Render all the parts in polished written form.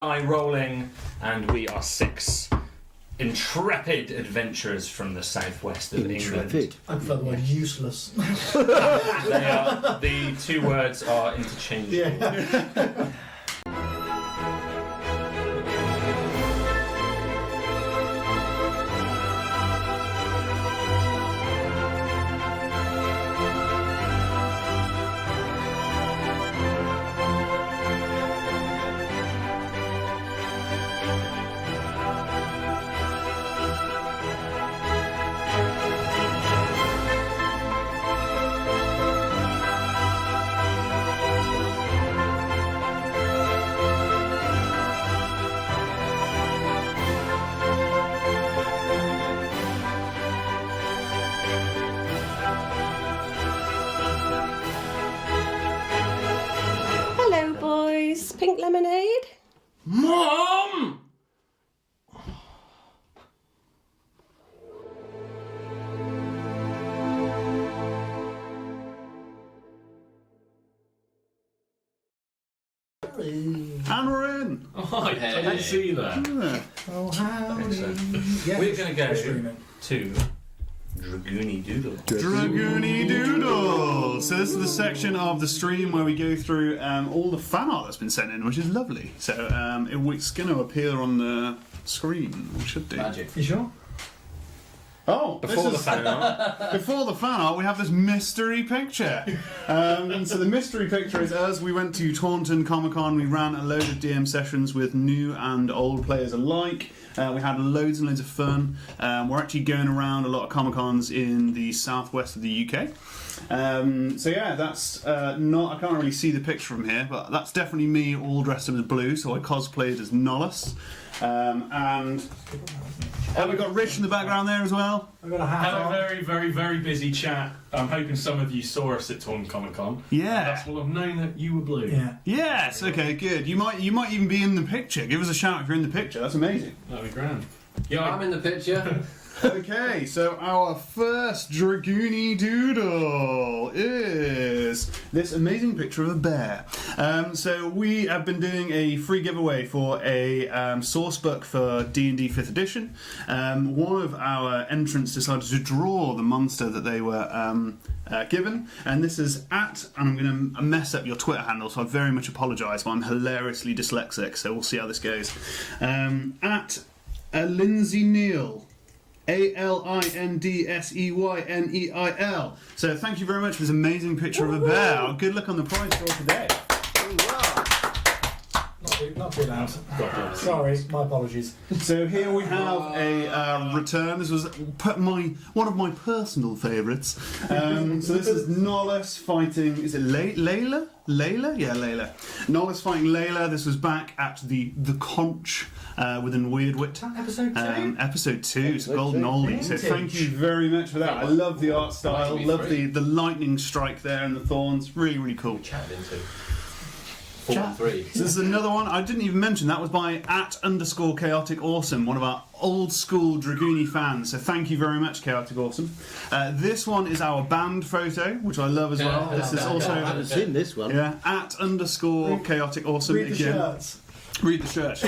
Die rolling, and we are 6 intrepid adventurers from the southwest of England. I prefer the word useless. The two words are interchangeable. Yeah. Hello, boys. Pink lemonade? Mom! And we're in. Oh, I didn't see that. Yeah. Oh, howdy. Excellent. Yeah. We're going to go Streaming. to Dragoony Doodle. Dragoony Doodle. So this is the section of the stream where we go through all the fan art that's been sent in, which is lovely. So it's going to appear on the screen. It should do. Magic. You sure? Oh, Before the fan art. Before the fan art, we have this mystery picture. And so the mystery picture is us. We went to Taunton Comic Con. We ran a load of DM sessions with new and old players alike. We had loads and loads of fun. We're actually going around a lot of Comic Cons in the southwest of the UK. So yeah, that's not. I can't really see the picture from here, but that's definitely me, all dressed up as blue. So I cosplayed as Nollis. And we've got Rich in the background there as well. I've got a hat Had a on. very, very, very busy chat. I'm hoping some of you saw us at Taunton Comic Con. Yeah. That's what I've known that you were blue. Yeah. Yes. Okay. Good. You might even be in the picture. Give us a shout if you're in the picture. That's amazing. That'd be grand. Yeah, I'm in the picture. Okay, so our first Dragoony Doodle is this amazing picture of a bear. So we have been doing a free giveaway for a source book for D&D 5th edition. One of our entrants decided to draw the monster that they were given, and this is and I'm going to mess up your Twitter handle, so I very much apologise, but I'm hilariously dyslexic, so we'll see how this goes. At Lindsay Neal. ALINDSEYNEIL. So thank you very much for this amazing picture of a bear. Good luck on the prize draw today. Not too loud. Sorry, my apologies. So here we have a return. This was one of my personal favourites. So this is Nollis fighting. Is it Layla? Layla? Yeah, Layla. Nollis fighting Layla. This was back at the Conch within Weirdwit. Episode 2? Episode 2. It's a golden oldie. So thank you very much for that. I love the art style. Love the lightning strike there and the thorns. Really, really cool. Chatted into 4-3. So this is another one I didn't even mention. That was by @_Chaotic Awesome, one of our old school Dragoony fans. So thank you very much, Chaotic Awesome. This one is our band photo, which I love as well. This is also I haven't seen this one. @_Chaotic Awesome Read the again. shirts. Read the shirt.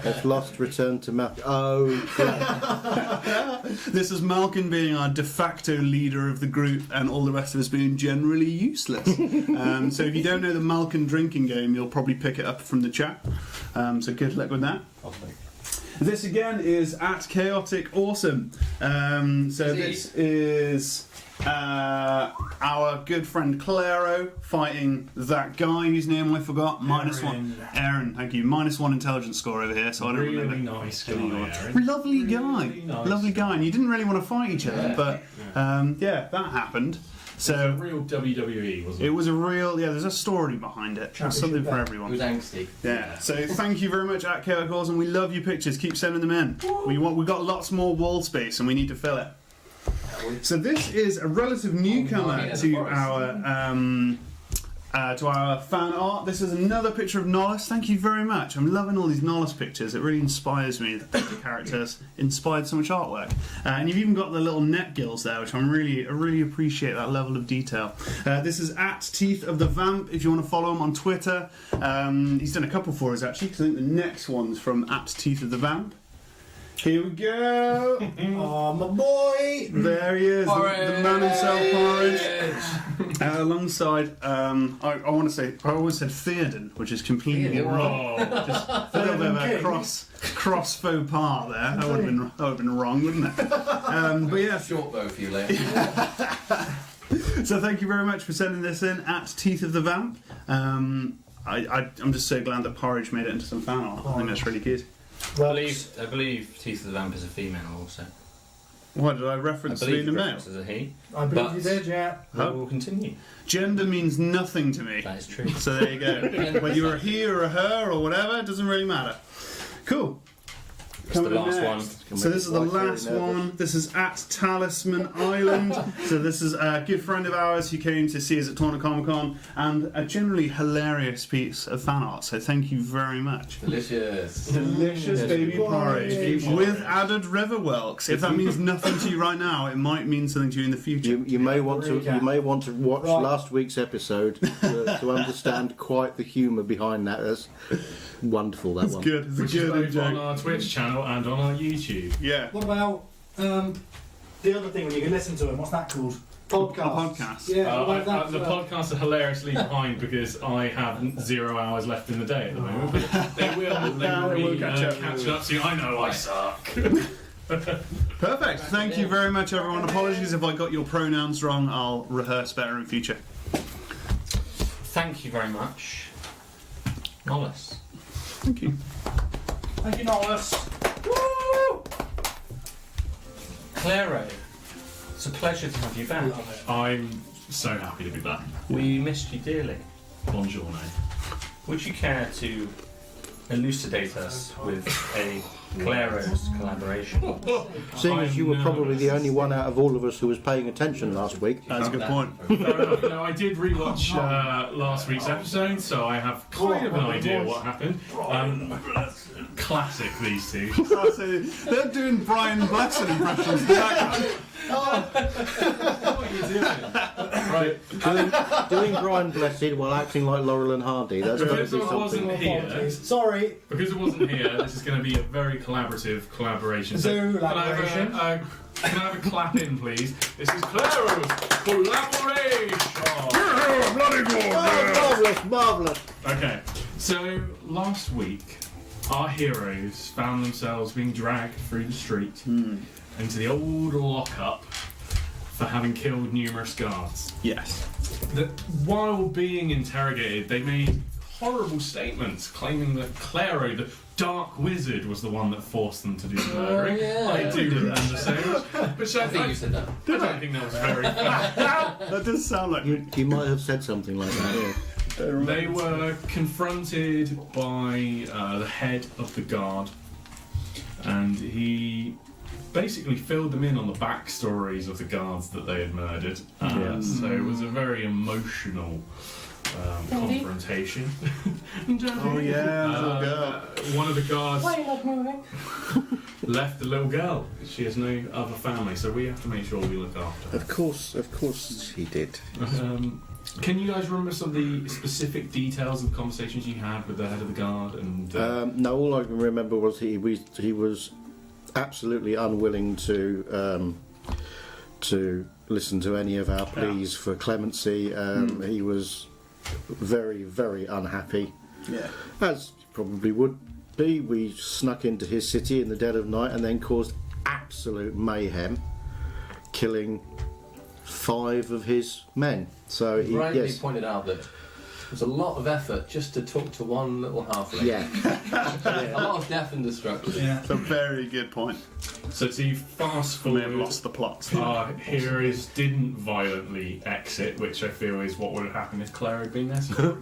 That's lost, returned to Malcolm. Oh, This is Malcolm being our de facto leader of the group, and all the rest of us being generally useless. So if you don't know the Malcolm drinking game, you'll probably pick it up from the chat. So good luck with that. This again is @Chaotic Awesome. So this is our good friend Claro fighting that guy whose name I forgot. -1. Aaron, thank you. -1 intelligence score over here, so I don't really remember. nice guy, Aaron. Lovely guy. Really nice. Lovely guy. And you didn't really want to fight each other, but yeah, that happened. So Real WWE, wasn't it it? was a real, there's a story behind it. There's something for It everyone. was angsty. Yeah, so thank you very much @Chaotic Awesome. We love your pictures. Keep sending them in. We've got lots more wall space and we need to fill it. So this is a relative newcomer to our to our fan art. This is another picture of Nollis. Thank you very much. I'm loving all these Nollis pictures. It really inspires me that the characters inspired so much artwork. And you've even got the little net gills there, which I really appreciate that level of detail. This is at Teeth of the Vamp, if you want to follow him on Twitter. He's done a couple for us, actually, because I think the next one's from at Teeth of the Vamp. Here we go. Oh, my boy. There he is, the man himself, Porridge. Alongside, I want to say, I always said Theoden, which is completely wrong. Just a little bit of a cross faux pas there. That would have been wrong, wouldn't it? But yeah, Short bow for you later. so thank you very much for sending this in at Teeth of the Vamp. I'm just so glad that Porridge made it into some fan art. I think that's really good. Well, I believe Teeth of the Vamp is a female also. Why did I reference I believe being a the male? reference is a he. I believe but you did, yeah. We'll continue. Gender means nothing to me. That is true. So there you go. Whether you're a he or a her or whatever, it doesn't really matter. Cool. It's the last one. So this is the last one. This is at Talisman Island. So this is a good friend of ours who came to see us at Taunton Comic Con, and a generally hilarious piece of fan art. So thank you very much. Delicious. Delicious baby porridge with added river whelks. If that means nothing to you right now, it might mean something to you in the future. You may want to watch last week's episode to understand quite the humour behind that. That's wonderful. That one. Good. It's Which a is good both joke. on our Twitch channel and on our YouTube. Yeah. What about the other thing when you can listen to them? What's that called? Podcast. A podcast. Yeah. what about that? The podcasts are hilariously behind because I have 0 hours left in the day at the moment. But they will catch up to you. I know I suck. Perfect. Thank you very much, everyone. Apologies if I got your pronouns wrong. I'll rehearse better in future. Thank you very much, Nollis. Thank you. Thank you, Nollis. Woo! Claro, it's a pleasure to have you back. I'm so happy to be back. We missed you dearly. Buongiorno. Would you care to elucidate us with a Claro's collaboration? Seeing as you were probably the only one out of all of us who was paying attention last week. That's a good point. No, I did rewatch last week's episode, so I have kind of an idea what happened. Classic, these two. They're doing Brian Blessed impressions in the background. What are you doing? Right. Doing Brian Blessed while acting like Laurel and Hardy. That's got to be Because I something. wasn't here. Sorry. Because it wasn't here, this is going to be a very collaborative collaboration. Collaboration. Can I have a clap in, please? This is Claro's collaboration. Bloody good. Marvellous. Okay, so last week our heroes found themselves being dragged through the street into the old lockup for having killed numerous guards. Yes. While being interrogated, they made horrible statements claiming that Claro, the dark wizard, was the one that forced them to do the murdering. yeah. I do remember saying that. But I think you said that. I don't think that was very fair. That does sound like You might have said something like that, yeah. They were confronted by the head of the guard, and he basically filled them in on the backstories of the guards that they had murdered. So it was a very emotional confrontation. Oh yeah, One of the guards left the little girl. She has no other family, so we have to make sure we look after her. Of course he did. Can you guys remember some of the specific details of the conversations you had with the head of the guard? And No, all I can remember was he was absolutely unwilling to listen to any of our pleas for clemency. He was very, very unhappy. yeah. As probably would be. We snuck into his city in the dead of night and then caused absolute mayhem, killing 5 of his men. So he Rightly pointed out that there's a lot of effort just to talk to one little halfling. Yeah. A lot of death and destruction. Yeah. It's a very good point. so to fast We may have forward, lost the plot. our heroes didn't violently exit, which I feel is what would have happened if Claire had been there. So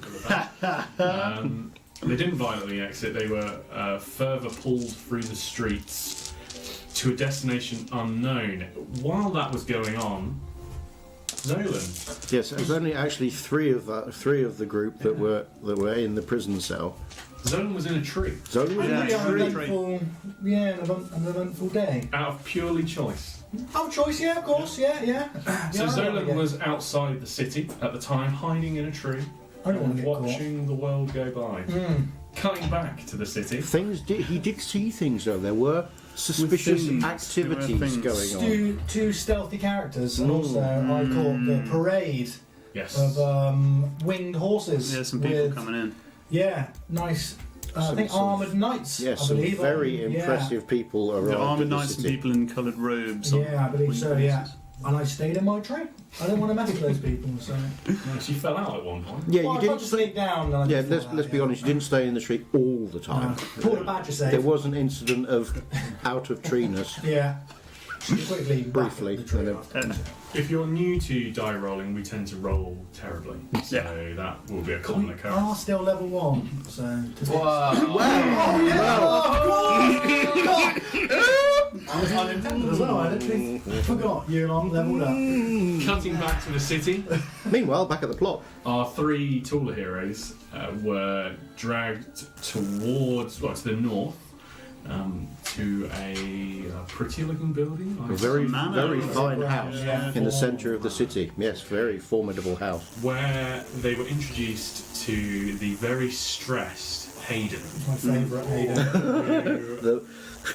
they didn't violently exit. They were further pulled through the streets to a destination unknown. While that was going on, Zolan. Yes, there's only actually three of the group that were in the prison cell. Zolan was in a tree Zolan was Really in an a eventful, an eventful day. out of purely choice. Oh, choice, yeah, of course, yeah. So Yeah, I Zolan get- was outside the city at the time, hiding in a tree, I don't want to get caught. watching the world go by. Cutting back to the city. He did see things though. There were suspicious things. activities There were things. going on. Two stealthy characters, and also I caught the parade Yes. of winged horses. There's some people with, coming in. Yeah, nice. I think some- armoured knights. Yes, I some believe. very Yeah. impressive people arrived The armoured at the knights and city. people in coloured robes. on Yeah, I believe so. winged Yeah, horses. and I stayed in my tree. I don't want to mess with those people. So Nice. You fell out at one point. Yeah, well, you I tried didn't. to sneak down. And I Yeah, did let's fall let's out, be yeah. honest. You didn't stay in the tree all the time. Pulled a badger safe. There was an incident of out of treeness. Yeah. Quickly, Briefly, the tree and then- afterwards. If you're new to die rolling, we tend to roll terribly. So Yeah. that will be a common We occurrence. are still level 1, so. Wow. I was unintended as well. I literally forgot you on leveled up. Cutting back to the city, Meanwhile, back at the plot. our three taller heroes were dragged towards, well, to the north, to a pretty-looking building. A very, manor. very fine house Yeah. in the centre of the city. Yes, very formidable house. where they were introduced to the very stressed Hayden. My favourite Hayden. The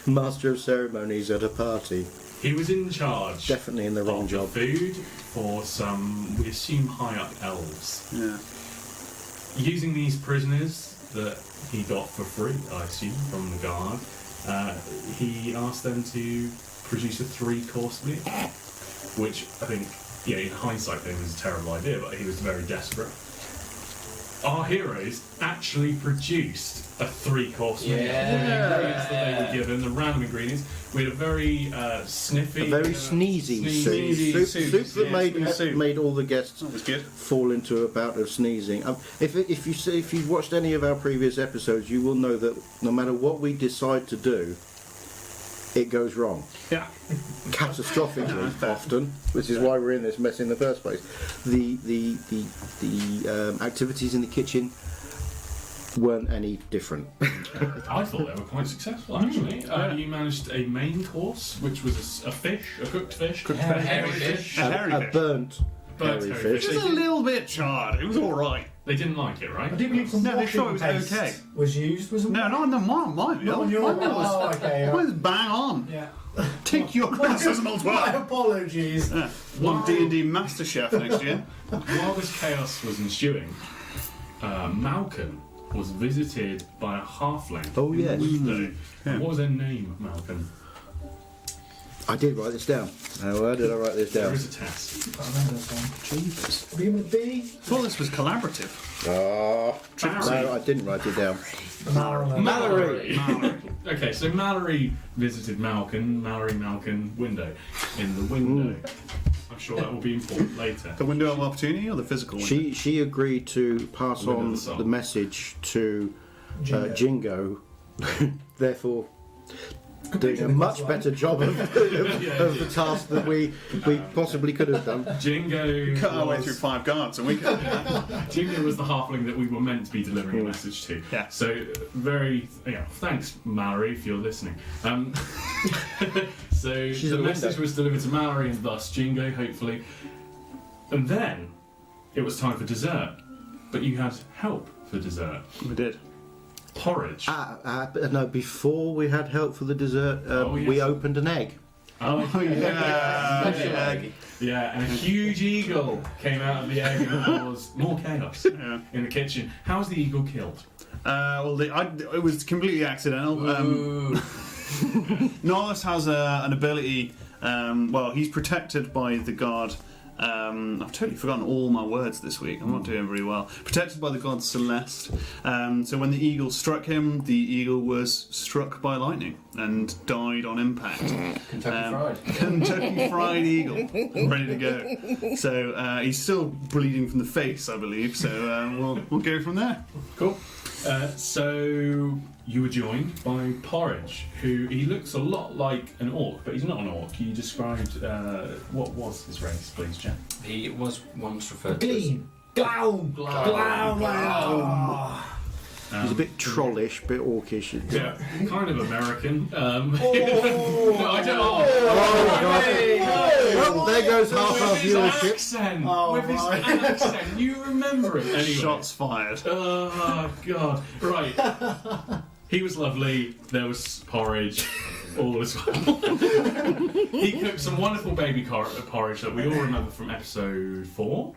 master of ceremonies at a party. He was in charge Definitely in the wrong of job. the food for some, we assume, high-up elves. Yeah. Using these prisoners that he got for free, I assume, from the guard, he asked them to produce a 3-course meal, which I think, in hindsight, it was a terrible idea, but he was very desperate. Our heroes actually produced a 3-course meal. Yeah. The ingredients that they were given, the random ingredients, we had a very sniffy, A very sneezy sneezy soup that soup. made all the guests That was good. fall into a bout of sneezing. If you've watched any of our previous episodes, you will know that no matter what we decide to do, it goes wrong. Yeah. Catastrophically often, which is why we're in this mess in the first place. The activities in the kitchen weren't any different. I thought they were quite successful, actually. You managed a main course, which was a fish, a cooked fish. Hairy fish. A hairy A fish. burnt Burnt hairy hairy fish. It was a little bit charred. It was all right. They didn't like it, right? I do believe some No, they washing thought it was paste okay. was used, wasn't No, not on my meal. Not on your My meal Oh, okay. was bang on. Yeah. Take your criticism My elsewhere. apologies. Yeah. One D&D Master Chef next year. While this chaos was ensuing, Malcolm was visited by a halfling. Oh, in the yes. window. Yeah. What was their name, Malcolm? I did write this down. Now, where did I write this There down? is a test. I can't remember this one. Jesus. Begin with a B. Thought this was collaborative. Ah, Mallory. no, I didn't write it down. Mallory. Mallory. Okay, so Mallory visited Malcolm, window. In the window. I'm sure that will be important later. The window of opportunity or the physical window? She agreed to pass Window of on the soul. the message to Jingo. Jingo, therefore doing a much better job of the task that we possibly could have done. Jingo Cut our way was- through 5 guards and we could. Jingo was the halfling that we were meant to be delivering a message to. Yeah. So thanks Mallory if you're listening. So She's the at the message window. was delivered to Mallory and thus Jingo, hopefully. And then it was time for dessert. But you had help for dessert. We did. Porridge. No, before we had help for the dessert, Oh, yes. we opened an egg. Oh, Yeah. Special egg. yeah, and a huge eagle came out of the egg and caused more chaos Yeah. in the kitchen. How was the eagle killed? It was completely accidental. Norris has an ability. He's protected by the god. I've totally forgotten all my words this week. I'm not doing very well. Protected by the god Celeste. So when the eagle struck him, the eagle was struck by lightning and died on impact. Kentucky Fried. Kentucky Fried Eagle, ready to go. So he's still bleeding from the face, I believe. So we'll go from there. Cool. So you were joined by Porridge, who he looks a lot like an orc, but he's not an orc. You described what was his race, please, Jack? He was once referred to as Gleam. Glown. Glown. He's a bit trollish, bit orcish. Yeah, kind of American. Oh. No, I don't. Well, there goes half our With his viewership. accent. Oh, With his my. accent, you remember it. Anyway. Shots fired. Oh God! Right. He was lovely. There was porridge. All as well. He cooked some wonderful baby porridge that we all remember from episode 4.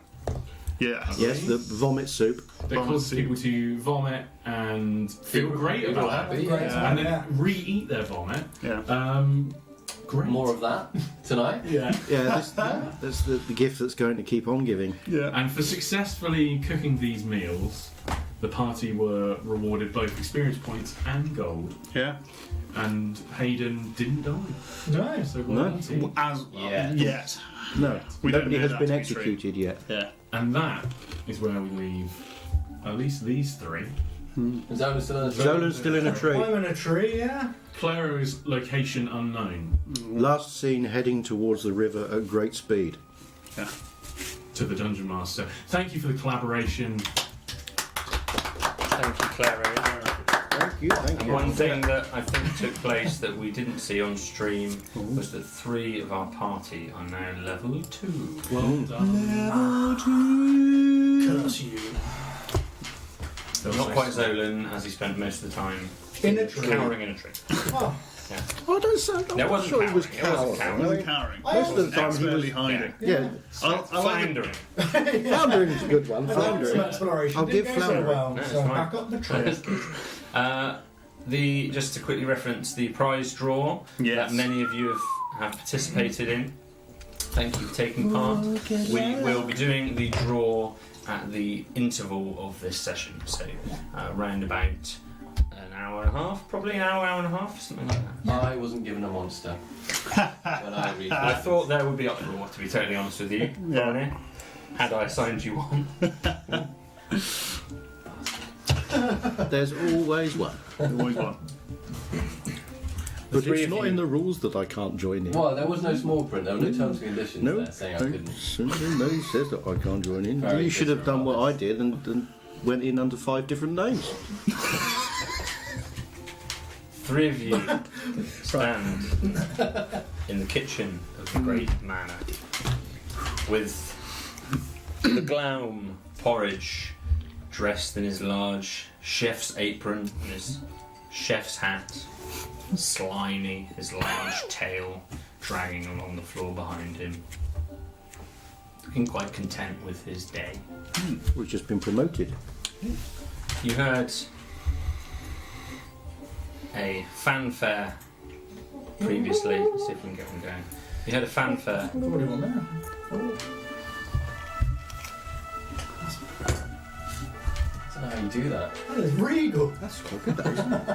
Yeah. Yes, the vomit soup. That Vomit caused soup. people to vomit and feel great Feel about happy, it, yeah. and then re-eat their vomit. Yeah. Great. More of that tonight. Yeah. Yeah, that's the gift that's going to keep on giving. Yeah. And for successfully cooking these meals, the party were rewarded both experience points and gold. Yeah. And Hayden didn't die. No. So well No. done to you. As Yeah. yet. No, We don't nobody know has that been to be executed yet. Yeah. And that is where we leave at least these three. Is Zolan still in the Zolan's still in a tree. I'm in a tree, yeah. Claro's location unknown Last seen heading towards the river at great speed. Yeah. to the Dungeon Master. Thank you for the collaboration. Thank you, Clara. Thank you, thank And you. one thing that I think took place that we didn't see on stream was that 3 of our party are now level 2. Well done. Curse you. Not quite Zolan, as he spent most of the time In a tree. cowering in a tree. Oh, I don't sound. I'm There not wasn't sure he was cowering, it wasn't cowering. He wasn't cowering. Most of the time he Expertly was. hiding. Yeah, I like Floundering. floundering's a good one. I like some Floundering. exploration. I'll Didn't give go so floundering. well, No, it's so fine. back up the tree. Just to quickly reference the prize draw Yes. that many of you have participated in. Thank you for taking part. We will be doing the draw at the interval of this session, so round about an hour and a half, probably an hour and a half, something like that. I wasn't given a monster when I read I thought there would be uproar, to be totally honest with you, Yeah. Barney, had I assigned you one. There's always one. Always one. But three it's of not you- in the rules that I can't join in. Well, there was no small print. There were no terms and conditions No, there saying I no, couldn't. no, he says that I can't join in. Very You should have done what I disregarded. did and went in under 5 different names. 3 of you stand in the kitchen of the great manor with the Glaum Porridge dressed in his large chef's apron and his chef's hat, slimy, his large tail dragging along the floor behind him, looking quite content with his day. We've just been promoted. You heard a fanfare previously. Let's see if we can get one going. You heard a fanfare. I've already one there. I don't know how you do that. That is regal. That's quite good, that isn't it?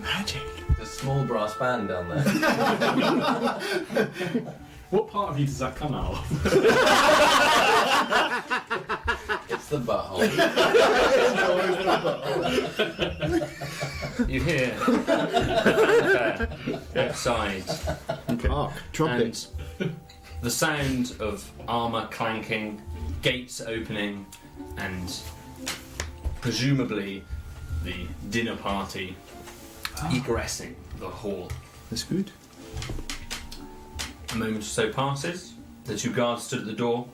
Magic. There's a small brass band down there. What part of you does that come out of? It's the butthole. You hear a fanfare outside, Hark, trumpets. and the sound of armour clanking, gates opening, and presumably the dinner party egressing the hall. That's good. A moment or so passes, the 2 guards stood at the door,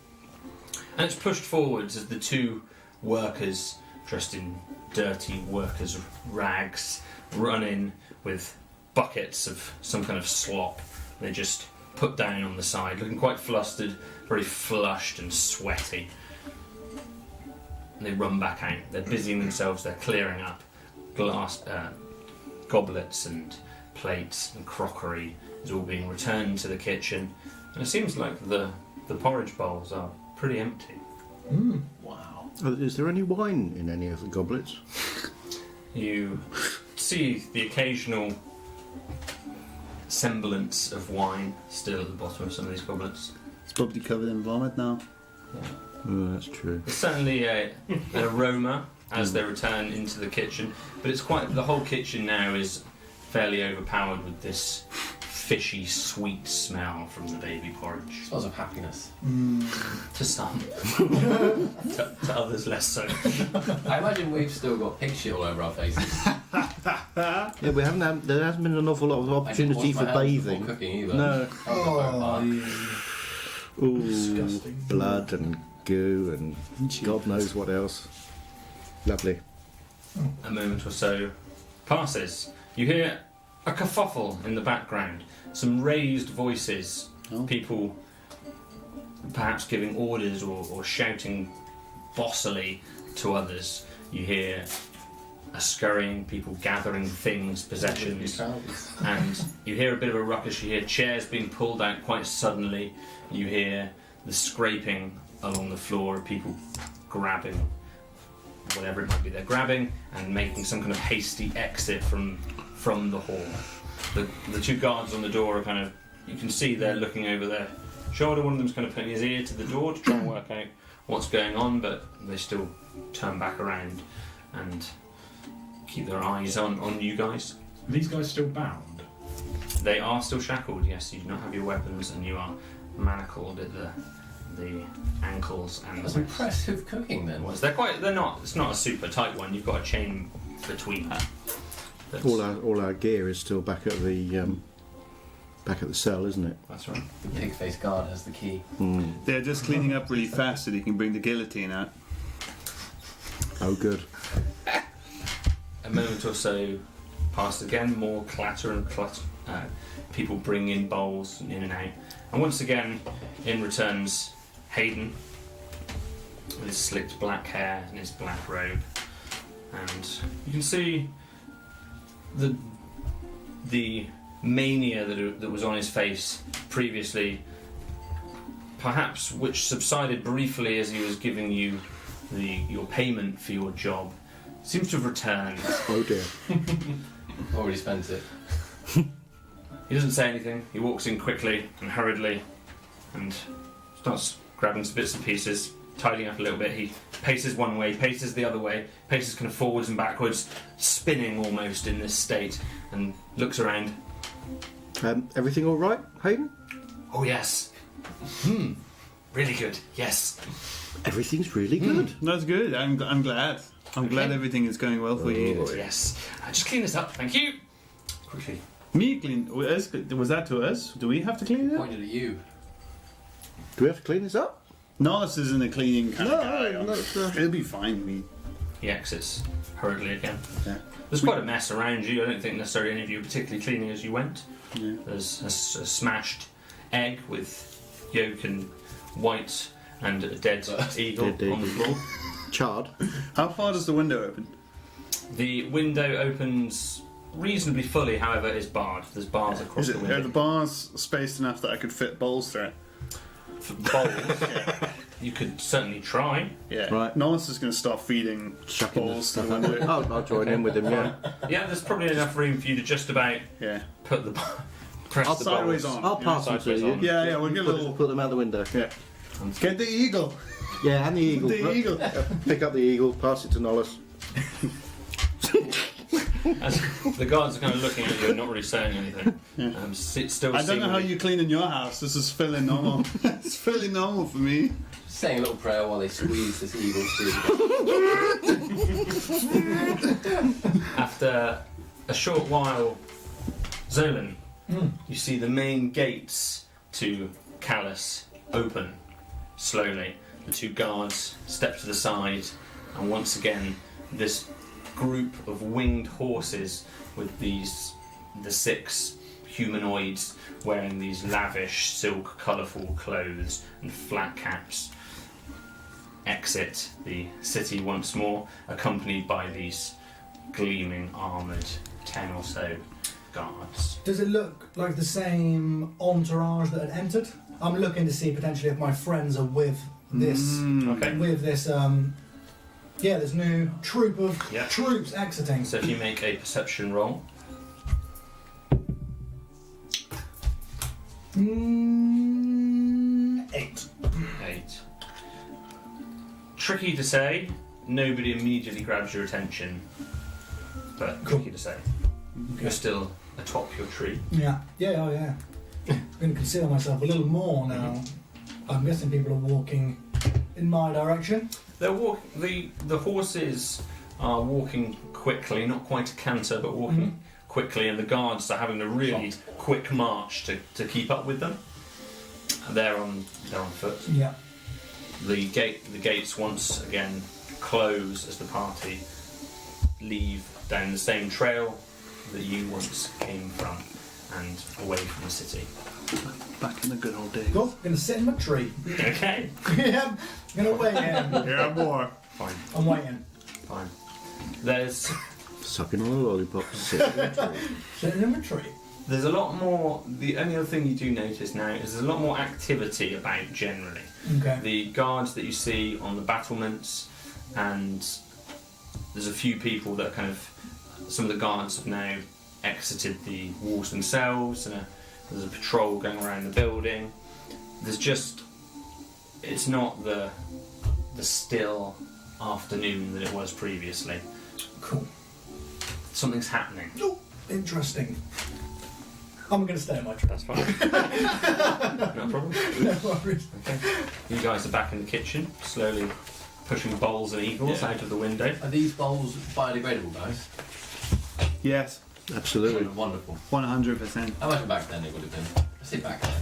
and it's pushed forwards as the 2 workers, dressed in dirty workers' rags, run in with buckets of some kind of slop. They just put down on the side, looking quite flustered, very flushed and sweaty. And they run back out. They're busying themselves, they're clearing up glass, goblets and plates and crockery is all being returned to the kitchen, and it seems like the porridge bowls are pretty empty. Wow. Is there any wine in any of the goblets? You see the occasional semblance of wine still at the bottom of some of these goblets. It's probably covered in vomit now. Oh, that's true. There's certainly an aroma as they return into the kitchen. But it's quite the whole kitchen now is fairly overpowered with this fishy, sweet smell from the baby porridge. Smells of happiness. To some, to others less so. I imagine we've still got pig shit all over our faces. Yeah, we haven't had, there hasn't been an awful lot of opportunity for bathing. Cooking either. No. Ooh, Disgusting. blood and goo and God knows what else. Lovely. A moment or so passes. You hear a kerfuffle in the background, some raised voices, people perhaps giving orders or shouting bossily to others. You hear a scurrying, people gathering things, possessions, and you hear a bit of a ruckus. You hear chairs being pulled out quite suddenly. You hear the scraping along the floor of people grabbing whatever it might be they're grabbing and making some kind of hasty exit from the hall. The two guards on the door are kind of, you can see they're looking over their shoulder. One of them's kind of putting his ear to the door to try and work out what's going on, but they still turn back around and keep their eyes on you guys. Are these guys still bound? They are still shackled, yes. You do not have your weapons and you are manacled at the ankles and That's the wrists. impressive cooking then. They're not, it's not a super tight one. You've got a chain between them. That's, All our gear is still back at the cell, isn't it? that's right. The pig-faced guard has the key. They're just cleaning up really fast so they can bring the guillotine out. Oh, good. A moment or so passed again, more clatter and clutter. People bring in bowls in and out. And once again, in returns Hayden with his slicked black hair and his black robe. And you can see the mania that was on his face previously, perhaps which subsided briefly as he was giving you your payment for your job, seems to have returned. Oh dear. Already spent it. He doesn't say anything. He walks in quickly and hurriedly and starts grabbing some bits and pieces, tidying up a little bit. He paces one way, paces the other way, paces kind of forwards and backwards, spinning almost in this state, and looks around. Everything all right, Hayden? Oh, yes. Really good. Yes. Everything's really good. That's good. I'm glad. I'm glad everything is going well for you. Oh, yes. Just clean this up. Thank you. Quickly. Me clean? Was that to us? Do we have to clean it up? Pointed at you. Do we have to clean this up? Nollis isn't a cleaning kind of guy. No, It'll be fine. Me. He exits hurriedly again. Yeah. There's quite a mess around you. I don't think necessarily any of you were particularly cleaning as you went. Yeah. There's a smashed egg with yolk and white and a dead eagle Dead on the eagle. floor. Charred. How far does the window open? The window opens reasonably fully, however, is barred. There's bars across the Are window. the bars spaced enough that I could fit bowls through it? For bowls, you could certainly try. Yeah. Right. Nollis is going to start feeding Chucking the bowls to the stuff window. I'll join in with him, yeah. Yeah, there's probably enough room for you to just about Yeah. put the press I'll the sideways bowls. on. I'll pass them to Sideways you. on. Yeah, we'll get a little... Put them out the window. Yeah. Get the eagle. Yeah, and the eagle. The eagle. Pick up the eagle, pass it to Nollis. As the guards are kind of looking at you and not really saying anything. Still I don't know how seemingly- you clean in your house. This is fairly normal. It's fairly normal for me. Just saying a little prayer while they squeeze this eagle through. After a short while, Zolan, you see the main gates to Callus open slowly. The two guards step to the side, and once again, this group of winged horses with the 6 humanoids wearing these lavish, silk, colourful clothes and flat caps exit the city once more, accompanied by these gleaming, armoured 10 or so guards. Does it look like the same entourage that had entered? I'm looking to see potentially if my friends are with this, Okay. with this, this new troop of Yeah. troops exiting. So if you make a perception roll, 8. 8. Tricky to say. nobody immediately grabs your attention, but tricky to say. You're still atop your tree. Yeah. Yeah. Oh yeah. I'm going to conceal myself a little more now. I'm guessing people are walking in my direction. They're the horses are walking quickly, not quite a canter, but walking quickly, and the guards are having a really quick march to keep up with them. They're on foot. Yeah. The gates once again close as the party leave down the same trail that you once came from and away from the city. Back in the good old days. Cool. I'm going to sit in my tree. Okay. Yeah. I'm going to wait in. Yeah, boy. Fine. I'm waiting. Fine. There's Sucking on a lollipop, sitting in a tree. Sitting in my tree. There's a lot more. The only other thing you do notice now is there's a lot more activity about generally. Okay. The guards that you see on the battlements, and there's a few people that kind of. Some of the guards have now exited the walls themselves, and there's a patrol going around the building. There's just. It's not the still afternoon that it was previously. Cool. Something's happening. Oh, interesting. I'm going to stay in my tree. That's fine. No problem. No worries. Okay. You guys are back in the kitchen, slowly pushing bowls and eagles out of the window. Are these bowls biodegradable, guys? Yes, Absolutely. Wonderful. 100%. I imagine back then it would have been. I say back then.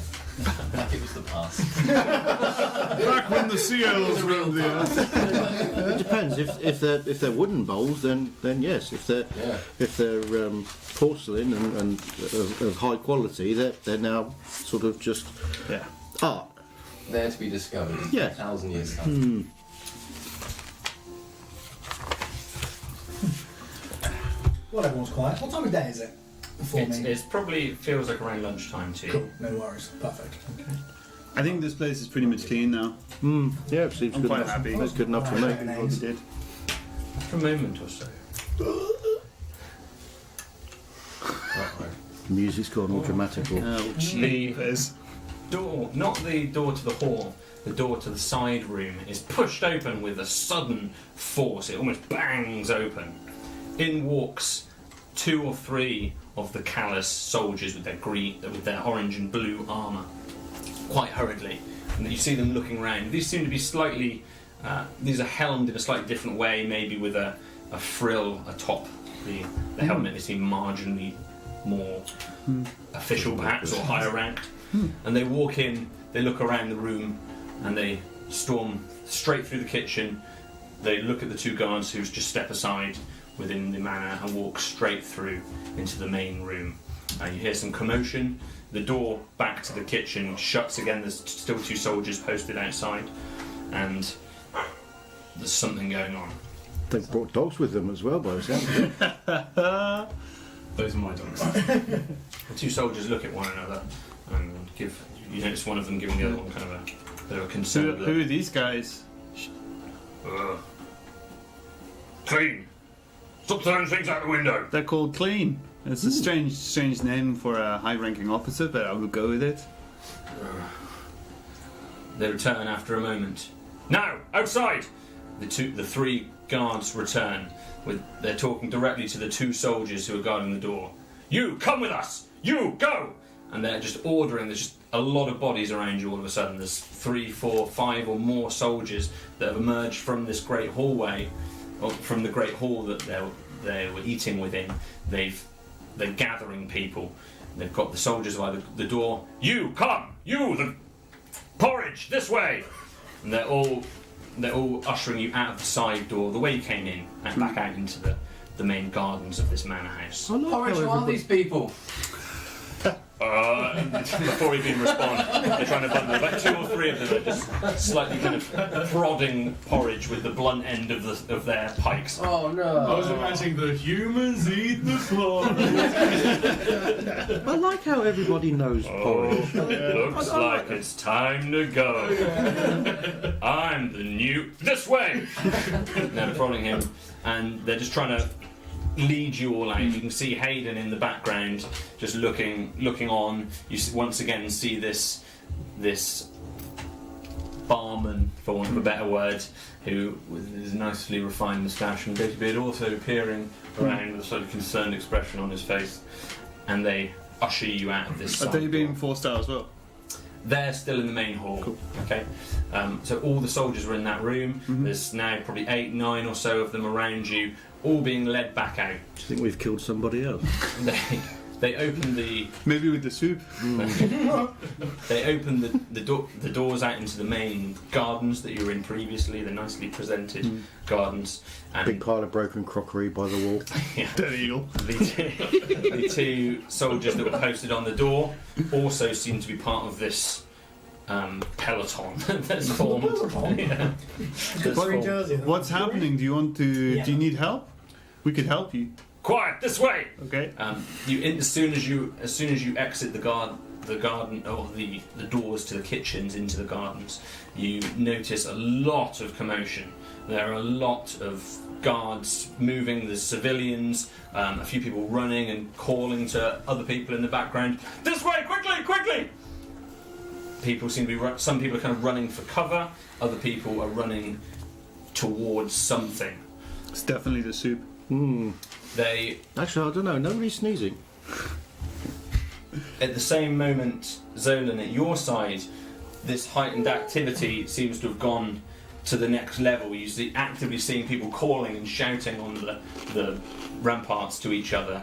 Like it was the past. Back when the seals roamed the earth. It depends. If they're wooden bowls, then yes. If they're porcelain and of high quality, they're now sort of just Yeah. art. There to be discovered. Yeah. 1,000 years time. Well, everyone's quiet. What time of day is it? For me. It's probably feels like around lunchtime to you. Cool. No worries. Perfect. I think this place is pretty much clean now. Yeah, it seems I'm good quite enough. happy. That's good enough for me. Right. What we did. For a moment or so. The music's gone all dramatical. Oh, jeepers. Door, not the door to the hall, the door to the side room is pushed open with a sudden force. It almost bangs open. In walks 2 or 3 of the callous soldiers with their orange and blue armour, quite hurriedly. And you see them looking around. These seem to be slightly. These are helmed in a slightly different way, maybe with a frill atop the helmet. They seem marginally more official, perhaps, or higher ranked. And they walk in. They look around the room, and they storm straight through the kitchen. They look at the 2 guards who just step aside within the manor and walk straight through into the main room. You hear some commotion. The door back to the kitchen shuts again. There's still 2 soldiers posted outside, and there's something going on. They've brought dogs with them as well, by the sound of it. Those are my dogs. The 2 soldiers look at one another and give. You notice one of them giving the other one kind of a bit of a concerned look. Who are these guys? Clean. Stop throwing things out the window. They're called Clean. It's a strange name for a high-ranking officer, but I will go with it. They return after a moment. Now, outside! The 3 guards return. They're talking directly to the 2 soldiers who are guarding the door. You, come with us! You, go! And they're just ordering. There's just a lot of bodies around you all of a sudden. There's 3, 4, 5 or more soldiers that have emerged from this great hallway, or from the great hall that they were eating within. They're gathering people. They've got the soldiers by the door. You, come! You, the porridge, this way! And they're all ushering you out of the side door, the way you came in, and back out into the main gardens of this manor house. Porridge, who are these people? Before he can respond, they're trying to bundle. About 2 or 3 of them are just slightly kind of prodding porridge with the blunt end of their pikes. Oh no! I was imagining the humans eat the porridge. I like how everybody knows porridge. Looks like it's time to go. I'm the new. This way! Now they're prodding him, and they're just trying to lead you all out. You can see Hayden in the background, just looking on. You once again see this barman, for want of a better word, who with his nicely refined moustache and dirty beard also peering around with a sort of concerned expression on his face, and they usher you out of this Are side they door. being forced out as well? They're still in the main hall. Cool. Okay, so all the soldiers were in that room. Mhm. There's now probably 8, 9 or so of them around you, all being led back out. Do you think we've killed somebody else? They open the Maybe with the soup. they open the doors out into the main gardens that you were in previously, the nicely presented gardens, and Big pile of broken crockery by the wall. yeah, Dead eagle. the two soldiers that were posted on the door also seem to be part of this peloton that's formed. Yeah. That's Green formed. jersey. What's happening? Do you want to? Yeah. Do you need help? We could help you. Quiet, this way. Okay. As soon as you exit the garden or the doors to the kitchens into the gardens, you notice a lot of commotion. There are a lot of guards moving. There's civilians, a few people running and calling to other people in the background. This way, quickly, quickly! People seem to be. Some people are kind of running for cover. Other people are running towards something. It's definitely the soup. They. Actually, I don't know. Nobody's sneezing. At the same moment, Zolan, at your side, this heightened activity seems to have gone to the next level. You see actively seeing people calling and shouting on the ramparts to each other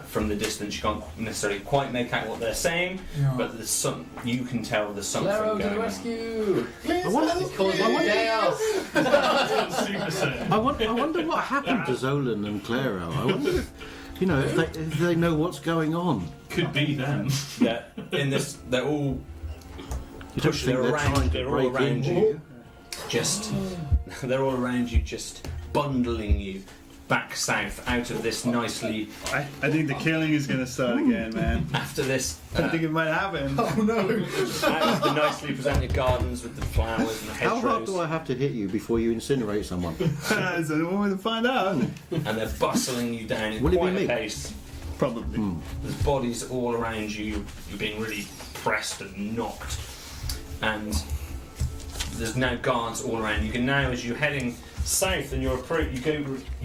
from the distance. You can't necessarily quite make out what they're saying, No. but there's some. You can tell there's something Claro to going the on. rescue! I wonder, He's causing chaos! Super Saiyan. I wonder what happened to Zolan and Claro. I wonder if, if they know what's going on. Could be them. They're all. You don't think they're trying to They're all break around in? you. They're all around you, just bundling you back south out of this nicely. I think the killing is going to start again, man. After this, I think it might happen. Oh no! out of the nicely presented gardens with the flowers and the How hard hedgerows, do I have to hit you before you incinerate someone? Is there one way to find out? and they're bustling you down in Will it be quite a me? pace. Probably. There's bodies all around you. You're being really pressed and knocked, and there's now guards all around. You can now, as you're heading south and you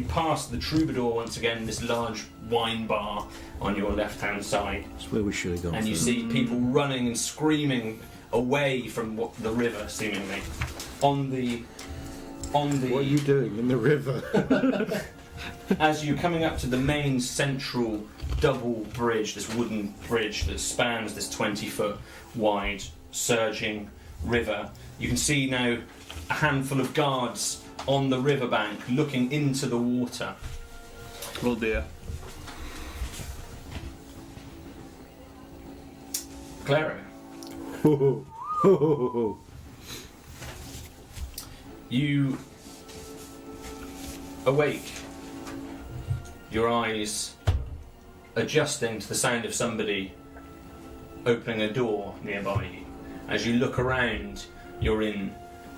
pass the Troubadour once again, this large wine bar on your left-hand side, That's where we should have gone. and you first. see people running and screaming away from the river, seemingly. On the What are you doing in the river? as you're coming up to the main central double bridge, this wooden bridge that spans this 20-foot wide surging river, you can see now a handful of guards on the riverbank looking into the water. Oh dear. Claro, you awake, your eyes adjusting to the sound of somebody opening a door nearby you. As you look around, you're in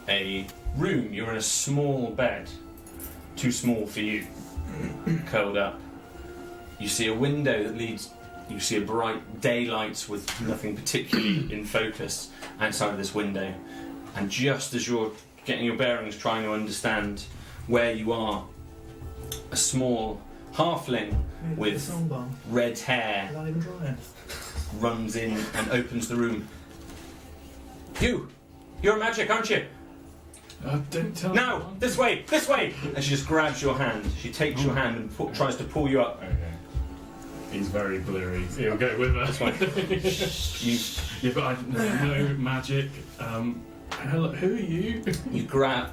a room, you're in a small bed, too small for you, curled up. You see a window that leads, you see a bright daylight with nothing particularly in focus outside of this window. And just as you're getting your bearings, trying to understand where you are, a small halfling with red hair Not even trying. runs in and opens the room. You're magic, aren't you? Don't tell No, me. this way, this way! And she just grabs your hand. She takes your hand and tries to pull you up. Okay. He's very blurry. He'll go with us. You, Yeah, but I know magic. Hello, who are you? you grab.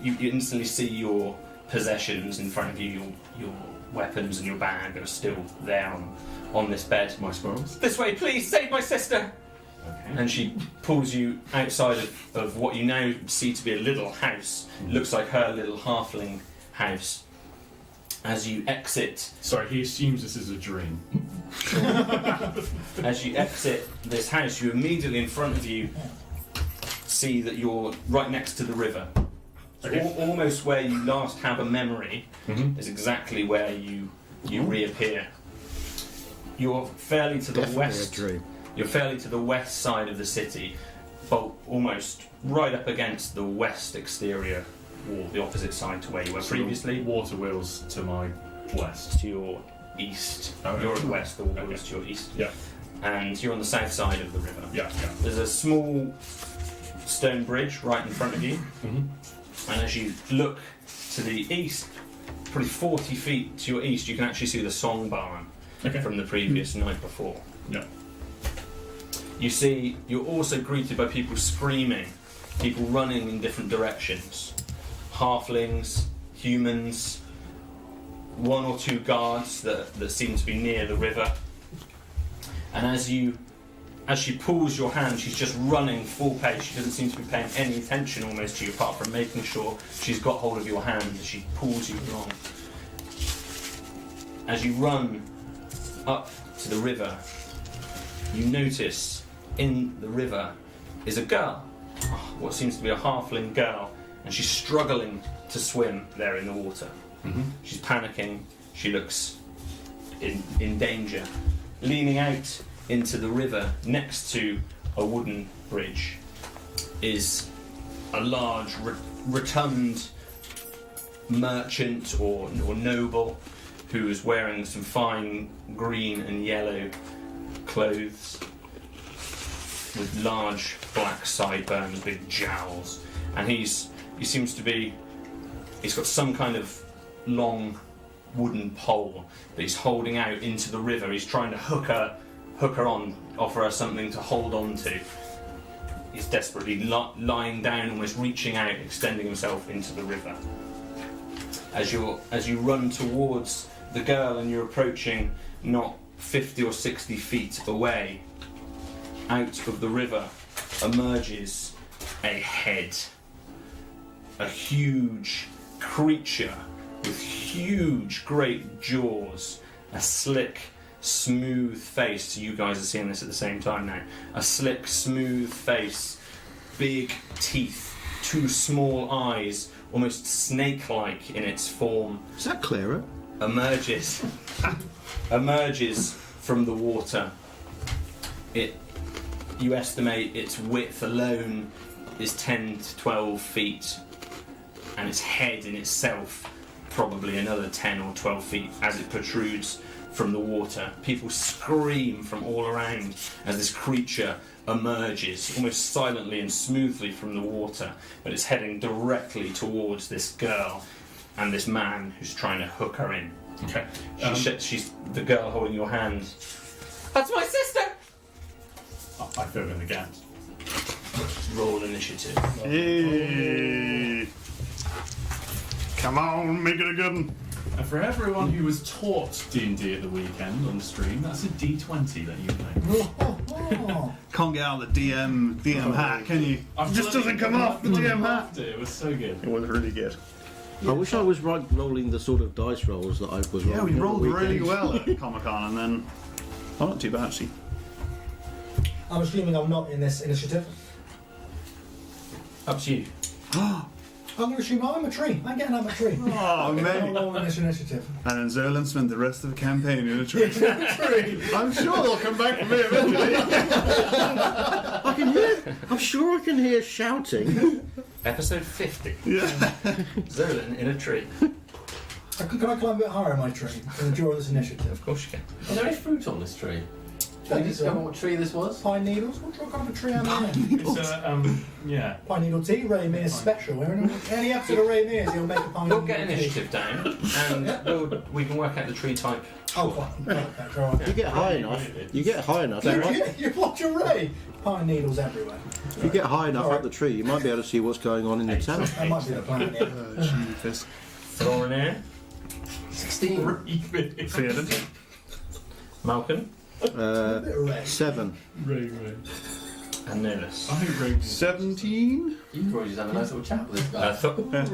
You instantly see your possessions in front of you. Your weapons and your bag are still there on this bed. My spoils. This way, please, save my sister! Okay. And she pulls you outside of what you now see to be a little house. Looks like her little halfling house. As you exit, Sorry, he assumes this is a dream. as you exit this house, you immediately in front of you see that you're right next to the river. So Okay. almost where you last have a memory Mm-hmm. is exactly where you reappear. You're fairly to the Definitely west. a dream. You're fairly to the west side of the city. bolt almost right up against the west exterior wall, the opposite side to where you were previously. Water wheels to my west. To your east. Oh, You're okay. at west, the wall Okay. is to your east. Yeah. And you're on the south side of the river. Yeah. There's a small stone bridge right in front of you, Mm-hmm. and as you look to the east, probably 40 feet to your east, you can actually see the song barn Okay. from the previous night before. Yeah. You see, you're also greeted by people screaming, people running in different directions. Halflings, humans, one or two guards that seem to be near the river. And as she pulls your hand, she's just running full pace. She doesn't seem to be paying any attention almost to you, apart from making sure she's got hold of your hand as she pulls you along. As you run up to the river, you notice in the river is a girl, what seems to be a halfling girl, and she's struggling to swim there in the water. Mm-hmm. She's panicking, she looks in danger. Leaning out into the river next to a wooden bridge is a large rotund merchant or noble who is wearing some fine green and yellow clothes with large black sideburns, big jowls, and he seems to be, he's got some kind of long wooden pole that he's holding out into the river. He's trying to hook her on, offer her something to hold on to. He's desperately lying down, almost reaching out, extending himself into the river. As you run towards the girl and you're approaching not 50 or 60 feet away, out of the river emerges a head. A huge creature with huge, great jaws, a slick, smooth face. So you guys are seeing this at the same time now. A slick, smooth face, big teeth, two small eyes, almost snake-like in its form. Is that Clara? Emerges from the water. You estimate its width alone is 10 to 12 feet, and its head in itself probably another 10 or 12 feet as it protrudes from the water. People scream from all around as this creature emerges almost silently and smoothly from the water, but it's heading directly towards this girl and this man who's trying to hook her in. Okay. She's the girl holding your hand. That's my sister! I fill in the gaps. Roll initiative. Hey. Come on, make it a good one. And for everyone who was taught D&D at the weekend on the stream, that's a D20 that you know. Can't get out the DM hat, can you? I It just doesn't come off the DM hat. It was so good. It was really good. I wish I was rolling the sort of dice rolls that I was rolling. Yeah, we on the rolled really weekend. well at Comic Con, and then not too bad actually. I'm assuming I'm not in this initiative. Up to you. I'm going to assume I'm a tree. I'm getting out of a tree. Oh, I'm mate. rolling this initiative. And then Zerlin spent the rest of the campaign in a tree. Tree. I'm sure they'll come back for me eventually. I can hear. I'm sure I can hear shouting. Episode 50. Yeah. Zolan in a tree. Can I climb a bit higher in my tree and during this initiative? Of course you can. Is there any fruit on this tree? Did Yeah, you discover what tree this was? Pine needles? What kind of a tree am I in? It's yeah. Pine needle tea, Ray Mears special. We're in any episode of Ray Mears, he'll make a pine We'll needle get tea. initiative down, and we can work out the tree type. Oh, fine. Perfect, all right. You get high enough. You get high enough. You watch a Ray. Pine needles everywhere. If you get high enough up the tree, you might be able to see what's going on in the town. That might be the plan, yeah. Jesus. Thrown in. 16. Feared. Malcolm A bit of Ray. 7. Ray. and Nilus. I think Ray. 17. You could probably just have a nice little chat with this guy. Stop that.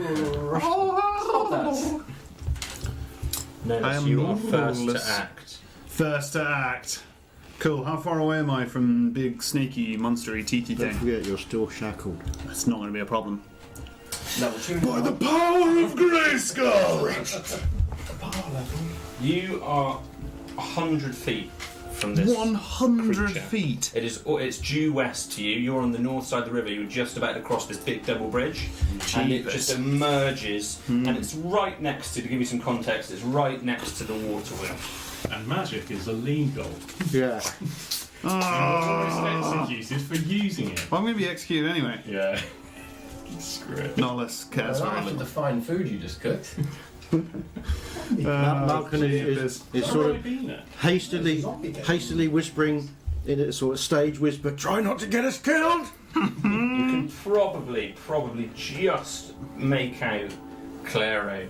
I Nilus, am you are first to lawless. act. First to act. Cool. How far away am I from big, snaky, monstery, teethy Don't thing? forget, you're still shackled. That's not going to be a problem. Level 2. By the power of Grayskull! Power level. You are 100 feet from this 100 creature. feet. It's due west to you. You're on the north side of the river. You're just about to cross this big double bridge, and it just emerges, and it's right next to give you some context. It's right next to the water wheel. And magic is illegal. Yeah. Oh. Executed for using it. Well, I'm going to be executed anyway. Yeah. Screw it. Nollis cares Not very after little. the fine food you just cooked. Malcolm is sort of hastily whispering in a sort of stage whisper, "Try not to get us killed." You can probably just make out Claro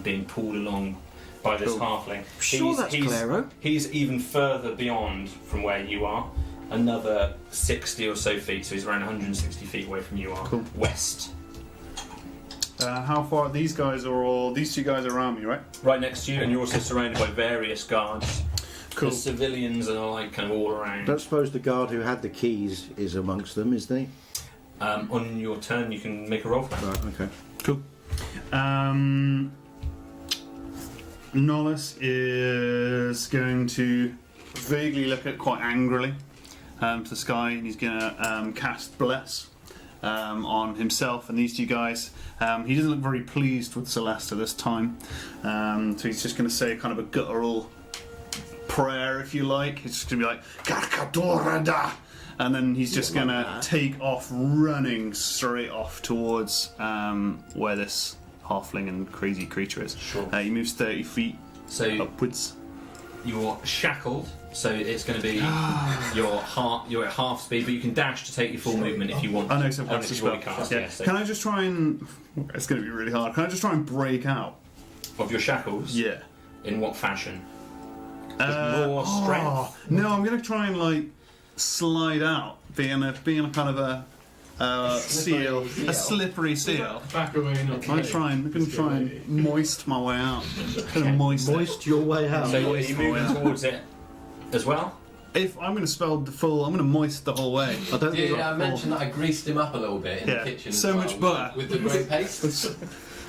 being pulled along by this halfling. Sure, that's Claro. He's even further beyond from where you are, another 60 or so feet, so he's around 160 feet away from you are, Cool. west. How far these guys are all? These two guys are around me, right? Right next to you, and you're also surrounded by various guards. Cool. The civilians are like kind of all around. Don't suppose the guard who had the keys is amongst them, is he? On your turn, you can make a roll for that. Right. Okay. Cool. Nollis is going to vaguely look at quite angrily to the sky, and he's going to cast Bless on himself and these two guys. He doesn't look very pleased with Celesta this time, so he's just going to say kind of a guttural prayer, if you like. He's just going to be like, Karkadorada! And then he's just going to take off running straight off towards where this halfling and crazy creature is. Sure. He moves 30 feet So upwards. you're shackled, so it's going to be you're at half speed, but you can dash to take your full movement if you want. I know, so Only that's if the you've already spell. cast, Yeah. yeah, so Can I just try and... It's going to be really hard. Can I just try and break out? of your shackles. Yeah. In what fashion? More strength. No, I'm going to try and, like, slide out, being a kind of a seal, a slippery seal. Back away, not I'm going to try and moist my way out. Kind of moist. Moist your way out. So are Moist you my way moving out. towards it as well? If I'm going to spell the full, I'm going to moist the whole way. I don't think Yeah, I mentioned that I greased him up a little bit in Yeah, the kitchen. so as much well, butter. with the grey paste.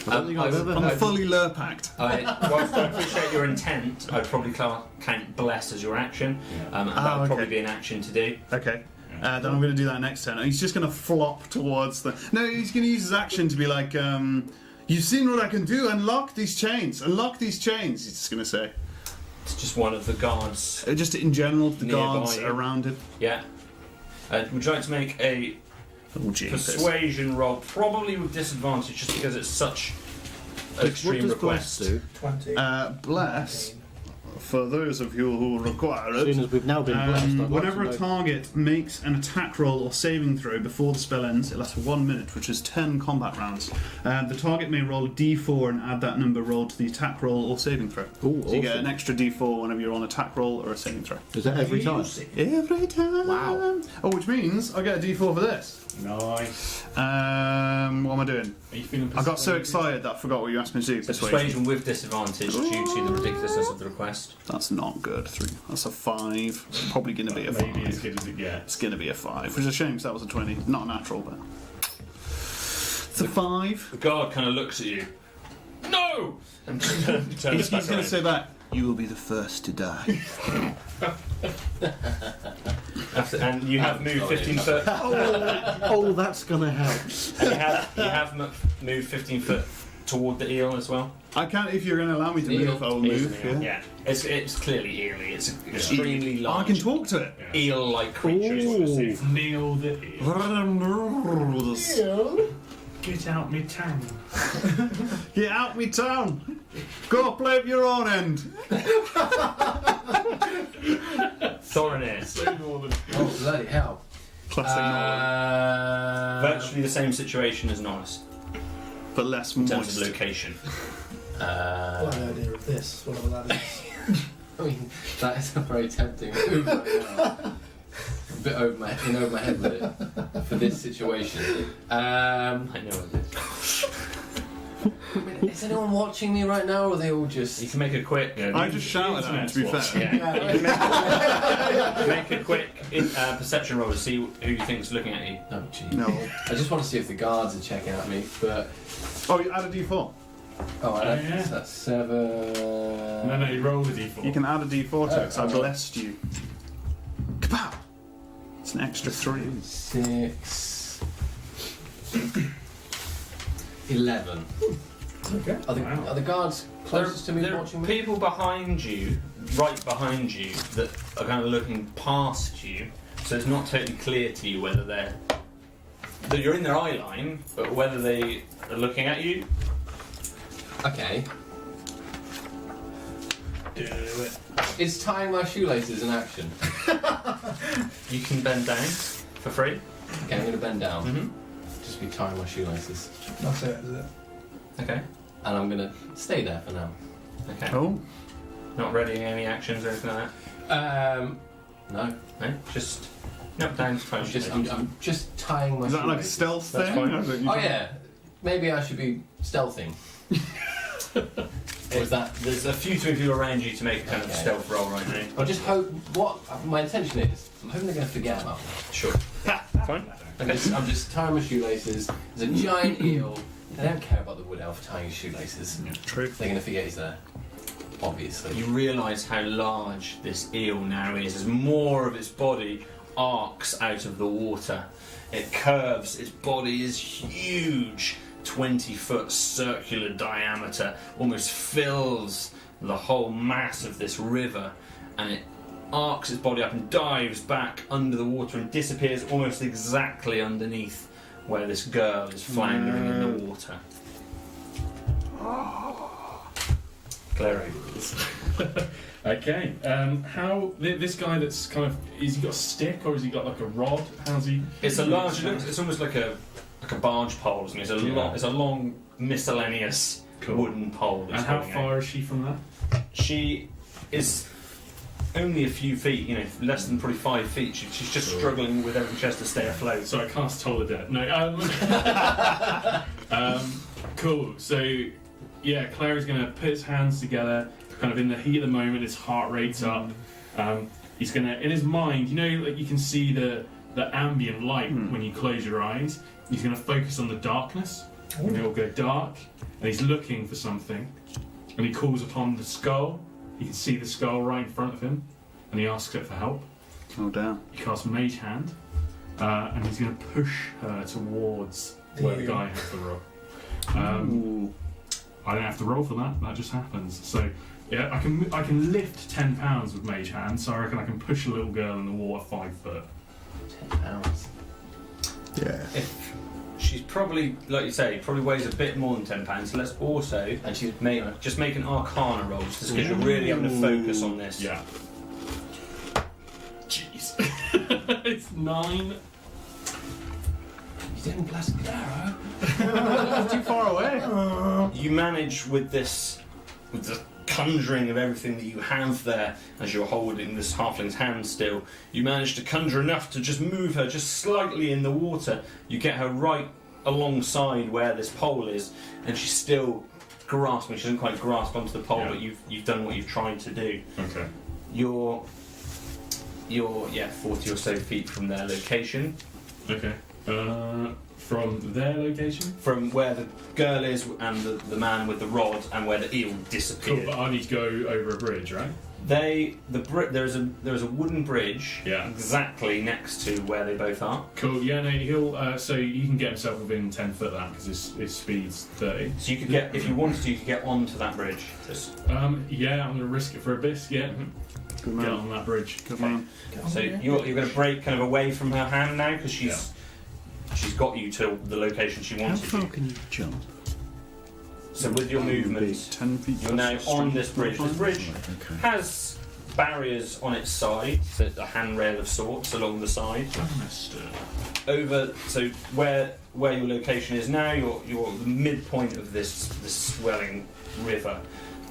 I don't think I've ever I'm had. fully lurpacked. Whilst I appreciate your intent, I'd probably count Bless as your action, and that would okay. probably be an action to do. Okay. Then I'm going to do that next turn. He's just going to flop towards the... No, he's going to use his action to be like, you've seen what I can do. Unlock these chains. Unlock these chains, he's just going to say. It's just one of the guards. Just in general, the Nearby guards you. around him. Yeah. Would you like to make a Oh, jeepers. persuasion roll, probably with disadvantage, just because it's such an What extreme does request? Bless do? 20. Bless, for those of you who require Seeing it, as we've now been blessed, I'd like whenever to a know- target makes an attack roll or saving throw before the spell ends, it lasts for 1 minute, which is 10 combat rounds. The target may roll a d4 and add that number rolled to the attack roll or saving throw. Ooh, So you get awesome. an extra d4 whenever you're on attack roll or a saving throw. Is that every time? Every time. Wow. Oh, which means I get a d4 for this. Nice. What am I doing? Are you feeling I got so persuaded? excited that I forgot what you asked me to do. So persuasion with disadvantage due to the ridiculousness of the request. That's not good. 3. That's a 5. It's probably going to be a 5. Maybe as good as it gets. It's going to be a 5, which is a shame because that was a 20. Not a natural, but it's a 5. The guard kind of looks at you. No! And turns He's back going to around. say back, "You will be the first to die." And you have moved 15 foot. Oh, that's gonna help. And you have moved 15 foot toward the eel as well. I can't. If you're going to allow me to Eel. move, I'll move. Yeah. Yeah. It's clearly eerie. It's an extremely Oh, I large can talk to it. eel-like creature. Is what you're seeing. Kneel the ear. Get Get out me tongue. out me town. Go play at your own end. Thorinir. Oh, bloody hell. Classic novel. Virtually the same situation as Norris But less in terms of moist. location. I like the idea of this, whatever that is. I mean, that is a very tempting move right now. A bit over my head with it for this situation. I know it is. I mean, is anyone watching me right now, or are they all You just? can make a quick. I just shouted at him, to be fair. Yeah. You can make a quick perception roll to see who you think's looking at you. Oh, gee. No. I just want to see if the guards are checking at me, but Oh, you add a d4. yeah. That's 7. No, you roll the d4. You can add a d4 to it, 'cause I Oh. blessed you. an extra 3. 6. 11. Okay. Are the guards closest to me There are watching me? people behind you, right behind you, that are kind of looking past you, so it's not totally clear to you whether that you're in their eye line, but whether they are looking at you. Okay. Do it. Is tying my shoelaces an action? You can bend down for free. Okay, I'm going to bend down. Mm-hmm. Just be tying my shoelaces. That's it, is it? Okay. And I'm going to stay there for now. Okay. Cool. Not readying any actions or anything like that. No. No. Just knock down. I'm just tying my Is that like a shoelaces. stealth That's thing? fine. Or is it you Oh can- yeah. Maybe I should be stealthing. Or is that... There's a few people around you to make a kind of Okay. stealth roll right now. I just hope... What my intention is, I'm hoping they're going to forget about me. Sure. Fine. I'm just tying my shoelaces. There's a giant eel. They don't care about the wood elf tying his shoelaces. True. They're going to forget he's there. Obviously. You realise how large this eel now is as more of its body arcs out of the water. It curves, its body is huge, 20-foot circular diameter, almost fills the whole mass of this river, and it arcs its body up and dives back under the water and disappears almost exactly underneath where this girl is floundering in the water. Clary. Okay. How this guy that's kind of is he got a stick or has he got like a rod? How's he? It's a large. It's almost like a barge pole, isn't it? It's a Yeah. it's a long miscellaneous Cool. wooden pole. That's And how going far out. is she from that? She is only a few feet. You know, less than probably 5 feet. She's just Cool. struggling with everything just to stay afloat. So I cast Toll the Dead. No. Cool. So yeah, Clary's gonna put his hands together, kind of in the heat of the moment. His heart rate's up. He's gonna, in his mind, you know, like you can see the ambient light when you close your eyes. He's gonna focus on the darkness, and it'll go dark. And he's looking for something, and he calls upon the skull. You can see the skull right in front of him, and he asks it for help. Oh damn. He casts Mage Hand, and he's going to push her towards where the guy has the rock. I don't have to roll for that. That just happens. So yeah, I can lift 10 pounds with Mage Hand. So I reckon I can push a little girl in the water 5 foot. 10 pounds. Yeah. If she's probably, like you say, probably weighs a bit more than 10 pounds. So let's also And she's just make an Arcana roll, just because you're really having to focus on this. Yeah. Jeez. It's 9. You didn't blast Clara. That's too far away. You manage with the conjuring of everything that you have there as you're holding this halfling's hand still. You manage to conjure enough to just move her just slightly in the water. You get her right alongside where this pole is, and she's still grasping. She doesn't quite grasp onto the pole, Yeah. but you've done what you've tried to do. Okay. You're 40 or so feet from their location. Okay. From their location. From where the girl is and the man with the rod and where the eel Cool. disappeared. But I need to go over a bridge, right? There's a wooden bridge Yeah. exactly next to where they both are. Cool. Yeah. No. He'll. So you can get himself within 10 foot of that because his speed's 30. So you could get, if you wanted to, you could get onto that bridge. Just, Yeah. I'm gonna risk it for a biscuit. Good Get man. on that bridge. Good man. so you're going to break kind of away from her hand now because she's got you to the location she How wanted far you. can you jump? So with your movement, 10 feet. you're now plus on strength this bridge. This bridge Okay. has barriers on its side, so a handrail of sorts along the side. Over, so where your location is now, you're the midpoint of this swelling river.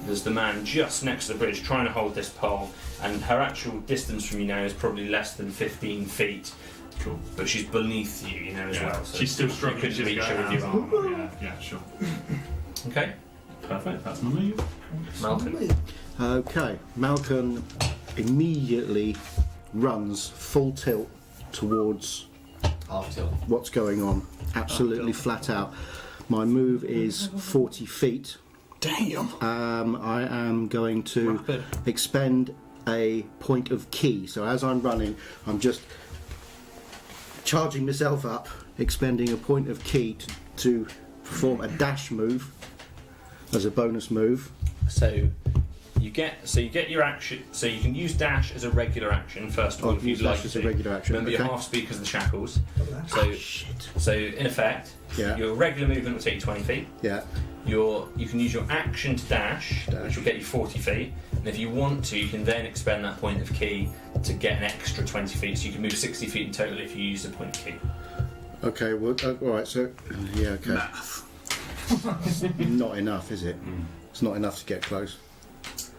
There's the man just next to the bridge trying to hold this pole, and her actual distance from you now is probably less than 15 feet. Cool. But she's beneath you, as Yeah. well. So She's still you struggling. could She's reach got her with your arm. Yeah. Yeah. Sure. Okay, Perfect. That's my move. Malcolm. Okay, Malcolm immediately runs full tilt towards Half tilt. what's going on, absolutely flat out. My move is 40 feet. Damn. I am going to expend a point of key. So as I'm running, I'm just charging myself up, expending a point of key to perform a dash move as a bonus move. So you get your action. So you can use dash as a regular action first of all. I'll If you'd use like dash as to. a regular action. Remember Okay. your half speed because of the shackles. Oh, So in effect, Yeah. your regular movement will take you 20 feet. Yeah. You can use your action to dash, which will get you 40 feet. And if you want to, you can then expend that point of key to get an extra 20 feet. So you can move 60 feet in total if you use a point of key. Okay. Well, all right. So yeah. Okay. Math. Not enough, is it? It's not enough to get close.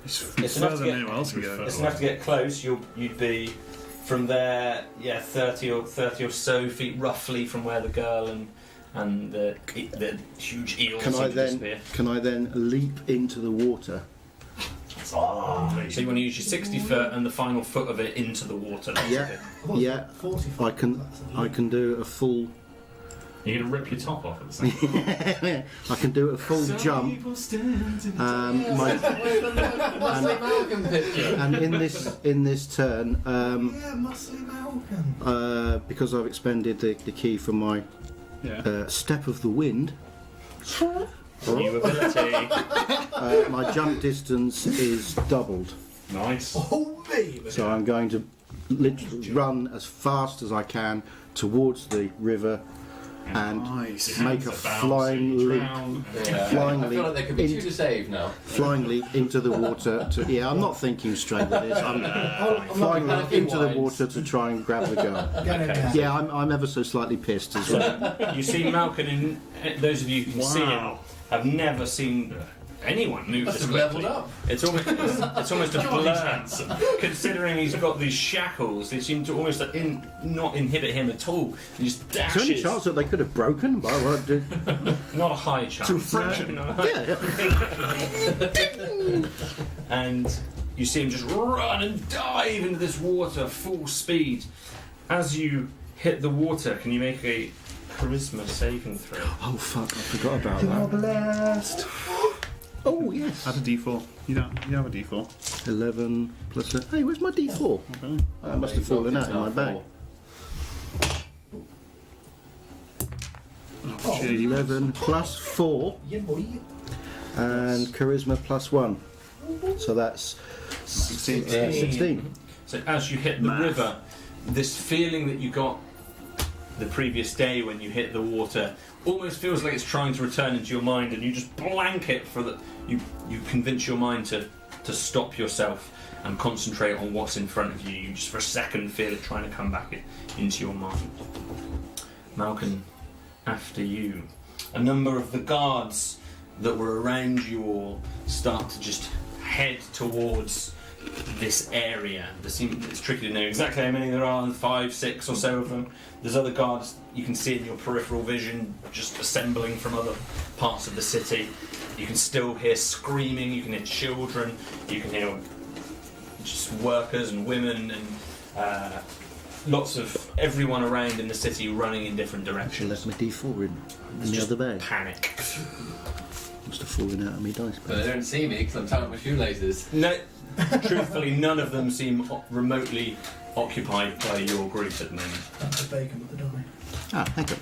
It's It's enough further to than get- anyone else can go. It's enough to get close. You'd be from there, 30 or so feet roughly from where the girl and the huge eels Can I seem to then? disappear. Can I then leap into the water? So you want to use your 60 foot and the final foot of it into the water. Yeah. Yeah. 40 I can. I can do a full. You're going to rip your top off at the same time. I can do a full jump. My, Muscly Malcolm picture. and in this turn, Yeah, Muscly Malcolm. because I've expended the key from my Yeah. step of the wind, New ability. my jump distance is doubled. Nice. Oh, baby. So I'm going to literally run as fast as I can towards the river and Nice. make a Hands about, flying so you leap. drown. Yeah. Flying I feel like there could be leap two into- to save now. Flying leap into the water. Yeah, I'm not thinking straight with this. I'm flying not leap into the wise. water to try and grab the girl. Get in there. Yeah, I'm ever so slightly pissed as well. You see Malcolm, and those of you who can see him Wow. have never seen anyone move Must this have quickly. leveled up. It's almost a God, he's blur. handsome. Considering he's got these shackles, they seem to almost not inhibit him at all. He just Is there any dashes. chance that they could have broken by what I did? Not a high chance. Some friction. Not a high- Yeah. And you see him just run and dive into this water full speed. As you hit the water, can you make a charisma saving throw? Oh fuck! I forgot about You're that. blessed. Oh yes. Add a D4. You have a D4. 11 plus. Hey, where's my D4? Okay. I must have fallen out in my bag. Oh, 11 plus 4 yeah, boy. and charisma plus 1. So that's 16. So as you hit the Math. river, this feeling that you got the previous day when you hit the water almost feels like it's trying to return into your mind, and you just blank it for the. You convince your mind to stop yourself and concentrate on what's in front of you. You just for a second feel it trying to come back into your mind. Malcolm, after you, a number of the guards that were around you all start to just head towards this area. It's tricky to know exactly how many there are, 5, 6 or so of them. There's other guards you can see in your peripheral vision just assembling from other parts of the city. You can still hear screaming, you can hear children, you can hear just workers and women and lots of everyone around in the city running in different I directions. left my D4 in It's the just other bag. panic. Must have fallen out of my dice But they bag. don't see me because I'm tying up my shoelaces. No, truthfully, none of them seem remotely occupied by your group at the moment. That's the bacon with the die. Ah, thank you.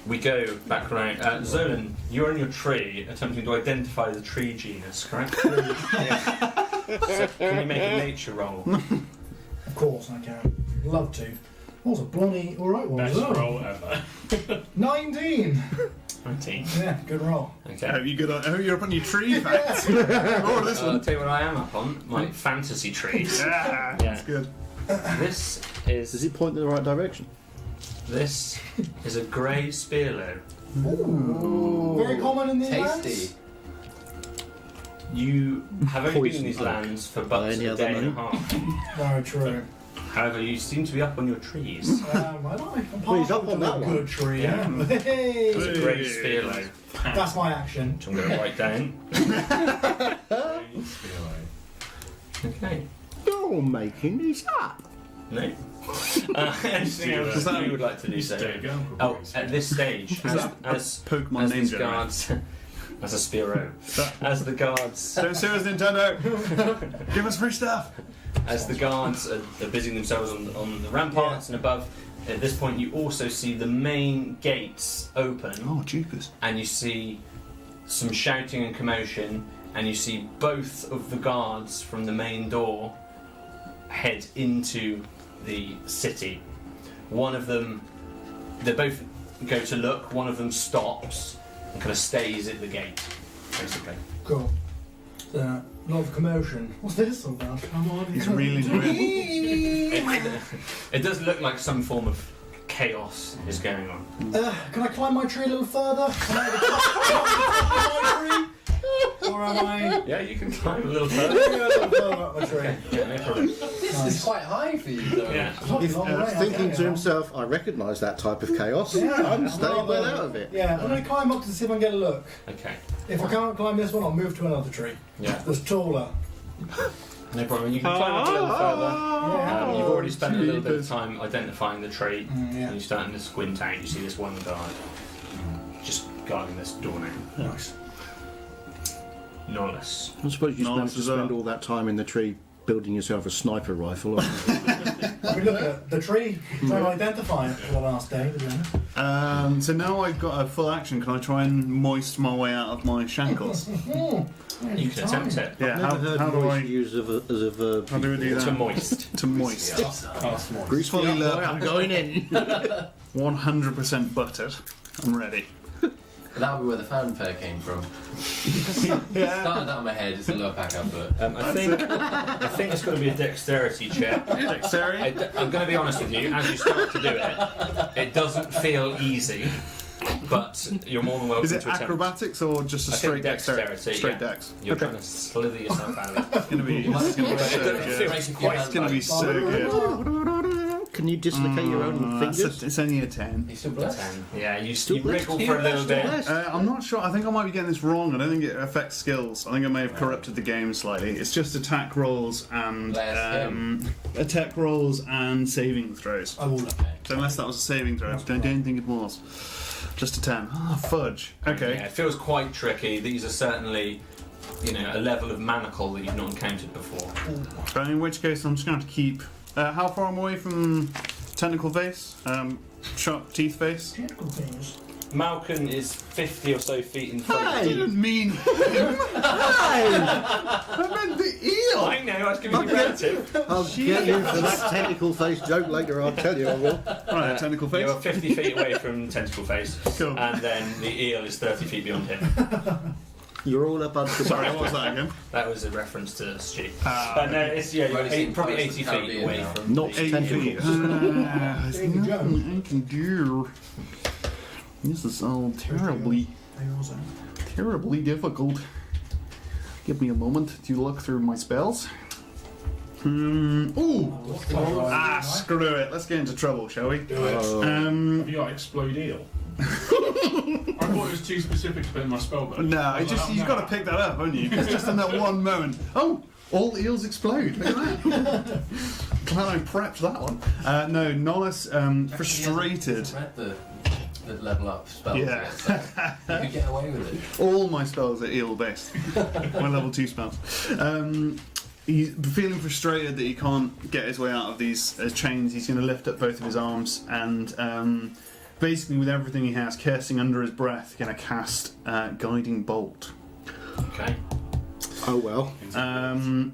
We go back around. Zolan, you're in your tree attempting to identify the tree genus, correct? So can you make a nature roll? Of course I can. Love to. That was a bloody alright one. Best as well. roll ever. 19! 19. Yeah, good roll. Okay. I hope you're up on your tree facts. Oh, this I'll one. tell you what I am up on. My fantasy tree. Yeah, that's good. This Does is it point in the right direction? a grey spearlow. Very common in these Tasty. lands. You have only been in Poison these oak. lands for but Any a other day and a money? half. Very true. However, you seem to be up on your trees. I like. I'm Well, he's up partial on to that a one. good tree. Yeah. Yeah. Hey. It's a grey spearlow, That's my action. which I'm going to write down. Okay. You're making this up. No. Anything else Does that- you would like to do so? There you go. Oh, at this stage, Is that as Pokemon as name these generator? guards, as a Spearow, as the guards, Don't sue us, Nintendo. Give us free stuff. as the guards are busying themselves on the ramparts and above, At this point, you also see the main gates open, Oh, jeepers. and you see some shouting and commotion, and you see both of the guards from the main door head into the city. One of them, they both go to look, one of them stops and kind of stays at the gate, basically. Cool. A lot of commotion. What's this all about? Come on. He's reeling in. It does look like some form of chaos is going on. Can I climb my tree a little further? Can I climb my tree? Or am I... Yeah, you can climb a little further. Maybe a little further up my tree. Yeah, no problem. This is quite high for you, though. Yeah. It's not a long way, Thinking okay, to yeah. himself, I recognise that type of chaos. Yeah, I'm I'd staying rather- well out of it. Yeah, I'm going to climb up to see if I can get a look. Okay. If I can't climb this one, I'll move to another tree. Yeah. That's taller. No problem. You can climb up a little further. Yeah. You've already spent a little bit of time identifying the tree, Yeah. and you're starting to squint out. You see this one guard just guarding this door now. Nice. Nonetheless. I suppose you Nice managed to as spend well. all that time in the tree building yourself a sniper rifle. I've been looking at the tree, trying to identify it for the last day, to be honest. So now I've got a full action. Can I try and moist my way out of my shackles? You can attempt it. Yeah. Never heard How do moist I? used as a verb. How do we do To that? moist. To moist. Grease Fully me up, boy, lit. I'm going in. 100% buttered. I'm ready. That'll be where the fanfare came from. Yeah. Started out on my head, it's a lower pack advert. I think it's going to be a dexterity check. Dexterity. I'm going to be honest with you. As you start to do it, it doesn't feel easy, but you're more than welcome Is it to attempt. acrobatics or just a I think straight dexterity? dexterity, Straight yeah. dex. You're Okay. trying to slither yourself out of it. It's gonna be so good. It's gonna be so good. Can you dislocate your own fingers? It's only a 10. He's still blessed. Yeah, you Still wriggle blessed, for a little still bit. blessed. I'm not sure. I think I might be getting this wrong. I don't think it affects skills. I think I may have corrupted the game slightly. It's just attack rolls and saving throws. I will. So unless that was a saving throw, I don't think it was. Just a 10. Ah, fudge. Okay. Yeah, it feels quite tricky. These are certainly, a level of manacle that you've not encountered before. But in which case, I'm just going to have to keep. How far am I away from tentacle face? Sharp teeth face? Tentacle things. Malcolm is 50 or so feet in front I of you. didn't mean. I meant the eel. I know, I was giving you relative. I'll get you for that tentacle face joke later, I'll tell you I will. Right, tentacle face. You're 50 feet away from Tentacle Face, Cool. and then the eel is 30 feet beyond him. You're all up under the Sorry, what was that again? That was a reference to Stu. Ah, But no, it's you're Well, it's probably in 80 Caribbean feet away now. from Not the 8 feet. There's Davy nothing Jones. I can do. This is all terribly difficult. Give me a moment to look through my spells. Ooh! Screw it. Let's get into trouble, shall we? Do it. Have you got explode eel? I thought it was too specific to put in my spell book. No, I was like, you've got to pick that up, haven't you? It's just in that one moment. Oh, all eels explode. Look at that. Glad I prepped that one. No, Nollis, frustrated. He hasn't read the level up spells Yeah. yet, so you could get away with it. All my spells are eel based. My level 2 spells. He's feeling frustrated that he can't get his way out of these chains. He's going to lift up both of his arms and basically, with everything he has, cursing under his breath, going to cast Guiding Bolt. Okay. Oh well. The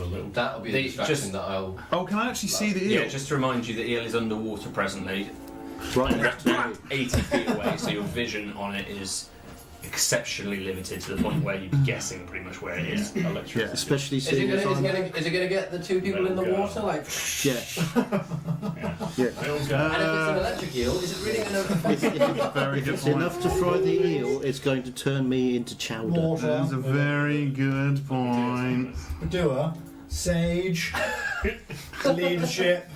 little That'll be They a distraction just- that I'll. Oh, can I actually see the eel? Yeah, just to remind you, the eel is underwater presently, Right next to me. 80 feet away, so your vision on it is exceptionally limited to the point where you'd be guessing pretty much where it is. electricity. Yeah. Especially Is seeing it as gonna I'm... get the two people in the Little water? Like, Yeah. Eels go. and if it's an electric eel, is it really gonna? Very If good it's point. enough to fry the eel, it's going to turn me into chowder. Water. That's a very good point. Doer. Sage. Leadership.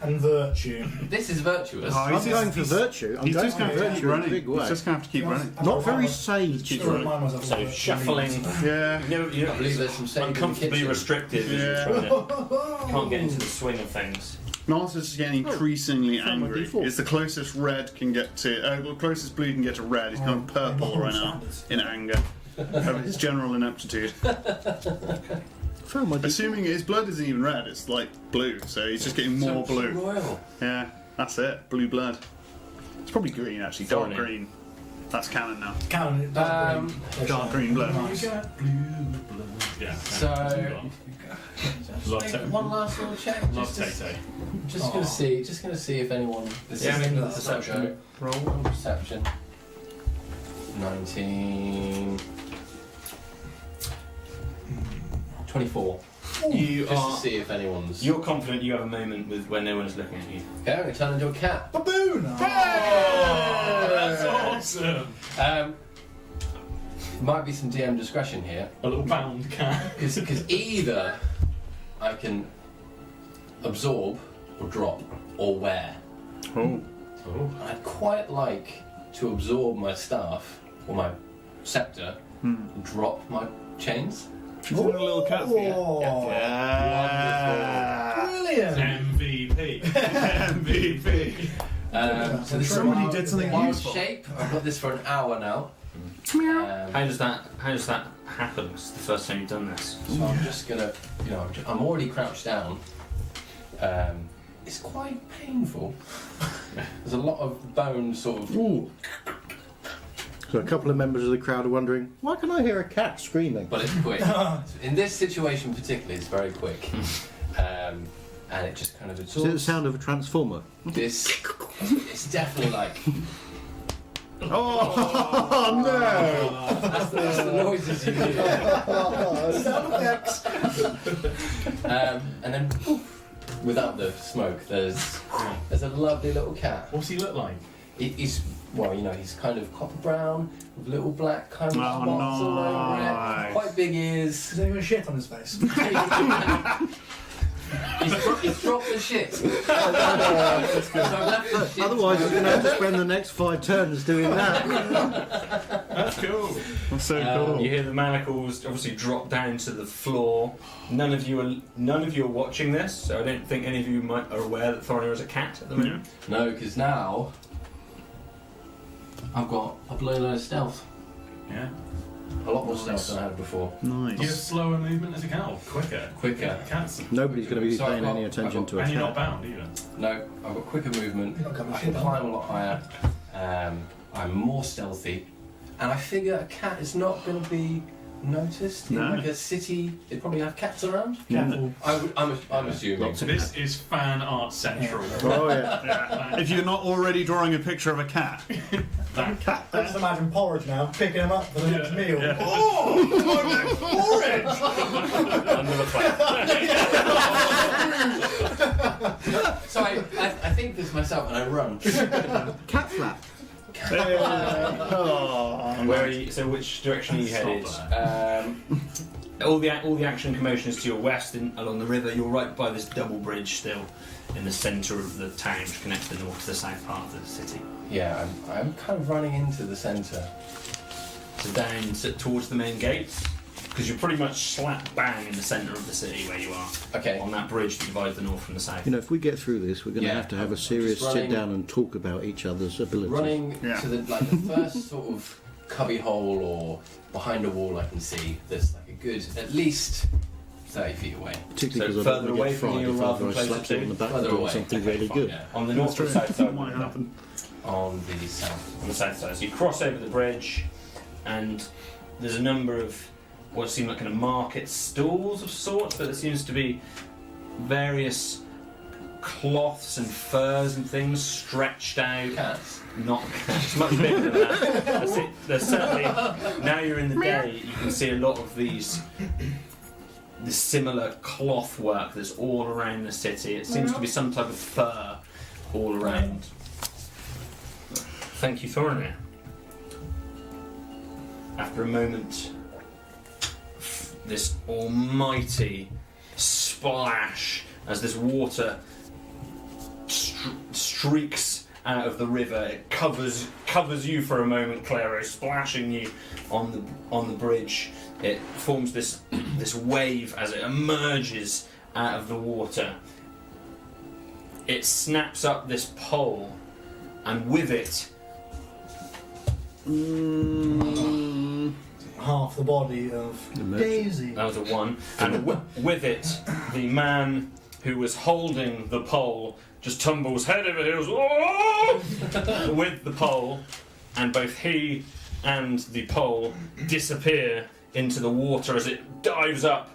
And virtue. This is virtuous. Oh, I'm going for virtue. I'm He's going just for going to have to keep virtue in a running. big He's way. just going to have to keep running. Not very sage. Just to remind myself of So virtue. shuffling, Yeah. you're I believe there's some saving in the uncomfortably kitchen. restrictive Yeah. as you're trying to, can't get into the swing of things. Nollis is getting increasingly found my angry. default. It's the closest red can get to. The closest blue can get to red. He's kind of purple right now in anger over his general ineptitude. Found my default. Assuming his blood isn't even red, it's like blue, so he's just getting more So blue. royal. Yeah. That's it. Blue blood. It's probably green actually. Dark Thorny. green. That's canon now. Canon, it does green. Dark green blood. Nice. Yeah. So, Love make Tay. one last little check. Love Just Tay. gonna see if anyone. This Yeah, is make a that's not perception go. Roll perception. 19. 24. You Just are. to see if anyone's. You're confident you have a moment when no one is looking at you. Okay, I'm gonna turn into a cat. Baboon! Oh, that's awesome! Might be some DM discretion here, A little bound cat. because either I can absorb or drop or wear. Oh. I'd quite like to absorb my staff or my scepter, and drop my chains. She's in a little cat for you. Oh, Yeah. brilliant! MVP. MVP. So this Somebody is did something wild useful. shape. I've got this for an hour now. How does that happen? It's the first time you've done this. So I'm just gonna, I'm already crouched down. It's quite painful. There's a lot of bone sort of. Ooh. So a couple of members of the crowd are wondering, why can I hear a cat screaming? But it's quick. In this situation particularly, it's very quick. And it just kind of Is it the absorbs. sound of a transformer? This, it's definitely like. Oh no! That's the noises you hear. Sound effects! And then, poof, without the smoke, there's a lovely little cat. What's he look like? He's he's kind of copper brown with little black kind of Oh, spots all over nice. it. Quite big ears. Is there even shit on his face? He's dropped the shit. So I've left the shit. Otherwise, you're going to have to spend the next 5 turns doing that. That's cool. That's so cool. You hear the manacles obviously drop down to the floor. None of you are watching this, so I don't think any of you are aware that Thorny is a cat at the moment. No, because now I've got a blow load of stealth. Yeah. A lot more stealth than I had before. Do you have Nice. slower movement as a cat or quicker? Quicker. Cats. Nobody's going to be So I've paying got- any attention I've to a And you're not cat. bound either. No, I've got quicker movement. You're not coming I shit can on. climb a lot higher. I'm more stealthy, and I figure a cat is not going to be noticed No. in like a city. They probably have cats around. Careful. I'm assuming. Lots of This is fan art central. Oh, yeah. Yeah. If you're not already drawing a picture of a cat, That cat. I just imagine Porridge now, picking him up for the next meal. Yeah. Oh, my next Porridge! Under the flag. So I think this myself, and I run. Cat flap. oh, Where are you, so which direction are you headed? Stop that. All the action commotion is to your west along the river. You're right by this double bridge still in the centre of the town, which connects the north to the south part of the city. Yeah, I'm kind of running into the centre. So down towards the main gates, because you're pretty much slap bang in the centre of the city where you are, Okay. on that bridge that divides the north from the south. You know, if we get through this, we're going to Yeah, have to have a I'm serious just running- sit down and talk about each other's abilities. Running Yeah. to the first sort of cubby hole or behind a wall I can see. There's like a good at least 30 feet away. Particularly So because I don't further want to away get from fried you if rather either than I closer slap to it on you? the back Further or away. something Okay, really fine, good. yeah. On the north or south side? might happen. On the south. On the south side. So you cross over the bridge, and there's a number of what seem like kind of market stalls of sorts, but there seems to be various cloths and furs and things stretched out. Cats. Not it's much bigger than that. That's it. There's certainly now you're in the day, you can see a lot of this similar cloth work that's all around the city. It seems to be some type of fur all around. Thank you, Thornir. After a moment, this almighty splash as this water streaks out of the river. It covers you for a moment, Claro, splashing you on the bridge. It forms this wave as it emerges out of the water. It snaps up this pole, and with it, Half the body of Imagine. Daisy. that was a 1, and with it, the man who was holding the pole, just tumbles head over heels "Oh!" with the pole, and both he and the pole disappear into the water as it dives up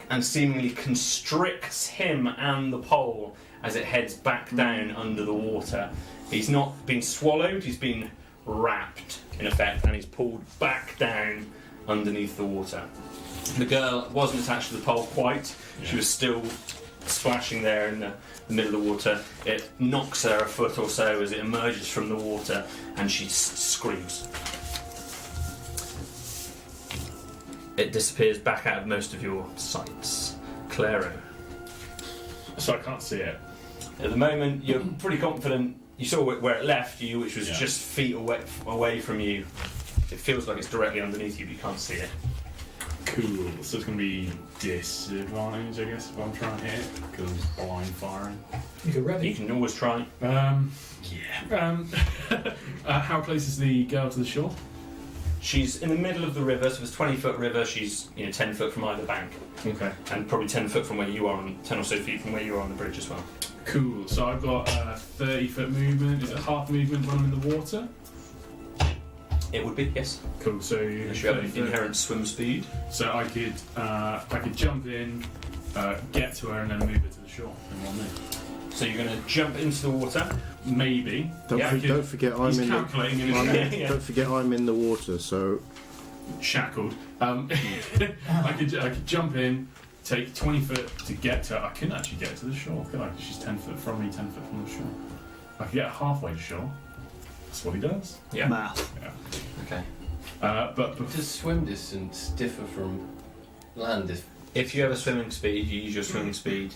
and seemingly constricts him and the pole as it heads back down under the water. He's not been swallowed, he's been wrapped in effect, and he's pulled back down underneath the water. The girl wasn't attached to the pole quite, she was still splashing there in the middle of the water. It knocks her a foot or so as it emerges from the water, and she screams. It disappears back out of most of your sights. Claro. So I can't see it. At the moment, you're pretty confident. You saw where it left you, which was just feet away from you. It feels like it's directly underneath you, but you can't see it. Cool. So it's going to be disadvantage, I guess, if I'm trying to hit it, because I'm blind firing. You're You ready. can always try. How close is the girl to the shore? She's in the middle of the river, so it's a 20-foot river. She's 10 foot from either bank, Okay. and probably 10 foot from where you are, 10 or so feet from where you are on the bridge as well. Cool. So I've got 30-foot movement. Is it half movement when I'm in the water? It would be, yes. Cool. So Unless you have 30 an foot. inherent swim speed. So I could jump in, get to her, and then move her to the shore in one move. So you're going to jump into the water. Maybe. Don't, Yeah, don't forget I'm He's in calculating in his the. head. Yeah. Don't forget I'm in the water, so Shackled. I could jump in, take 20 foot to get to her. I couldn't actually get to the shore, could I? 'Cause she's 10 foot from me, 10 foot from the shore. I could get halfway to shore. That's what he does. Yeah. Math. Okay. But Does swim distance differ from land distance? If you have a swimming speed, you use your swimming speed.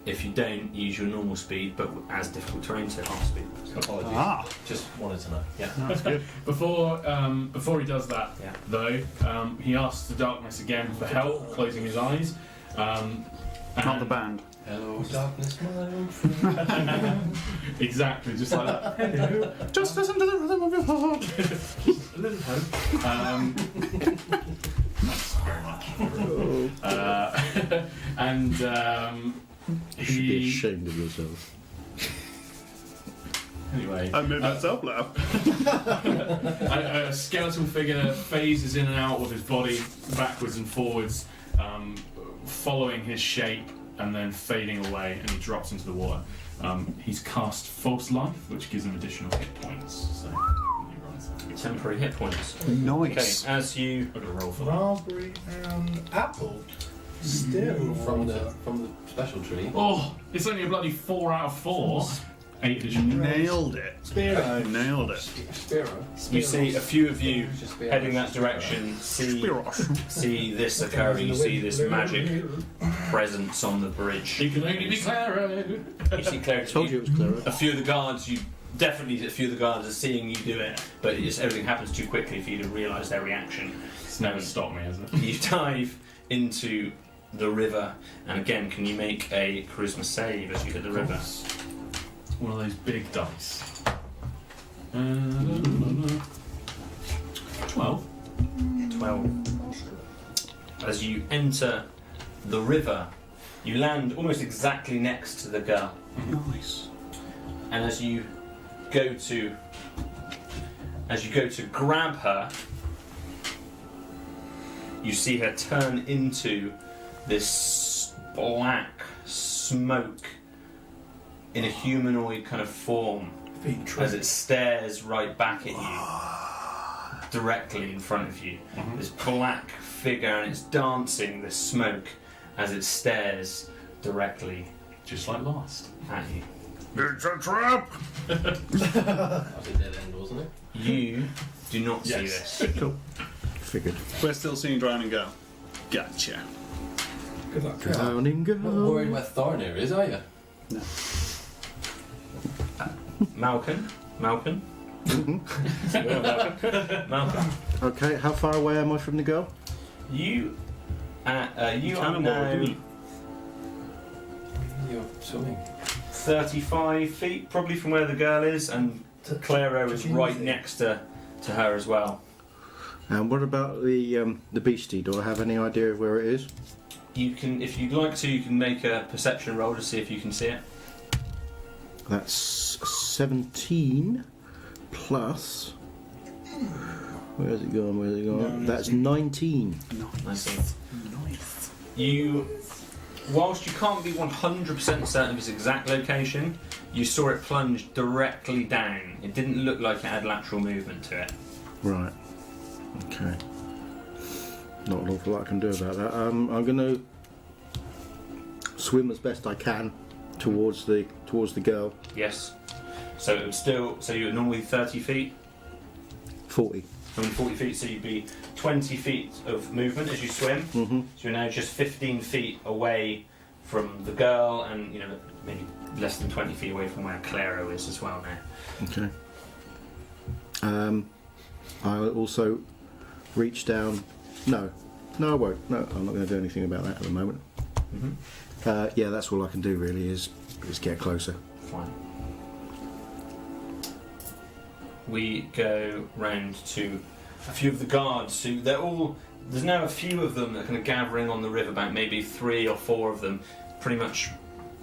If you don't, you use your normal speed, but as difficult terrain, so half speed. Apologies. Ah, Just wanted to know. Yeah. that's good. before he does that, Yeah. though, he asks the darkness again for help, closing his eyes. Not the band. Hello, darkness, my old friend. Exactly, just like that. Hello. Just listen to the rhythm of your heart. A little hope. Very much. you should be He ashamed of yourself. anyway. I made myself laugh. A skeletal figure phases in and out of his body, backwards and forwards, following his shape and then fading away, and he drops into the water. He's cast False Life, which gives him additional hit points. So, he runs that. Temporary hit points. Nice. Okay, as you I've got to roll for that. Raspberry and apple. Still From the special tree. Oh, it's only a bloody 4 out of 4. 8 additional. Nailed it. Spear. Nailed it. Spiro. you see a few of you Just Spiro. heading that direction, see this occurring. You see this magic presence on the bridge. He can only be Claro. You see Claire. Told you it was clever. A few of the guards, a few of the guards are seeing you do it, but everything happens too quickly for you to realise their reaction. It's never stopped me, has it? You dive into the river, and again, can you make a charisma save as you hit the river? One of those big dice. 12. 12. As you enter the river, you land almost exactly next to the girl. Nice. And as you go to grab her, you see her turn into this black smoke in a humanoid kind of form as it stares right back at you, directly in front of you. This black figure, and it's dancing this smoke as it stares directly Just like last. at you. It's a trap. That was a dead end, wasn't it? You do not see Yes. this. Cool. Figured. We're still seeing Drowning Girl. Gotcha. Good luck. Drowning Not worried girl. where Thornir is, are you? Malcolm? Malcolm? Okay, how far away am I from the girl? You are Cannonball, now didn't you? You're swimming. 35 feet probably from where the girl is, and Claro is right next to her as well. And what about the beastie? Do I have any idea of where it is? You can, if you'd like to, you can make a perception roll to see if you can see it. That's 17 plus. Where's it gone? Where's it gone? That's 19. Nice. You, whilst you can't be 100% certain of its exact location, you saw it plunge directly down. It didn't look like it had lateral movement to it. Right. Okay. Not an awful lot I can do about that. I'm going to swim as best I can towards the girl. Yes. So it would still. So you're normally 30 feet. 40. I mean 40 feet. So you'd be 20 feet of movement as you swim. Mm-hmm. So you're now just 15 feet away from the girl, and maybe less than 20 feet away from where Claro is as well now. Okay. I'll also reach down. No, I won't. No, I'm not going to do anything about that at the moment. Mm-hmm. Yeah, that's all I can do really is get closer. Fine. We go round to a few of the guards who there's now a few of them that are kind of gathering on the riverbank, maybe 3 or 4 of them, pretty much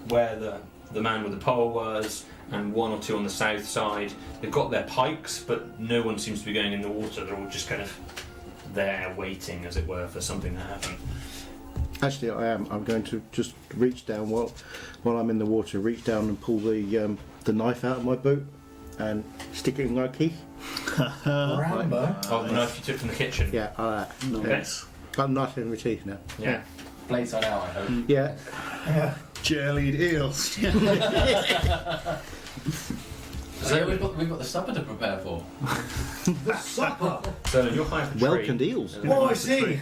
where the man with the pole was, and 1 or 2 on the south side. They've got their pikes, but no one seems to be going in the water. They're all just kind of there waiting, as it were, for something to happen. Actually, I am. I'm going to just reach down while I'm in the water. Reach down and pull the knife out of my boot and stick it in my teeth. Rambo. Oh, the knife you took from the kitchen. Yeah, Nice. got a knife in my teeth now. Yeah. Blade side out, I hope. Yeah. Yeah. Jellied eels. So we've got the supper to prepare for. The supper. So you're high up a tree. Welcomed eels. Oh, I see.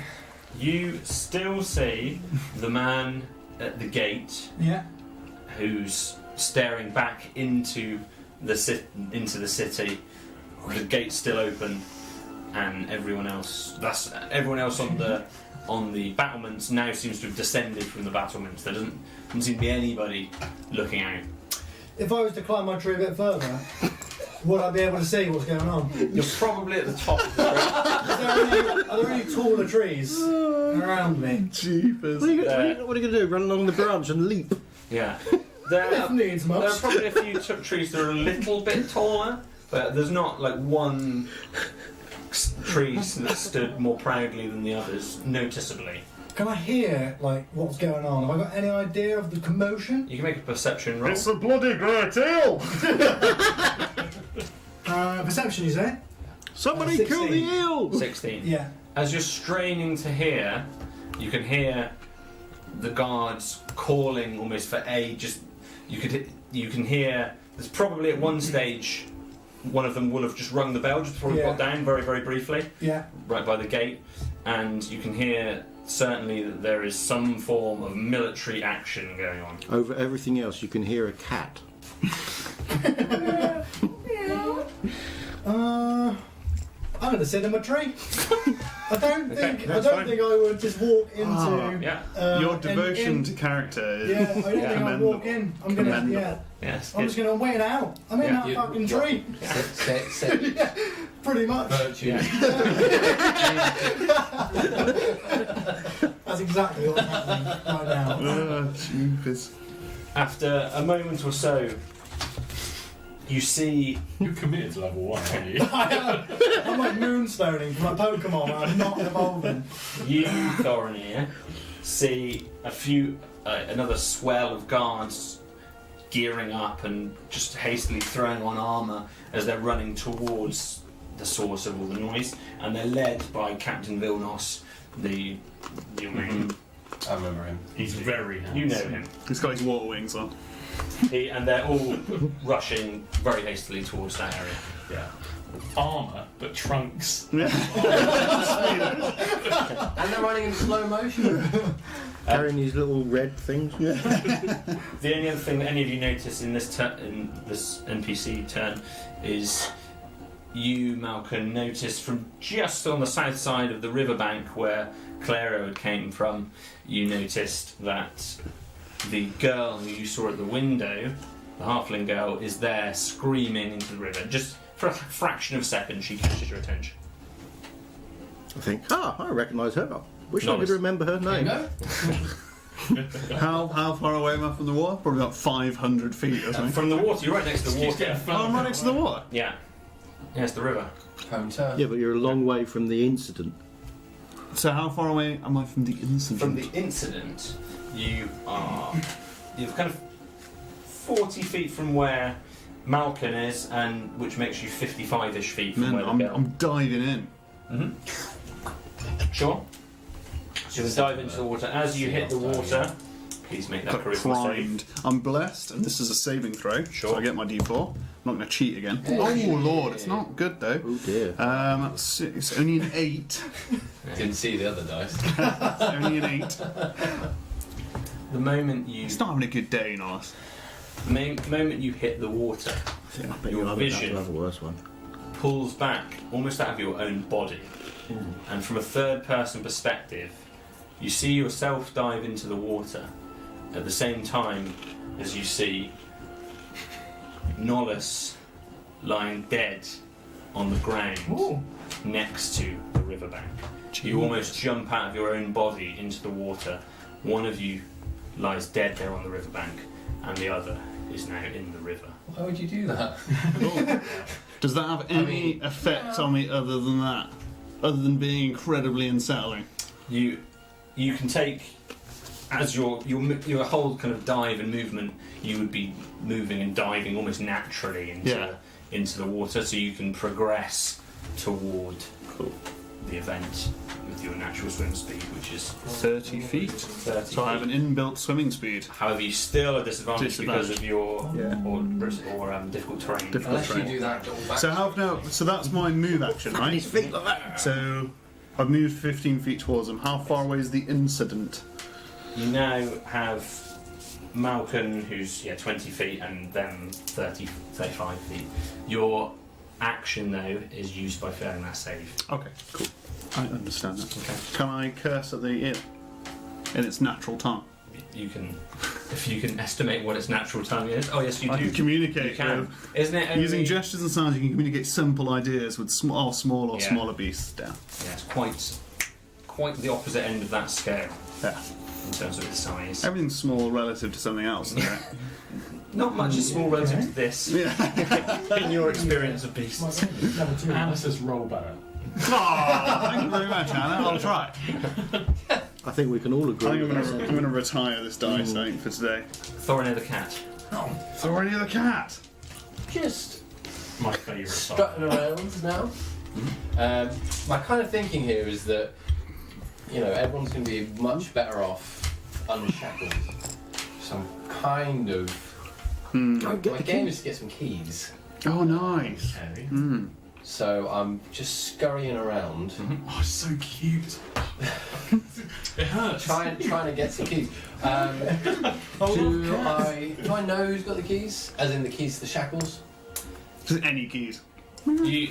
You still see the man at the gate Yeah. who's staring back into the city. The gate's still open, and everyone else on the battlements now seems to have descended from the battlements. There doesn't seem to be anybody looking out. If I was to climb my tree a bit further, would I be able to see what's going on? You're probably at the top of the tree. Are there any taller trees around me? Jeepers. What are you going to do? Run along the branch and leap? Yeah. If There needs are much. probably a few trees that are a little bit taller, but there's not like one tree that stood more proudly than the others, noticeably. Can I hear what's going on? Have I got any idea of the commotion? You can make a perception roll. It's a bloody great eel! Perception, you say? Somebody 16. kill the eel! 16. Yeah. As you're straining to hear, you can hear the guards calling almost for aid. You can hear. There's probably at one stage one of them will have just rung the bell just before we got down, very very briefly, Yeah. right by the gate, and you can hear certainly that there is some form of military action going on. Over everything else, you can hear a cat. I'm going to sit in my tree. I don't think that's I fine. would just walk into. Yeah. Your devotion in- to character is Yeah, I don't think I'd commendable. walk in. I'm gonna. Commendable. Yeah. Yes. I'm just gonna wait it out. I'm in that You- fucking tree. Sit. Pretty much. Virtue. That's exactly what's happening right now. Oh, jeepers. After a moment or so, you see You're committed to level 1, aren't you? I'm like moonstoning for my Pokemon. I'm not evolving. you, Thorinir, see another swell of guards gearing up and just hastily throwing on armour as they're running towards the source of all the noise, and they're led by Captain Vilnos, the main. I remember him. He's very handsome. You know him. He's got his water wings on. And they're all rushing very hastily towards that area. Yeah. Armour, but trunks. And they're running in slow motion. Carrying these little red things. The only other thing that any of you notice in this NPC turn is you, Malcolm, noticed from just on the south side of the riverbank where Claro had came from, you noticed that the girl who you saw at the window, the halfling girl, is there screaming into the river. Just for a fraction of a second, she catches your attention. I think, I recognise her. Wish I could remember her There you name. go. How far away am I from the water? Probably about 500 feet or something. From the water, you're right next to the Keeps getting water. further Oh, I'm right next to the water. Yeah. Yeah, it's the river. Home turf. Yeah, but you're a long way from the incident. So how far away am I from the incident? From the incident, you're kind of 40 feet from where Malkin is, and which makes you 55-ish feet from Man, where the girl. I'm diving in. Sure. So you dive into the water. As you hit the water, please make that Got charisma save. primed. I'm blessed, and this is a saving throw. Sure. So I get my D4. I'm not going to cheat again. Hey. Oh lord, it's not good though. Oh dear. It's only an 8. Didn't see the other dice. It's only an 8. The moment you, It's not having a good day, Norris. the moment you hit the water, I bet your you'll have vision- a worse one. pulls back almost out of your own body, and from a third-person perspective, you see yourself dive into the water at the same time as you see Nollis lying dead on the ground next to the riverbank. You almost jump out of your own body into the water. One of you lies dead there on the riverbank, and the other is now in the river. Why would you do that? Does that have any mean, effect on me other than that? Other than being incredibly unsettling? You can take, as your whole kind of dive and movement, you would be moving and diving almost naturally into the water, so you can progress toward the event with your natural swim speed, which is 30 feet. 30 So I have an inbuilt swimming speed. However, you still are disadvantaged because of your Yeah. or difficult terrain. Difficult Unless you terrain. do that double back. So that's my move action, right? His feet like that. So I've moved 15 feet towards him. How far away is the incident? You now have Malcolm, who's 20 feet, and then 35 feet. Your action, though, is used by failing that save. Okay, cool. I understand that. Okay. Can I curse at the inn in its natural tongue? You can, if you can estimate what its natural tongue is. Oh yes, you I do. can communicate You can. with. Isn't it only, Using gestures and signs, you can communicate simple ideas with small or Yeah. smaller beasts down. Yeah, it's quite the opposite end of that scale Yeah. in terms of its size. Everything's small relative to something else, isn't it? Not much is small relative to this. Yeah. In your experience of beasts. Level 2. Alice's roll better. Oh, thank you very much, Anna. I'll try. I think we can all I agree. think I'm going to retire this dice, I think, for today. Thorinir the cat. It's already the cat. Just My favourite song. strutting around now. My kind of thinking here is that, everyone's going to be much better off unshackled. So I'm kind of. My game is to get some keys. Oh, nice. Okay. Mm. So I'm just scurrying around, Oh, it's so cute. It hurts. trying to get some keys. Do I know who's got the keys? As in the keys to the shackles? Just any keys. You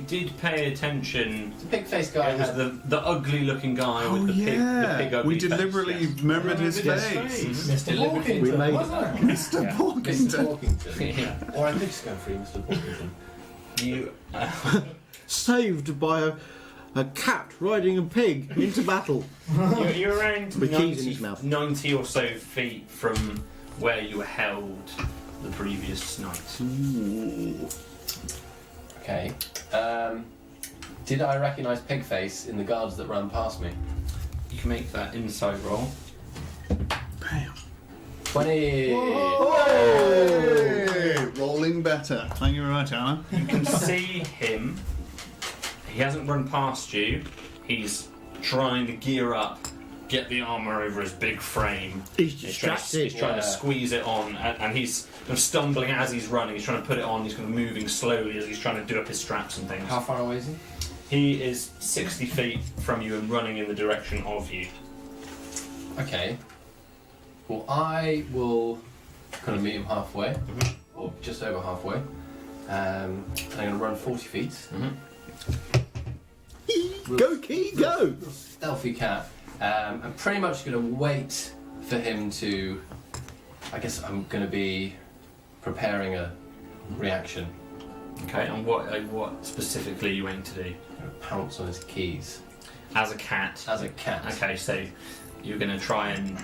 did pay attention. The pig-faced guy It was had the ugly-looking guy with the pig ugly We deliberately face, remembered his Remembered his face. face. Mr. Deliberately. We made wasn't it? Mr. Yeah. Mr. Porkington. Porkington. Yeah. Or I could just go free Mr. Porkington. You Saved by a cat riding a pig into battle. you're around With keys in his 90, mouth. 90 or so feet from where you were held the previous night. Okay. Did I recognise Pigface in the guards that ran past me? You can make that inside roll. Bam. 20! Hey, rolling better. Thank you very much, Anna. You can see him. He hasn't run past you. He's trying to gear up, get the armour over his big frame. He's He's distracted. trying Yeah. to squeeze it on, and he's kind of stumbling as he's running. He's trying to put it on. He's kind of moving slowly as he's trying to do up his straps and things. How far away is he? He is 60 feet from you and running in the direction of you. Okay. Well, I will kind of meet him halfway, or just over halfway. I'm going to run 40 feet. Go, Key, go! Stealthy cat. I'm pretty much going to wait for him to. I guess I'm going to be preparing a reaction. Okay, and what specifically are you aiming to do? I'm gonna pounce on his keys. As a cat. As a cat. Okay, so you're going to try and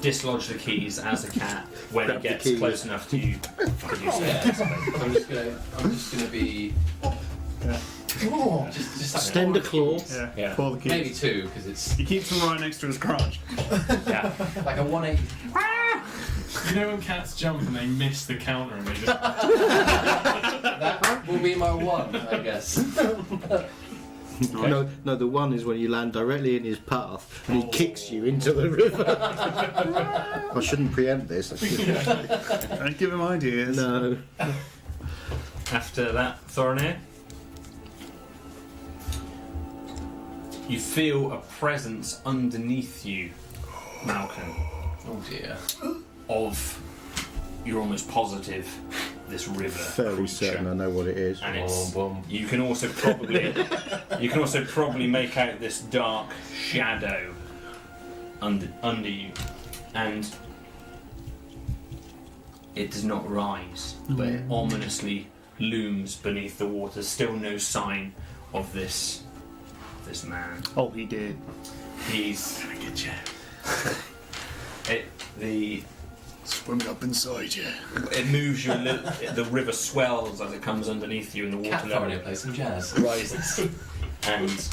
dislodge the keys as a cat when Grab it the gets keys. close enough to you. Yeah. I'm just gonna be Oh, just like Extend a claw. Yeah. Yeah. Pull the keys. maybe 2 because it's He keeps them right next to his crotch. Yeah. like a 180. You know when cats jump and they miss the counter and they just... That will be my 1, I guess. No, the one is when you land directly in his path and he kicks you into the river. I shouldn't preempt this. Don't give him ideas. No. After that, Thorinir, you feel a presence underneath you, Malcolm, Oh dear. of, you're almost positive, this river Fairly creature. certain I know what it is. And it's, Boom, boom. you can also probably make out this dark shadow under you, and it does not rise, but it ominously looms beneath the water. Still no sign of this man. Oh, he did. He's Gonna get you. the Swimming up inside you. it moves you a little. The river swells as it comes underneath you, and the water Cat level Thorinir play some jazz. rises, and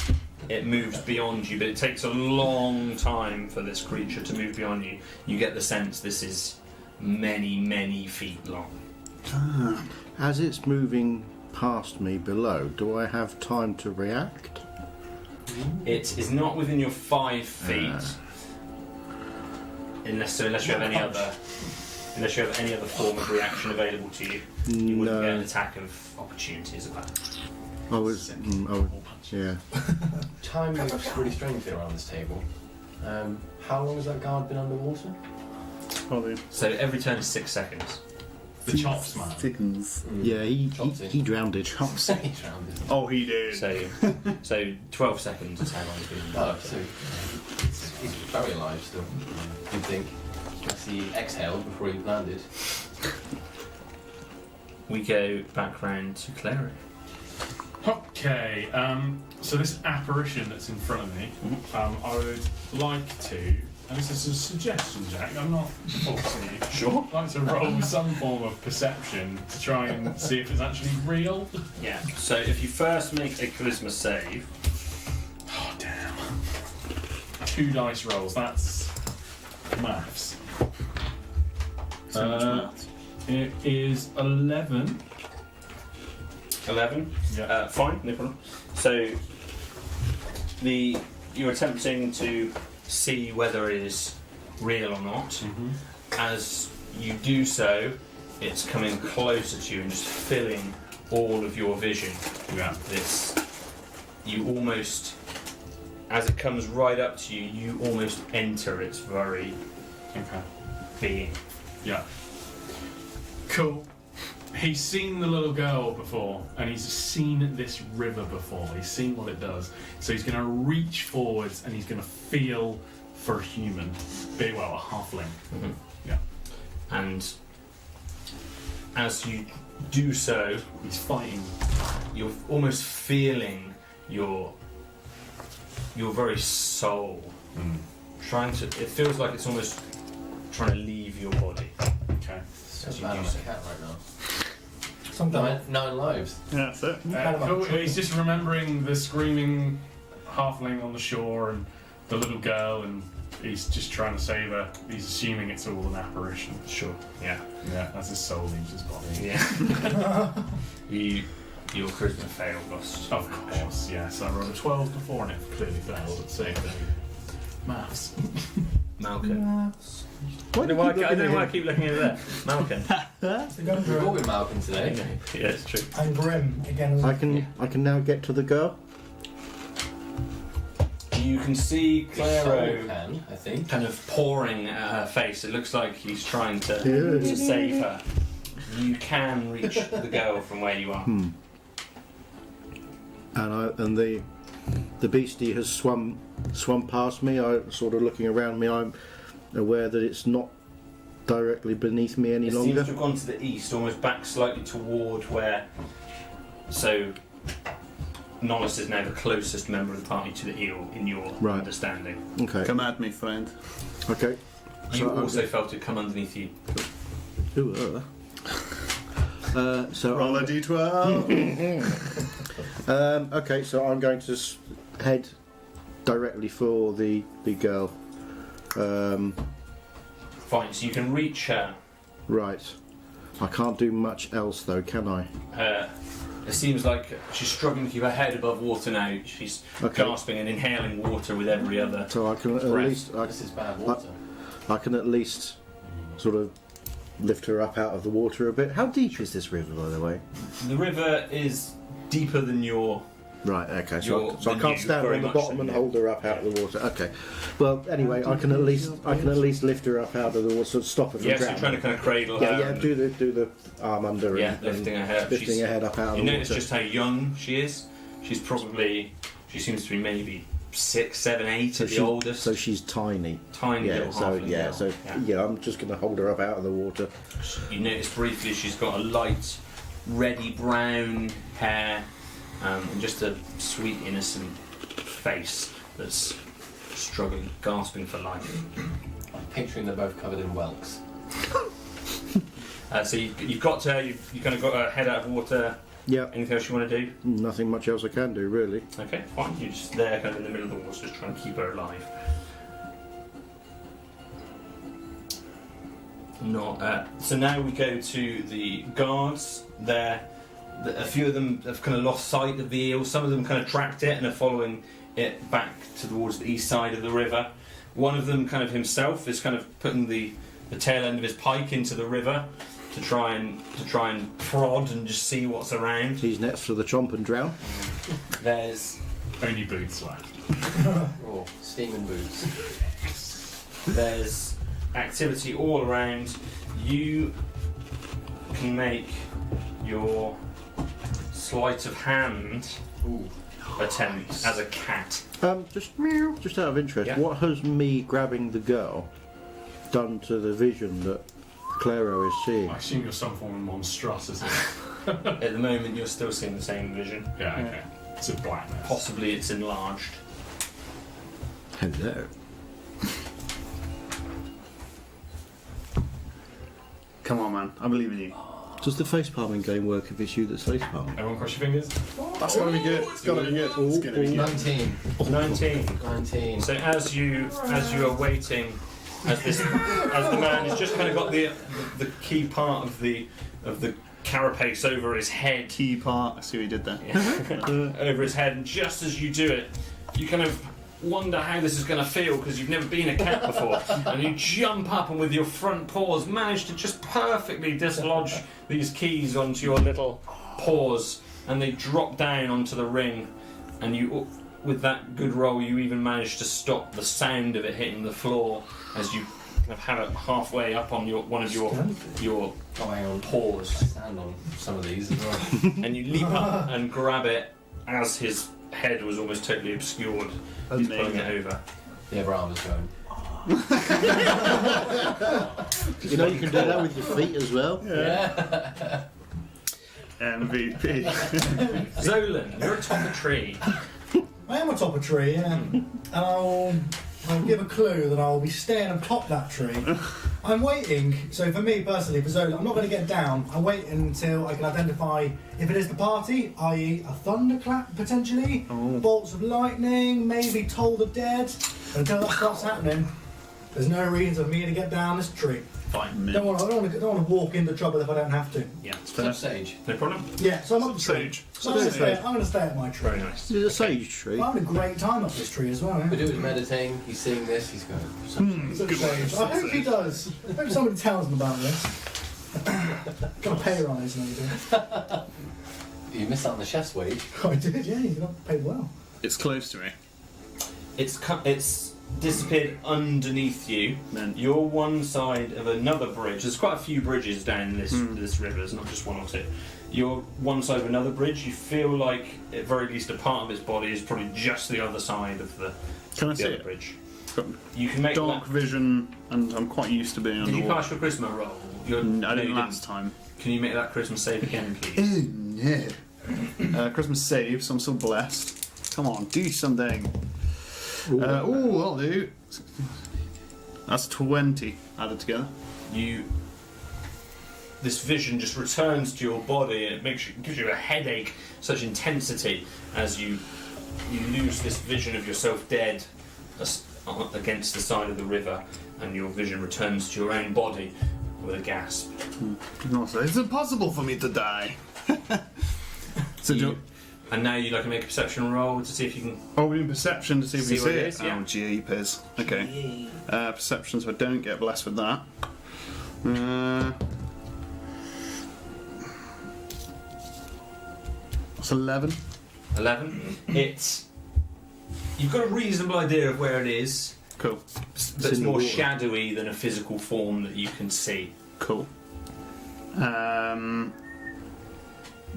it moves beyond you. But it takes a long time for this creature to move beyond you. You get the sense this is many, many feet long. As it's moving past me below, do I have time to react? It is not within your 5 feet, unless you have any other form of reaction available to you. You wouldn't get an attack of opportunity as a plan. I was. Yeah. Time moves really strangely around this table. How long has that guard been underwater? Probably So every turn is 6 seconds. The chops, man. chickens. Yeah, he drowned it. He's rounded. Oh, he did. So 12 seconds is how long it's been. Oh, so he's very alive still. You'd think. Unless he exhaled before he landed. We go back round to Clary. Okay, so this apparition that's in front of me, I would like to, and this is a suggestion, Jack, I'm not forcing you. Sure. I'd like to roll some form of perception to try and see if it's actually real. Yeah. So if you first make a charisma save, Oh, damn. 2 dice rolls, that's maths. So much maths. It is 11. 11. Yeah. Fine, no problem. So you're attempting to see whether it is real or not. As you do so, it's coming closer to you and just filling all of your vision. Yeah. You almost, as it comes right up to you, you almost enter its very Okay. being. Yeah. Cool. He's seen the little girl before, and he's seen this river before. He's seen what it does. So he's going to reach forwards and he's going to feel for a human. A halfling. Yeah. And as you do so, He's fighting. you're almost feeling your very soul trying to. It feels like it's almost trying to leave your body. Okay. So As you bad do on so. a cat right now. sometimes. 9 lives. Yeah, that's it. Cool. He's just remembering the screaming halfling on the shore and the little girl, and he's just trying to save her. He's assuming it's all an apparition. Sure. Yeah. Yeah, as his soul leaves his body. Yeah. Your charisma failed, lost. Of course, yes. I rolled a 12 before and it clearly failed at saving. Maths. Malcolm. Yeah. I don't know why I keep looking over there. Malcolm. It's the We've all Gundren. been Malcolm today. Yeah, it's true. And Grim again. I can now get to the girl. You can see Claire Crow can, I think. kind of pouring at her face. It looks like he's trying to Yeah. save her. You can reach the girl from where you are. And the beastie has swum past me. Sort of looking around me. I'm aware that it's not directly beneath me any It longer. seems to have gone to the east, almost back slightly toward where. So Nollis is now the closest member of the party to the eel in your Right. understanding. Okay. Come at me, friend. Okay. You So, also felt it come underneath you. So Roll a d12. okay, so I'm going to head directly for the girl. Fine, so you can reach her. Right. I can't do much else though, can I? It seems like she's struggling to keep her head above water now. She's Okay. gasping and inhaling water with every other. So I can at Breath. least This is bad water. I can at least sort of lift her up out of the water a bit. How deep is this river, by the way? The river is deeper than your. Right. Okay. You're- So I then can't you, stand very on the much bottom so, and yeah. hold her up out of the water. Okay. Well, anyway, I can at least lift her up out of the water, sort of stop her from Yes, you're drowning. trying to kind of cradle her. Yeah, and- do the arm under Yeah, and lifting her head. lifting She's- her head up out of You the notice water. just how young she is. She seems to be maybe 6, 7, 8 at the oldest. So she's tiny. Tiny Yeah. little So halfling yeah. girl. So yeah, I'm just going to hold her up out of the water. You notice briefly she's got a light, reddy brown hair, and just a sweet, innocent face that's struggling, gasping for life. I'm picturing they're both covered in whelks. So you've got her, you've kind of got her head out of water. Yeah. Anything else you want to do? Nothing much else I can do really. Okay, fine. You're just there, kind of in the middle of the water, just trying to keep her alive. Not. So now we go to the guards. A few of them have kind of lost sight of the eel. Some of them kind of tracked it and are following it back towards the east side of the river. One of them, kind of himself, is kind of putting the tail end of his pike into the river to try and prod and just see what's around. He's next for the chomp and drown. There's Only boots left. Oh, steaming boots. There's activity all around. You can make your sleight of hand Ooh. attempt as a cat. Just out of interest, Yeah. what has me grabbing the girl done to the vision that Claro is seeing? I assume you're some form of monstrosity. At the moment, you're still seeing the same vision. Yeah, okay. It's a blackness. Possibly it's enlarged. Hello. Come on, man. I believe in you. Does the face palming game work if it's you that's face palming? Everyone cross your fingers. That's gotta be good. It's gotta be good. It's gonna be good. 19. 19. 19. So as you are waiting, as the man has just kind of got the key part of the carapace over his head. Key part. I see what you did there. Over his head, and just as you do it, you kind of wonder how this is going to feel because you've never been a cat before, and you jump up and with your front paws manage to just perfectly dislodge these keys onto your little paws, and they drop down onto the ring, and you, with that good roll, you even manage to stop the sound of it hitting the floor as you kind of have it halfway up on one of your Oh, hang on. paws, Stand on some of these as well. and you leap up and grab it as his head was almost totally obscured. He's pulling it over. The other arm is going. You know you can do that with your feet as well. Yeah. MVP. Zolan, you're atop a tree. I am atop a tree, yeah. And I'll give a clue that I'll be staying atop that tree. I'm waiting, so for me personally, for Zola, I'm not going to get down. I'm waiting until I can identify if it is the party, i.e. a thunderclap potentially, bolts of lightning, maybe Toll the Dead. Until that starts happening, there's no reason for me to get down this tree. Fine. I don't want to walk into trouble if I don't have to. Yeah, Flip stage. no problem. Yeah, so I'm up the tree. Sage. So I'm going to stay at my tree. Very nice. It's a sage tree. I'm having a great time up this tree as well. But Eh? he was meditating, he's seeing this, he's going. Such a sage. I hope he does. I hope somebody tells him about this. Got a pay rise maybe. You missed out on the chef's wage. I did, yeah, you got paid well. It's close to me. It's disappeared underneath you. Man. You're one side of another bridge. There's quite a few bridges down this river. There's not just one or two. You're one side of another bridge. You feel like, at very least, a part of its body is probably just the other side of the Can I see other it? bridge. It's got You can make dark that. vision, and I'm quite used to being Did you underwater. pass your charisma roll? I No, didn't you last time. Can you make that charisma save again, please? No. Christmas save, so I'm still blessed. Come on, do something. I'll do. That's 20 added together. This vision just returns to your body, and it gives you a headache, such intensity as you lose this vision of yourself dead against the side of the river, and your vision returns to your own body with a gasp. It's impossible for me to die. So and now you'd like to make a perception roll to see if you can. Oh, we're in perception to see if we See see what it it. is, yeah. Oh, jeepers. Okay. Perception, so I don't get blessed with that. That's 11. 11. You've got a reasonable idea of where it is, Cool. but it's more shadowy than a physical form that you can see. Cool.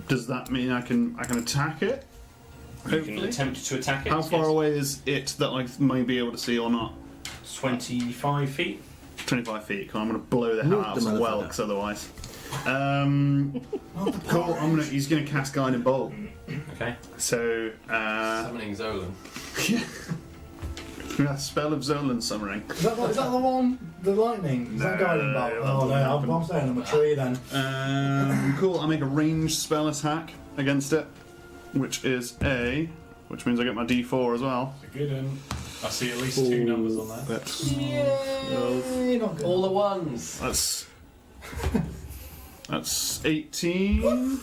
Does that mean I can attack it? You can Hopefully. attempt to attack it. How far yes. away is it that I may be able to see or not? 25 feet. 25 feet. Cool. I'm going to blow the hell Move out the of some well, motherfucker. because otherwise. Cool. He's going to cast Guiding Bolt. Okay. So, Summoning Zolan. yeah, spell of Zolan summoning. Is that the one? The lightning? Is that No, guiding bolt? that Oh doesn't no, happen. I'm staying on the tree then. Cool. I make a ranged spell attack against it, which means I get my D4 as well. It's a good one. I see at least 2 numbers on that. That's Yay, not good. All the ones. That's 18.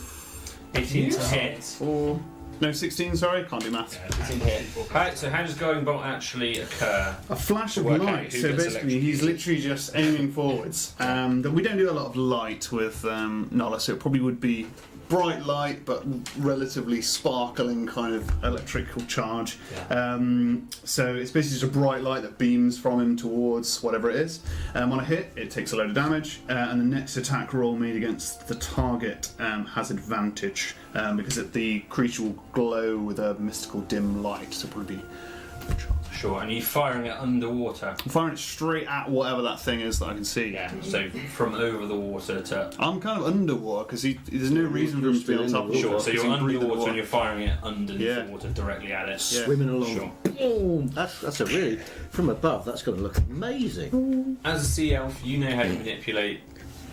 18 to hit. Or no, 16. Sorry, can't do math. 18 to hit. Alright, so how does Guiding Bolt actually occur? A flash of Work out light. who So gets basically, he's electrocuted. literally just aiming forwards. We don't do a lot of light with Nala, so it probably would be bright light, but relatively sparkling kind of electrical charge. Yeah. So it's basically just a bright light that beams from him towards whatever it is. On a hit, it takes a load of damage, and the next attack roll made against the target has advantage because the creature will glow with a mystical dim light. So it'll probably be a good chance. Sure, and you're firing it underwater. I'm firing it straight at whatever that thing is that I can see. Yeah, so from over the water to. I'm kind of underwater because there's no reason for him to be on top of the Sure, water. so you're 'cause he breathes underwater water. and you're firing it underneath Yeah. the water directly at it. Yeah. swimming along. Sure. Boom. That's a really from above. That's going to look amazing. As a sea elf, you know how to manipulate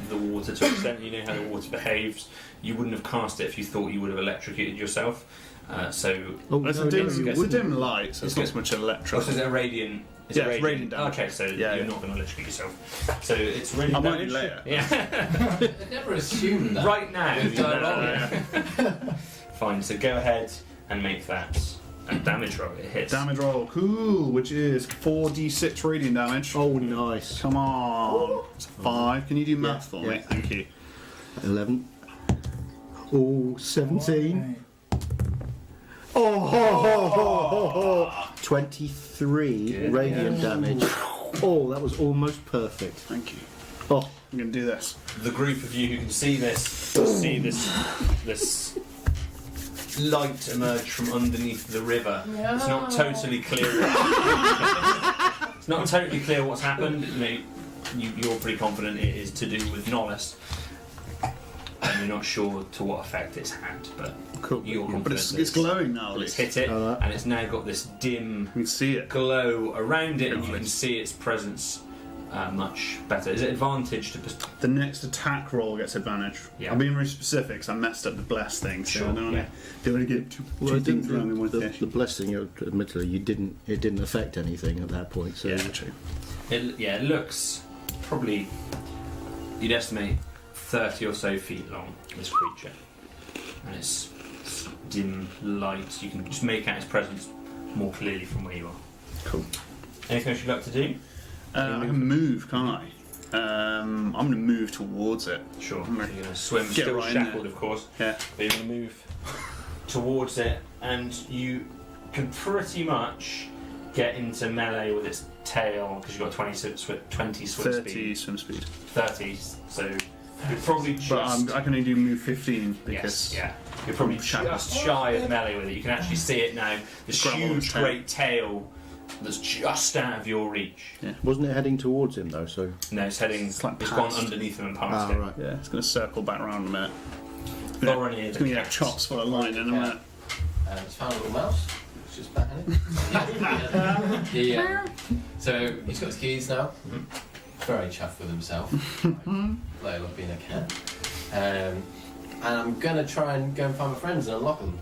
the water to an extent, you know how the water behaves. You wouldn't have cast it if you thought you would have electrocuted yourself. Oh, It's no, a dim, no, you it's a wouldn't. dim light, so it's not so much Oh, electric. so is it a radiant? Is Yeah, it it's radiant damage. Okay, so Yeah, you're yeah. not going to electrocute yourself. So it's radiant I might damage. do later. Yeah. I never assumed that. Right now. With dialogue. Fine. So go ahead and make that a damage roll. It hits. Damage roll, cool, which is 4d6 radiant damage. Oh, nice. Come on. It's 5. Can you do math for me? yeah. Thank you. 11. Oh, 17. Oh, 23 Good. radiant damage. Oh, that was almost perfect. Thank you. Oh, I'm going to do this. The group of you who can see this will see this light emerge from underneath the river. It's not totally clear. It's not totally clear what's happened. You're pretty confident it is to do with Nollis, and you're not sure to what effect it's had, but Cool. you're confident But it's that glowing now, at it's least. hit it, Alright. and it's now got this dim You can see it. glow around it, and you Hopefully. can see its presence much better. Is it advantage to? The next attack roll gets advantage. Yeah. I'm being very specific because I messed up the bless thing, so Sure, I don't yeah. want to get two things wrong in one the session. blessing, admittedly, it didn't affect anything at that point. So Yeah, true. It looks probably, you'd estimate 30 or so feet long, this creature. And it's dim light, you can just make out its presence more clearly from where you are. Cool. Anything else you'd like to do? I can move, can't I? I'm going to move towards it. Sure. I'm You're gonna going to swim, get still right in shackled there. of course, Yeah. but you're going to move towards it, and you can pretty much get into melee with its tail, because you've got 20 swim 30 speed. swim speed. 30, so you're probably just... But I can only do move 15 because. Yes, yeah. You're probably shackled. just shy of melee with it. You can actually see it now. This Grab on its huge, tail. great tail that's just out of your reach. Wasn't it heading towards him though? So No, it's heading. It's like It's gone past. underneath him and past him. right. Yeah, it's going to circle back around in a minute. Thoroughly It's going to get chops full of line in a minute. It's found a little mouse. It's just batting it. So he's got his keys now. Very chuffed with himself. Like love being a cat. And I'm gonna try and go and find my friends and unlock them.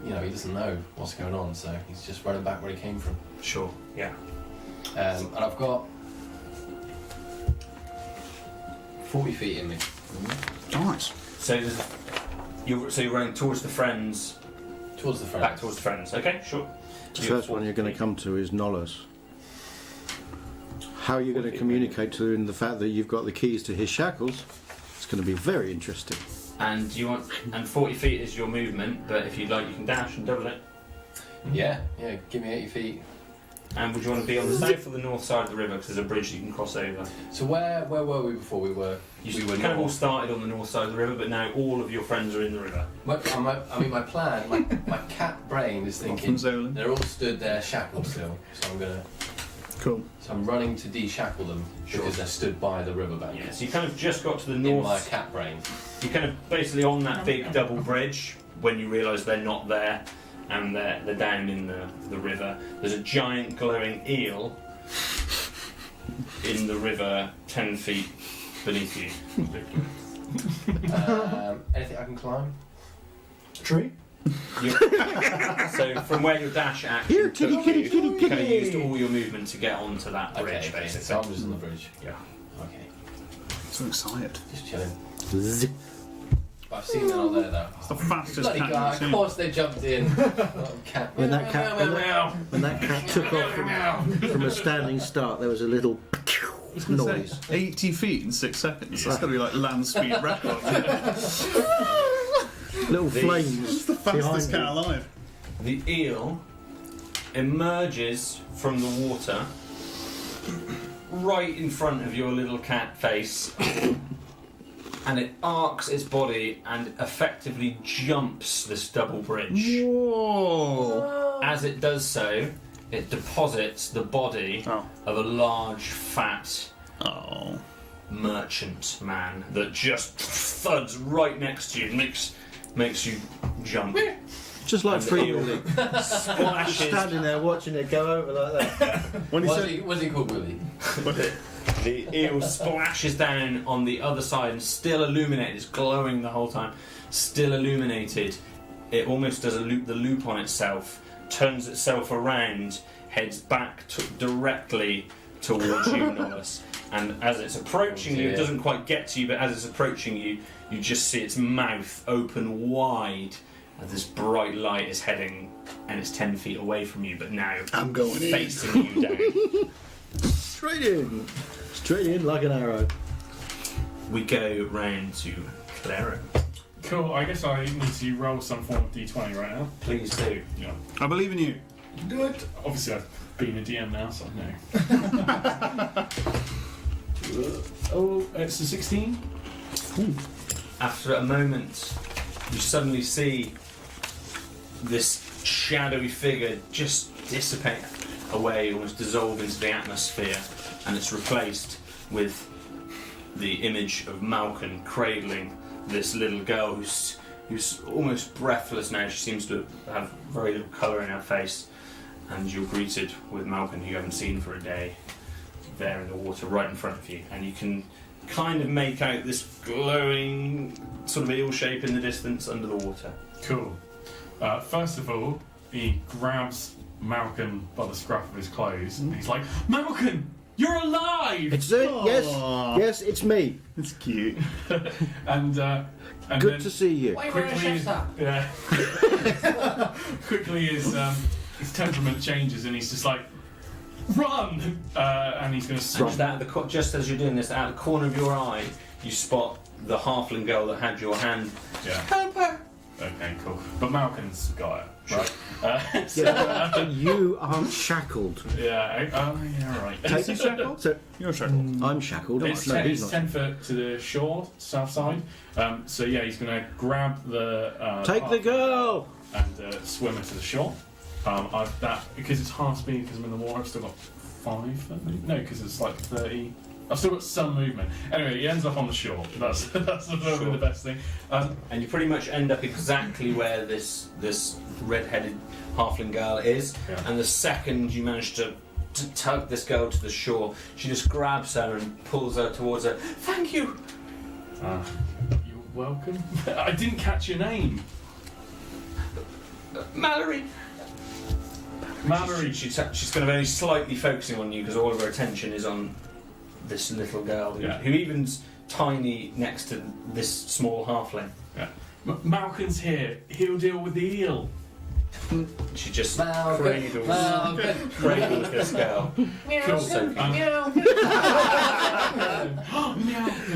You know, he doesn't know what's going on, so he's just running back where he came from. Sure. Yeah. And I've got 40 feet in me. Nice. So you're running towards the friends. Towards the front. Back towards the friends. Okay. Sure. The first one you're going to come to is Nollas. How are you going to communicate to him the fact that you've got the keys to his shackles? It's going to be very interesting. And 40 feet is your movement, but if you'd like, you can dash and double it. Yeah, give me 80 feet. And would you want to be on the south or the north side of the river? Because there's a bridge that you can cross over. So where were we before we were? You we were kind of all north. started on the north side of the river, but now all of your friends are in the river. My plan, my cat brain is From thinking Zolan. they're all stood there shackled still. Cool. So I'm running to de-shackle them because they're stood by the riverbank. Yeah, so you kind of just got to the In north. my cat brain. You're kind of basically on that big double bridge when you realise they're not there and they're down in the river. There's a giant glowing eel in the river 10 feet beneath you. Anything I can climb? Tree? So from where your dash action took you, you kind of used all your movement to get onto that bridge, Okay, basically. so I'm just on the bridge. Yeah. Okay, So excited. just chilling. Zip. But I've seen them all there though. It's the fastest Bloody cat guy, I've of seen. course they jumped in. Cat. When that cat, when that cat took off from a standing start, there was a little noise. 80 feet in 6 seconds. That's got to be like land speed record. Little It's flames the fastest behind cat you. alive. The eel emerges from the water right in front of your little cat face and it arcs its body and effectively jumps this double bridge. Whoa! As it does so, it deposits the body Oh. of a large, fat Oh. merchant man that just thuds right next to you and makes you jump. Just like And the Free eel Willy. splashes. Standing there watching it go over like that. When he Was said, he called Willie? The eel splashes down on the other side and still illuminated. It's glowing the whole time. Still illuminated. It almost does the loop on itself, turns itself around, heads back directly towards you, Nollas. And as it's approaching you, it doesn't quite get to you, but as it's approaching you, you just see its mouth open wide. And this bright light is heading, and it's 10 feet away from you, but now I'm going in. facing you down. Straight in. Straight in like an arrow. We go round to Clara. Cool, I guess I need to roll some form of d20 right now. Please do. Yeah. I believe in you. Do it. Obviously, I've been a DM now, so I know. Oh, it's a 16. After a moment, you suddenly see this shadowy figure just dissipate away, almost dissolve into the atmosphere, and it's replaced with the image of Malcolm cradling this little girl who's almost breathless now. She seems to have very little colour in her face, and you're greeted with Malcolm, who you haven't seen for a day, there in the water right in front of you, and you can kind of make out this glowing sort of eel shape in the distance under the water. Cool. First of all, he grabs Malcolm by the scruff of his clothes, and he's like, "Malcolm, you're alive!" It's it. Yes. Aw. Yes, it's me. It's cute. and Good then to see you. Why are you wearing a chef's hat? Yeah. Quickly, his temperament changes, and he's just like, "Run!" And he's going to And just as you're doing this, out of the corner of your eye, you spot the halfling girl that had your hand. Yeah. Help her! Okay, cool. But Malcolm's got it, right? But you aren't shackled. Yeah. Yeah. Right. Take- Is he shackled? So You're shackled. I'm shackled. It's, No, he's it's not. 10 foot to the shore, south side. So yeah, he's going to grab the Take the girl. and swim her to the shore. Because it's half speed because I'm in the water. I've still got 5 foot movement. No, because it's like 30. I've still got some movement. Anyway, he ends up on the shore. That's probably the best thing. And you pretty much end up exactly where this red-headed halfling girl is. Yeah. And the second you manage to tug this girl to the shore, she just grabs her and pulls her towards her. Thank you. You're welcome. I didn't catch your name. Mallory. Mallory. She's kind of only slightly focusing on you because all of her attention is on this little girl who even's tiny next to this small halfling. Yeah. Malcolm's here. He'll deal with the eel. She just Malcolm. cradles this girl. Cool.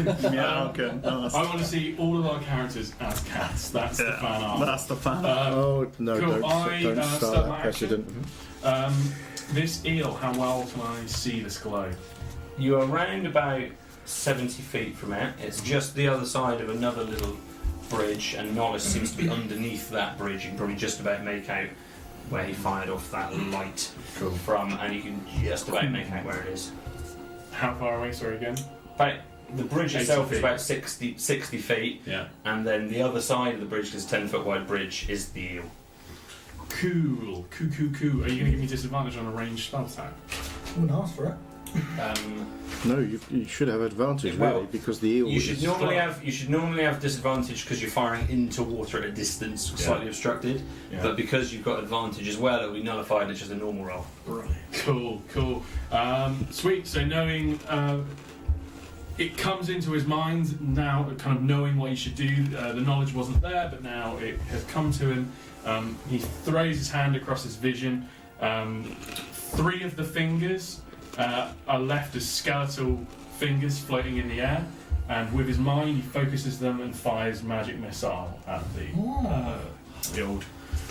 Meowkin. I want to see all of our characters as cats. That's the fan art. That's the fan. Oh no! Cool. Don't Start start my that precedent. This eel, how well can I see this glow? You are around about 70 feet from it. It's just the other side of another little bridge, and Nollis seems to be underneath that bridge. You can probably just about make out where he fired off that light from, and you can just about make out where it is. How far away? Sorry again. About, the bridge 80 itself is feet. about 60 feet, Yeah. and then the other side of the bridge, because it's a 10-foot wide bridge, is the eel. Cool. Cool. Are you going to give me disadvantage on a ranged spell attack? Wouldn't ask for it. No, you should have advantage Well, really because the eel. You is should normally have disadvantage because you're firing into water at a distance, slightly obstructed. Yeah. But because you've got advantage as well, it'll be nullified. It's just a normal roll. Cool. Sweet. So knowing it comes into his mind now, kind of knowing what he should do. The knowledge wasn't there, but now it has come to him. He throws his hand across his vision. 3 of the fingers are left as skeletal fingers floating in the air, and with his mind he focuses them and fires magic missile at the old.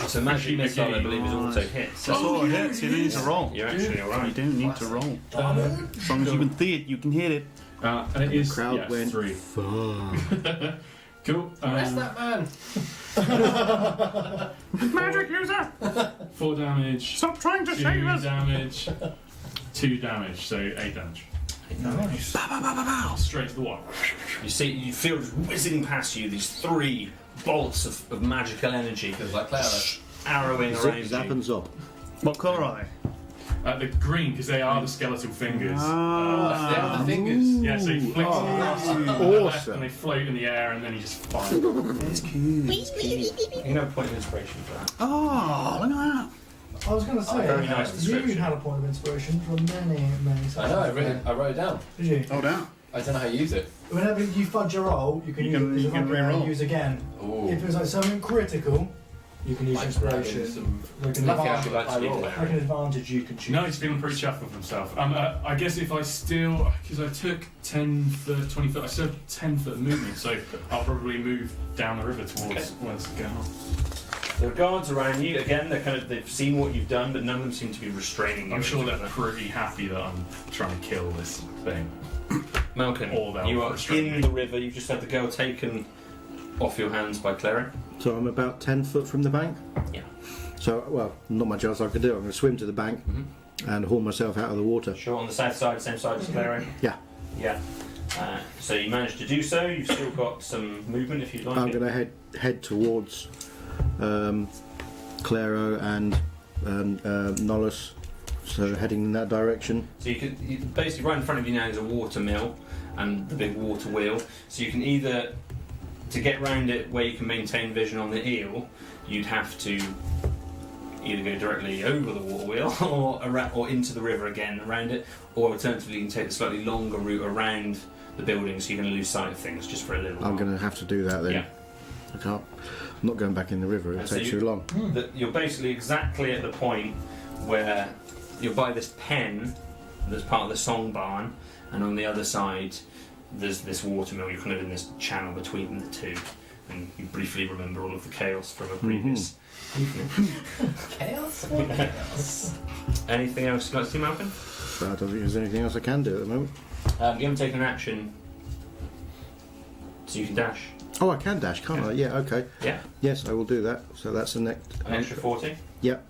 So magic missile, I believe, is also hit. So That's all it hits. You don't need to roll. you're actually You alright. don't need to roll. As long as you can see it, you can hit it. And it is crowd went 3. Fuck. Cool. Arrest that man. Magic user! 4 damage. Stop trying to 2 save us! damage. 2 damage. So 8 damage. Nice. Straight to the wall. You feel just whizzing past you these 3 bolts of magical energy, Feels like Clara. arrowing around Zip, zap, you. and zop. What colour are they? The green, because they are the skeletal fingers. Oh, they are the fingers. Yeah, so he flicks them across the left awesome. and they float in the air and then he just fires. It's cute. You can have a point of inspiration for that. Oh, look at that. I was going to say, very nice you description. had a point of inspiration for many sessions. I know. I wrote it down. Did you? Oh, down. I don't know how you use it. Whenever you fudge a roll, you can You use can- it as you a can number re-roll. and use again. Ooh. If it was like something critical, you can use Like inspiration. grabbing some- Like an Lucky I advantage, should like to be roll there. like an advantage you can choose. No, he's feeling pretty chuffed with himself. I guess if I still, because I took 10 foot, 20 foot, I still have 10 foot of movement, so I'll probably move down the river towards where it's going on. There are guards around you. Again, they've seen what you've done, but none of them seem to be restraining you. I'm sure they're Or pretty happy that I'm trying to kill this thing. Malcolm, Or they'll you are restrain in me. the river. You've just had the girl taken off your hands by Clara. So I'm about 10 foot from the bank. Yeah. So, well, not much else I could do. I'm going to swim to the bank and haul myself out of the water. Sure, on the south side, same side as Clara. Yeah. Yeah. So you managed to do so. You've still got some movement if you'd like. I'm it. going to head towards Claro and Nollis, so heading in that direction. So you basically right in front of you now is a water mill and the big water wheel. So you can either, to get round it where you can maintain vision on the eel, you'd have to either go directly over the water wheel or into the river again around it, or alternatively you can take the slightly longer route around the building so you're going to lose sight of things just for a little while. I'm going to have to do that then. Yeah. I can't. I'm not going back in the river. It And so takes you- too long. You're basically exactly at the point where you're by this pen that's part of the song barn, and on the other side there's this watermill. You're kind of in this channel between the two, and you briefly remember all of the chaos from a previous evening. Chaos? Anything else you'd like to see, Malcolm? But I don't think there's anything else I can do at the moment. You haven't taken an action, so you can dash. Oh, I can dash, can't I? Yeah, okay. Yeah, Yes, I will do that. So that's the next. an extra 40. Yep.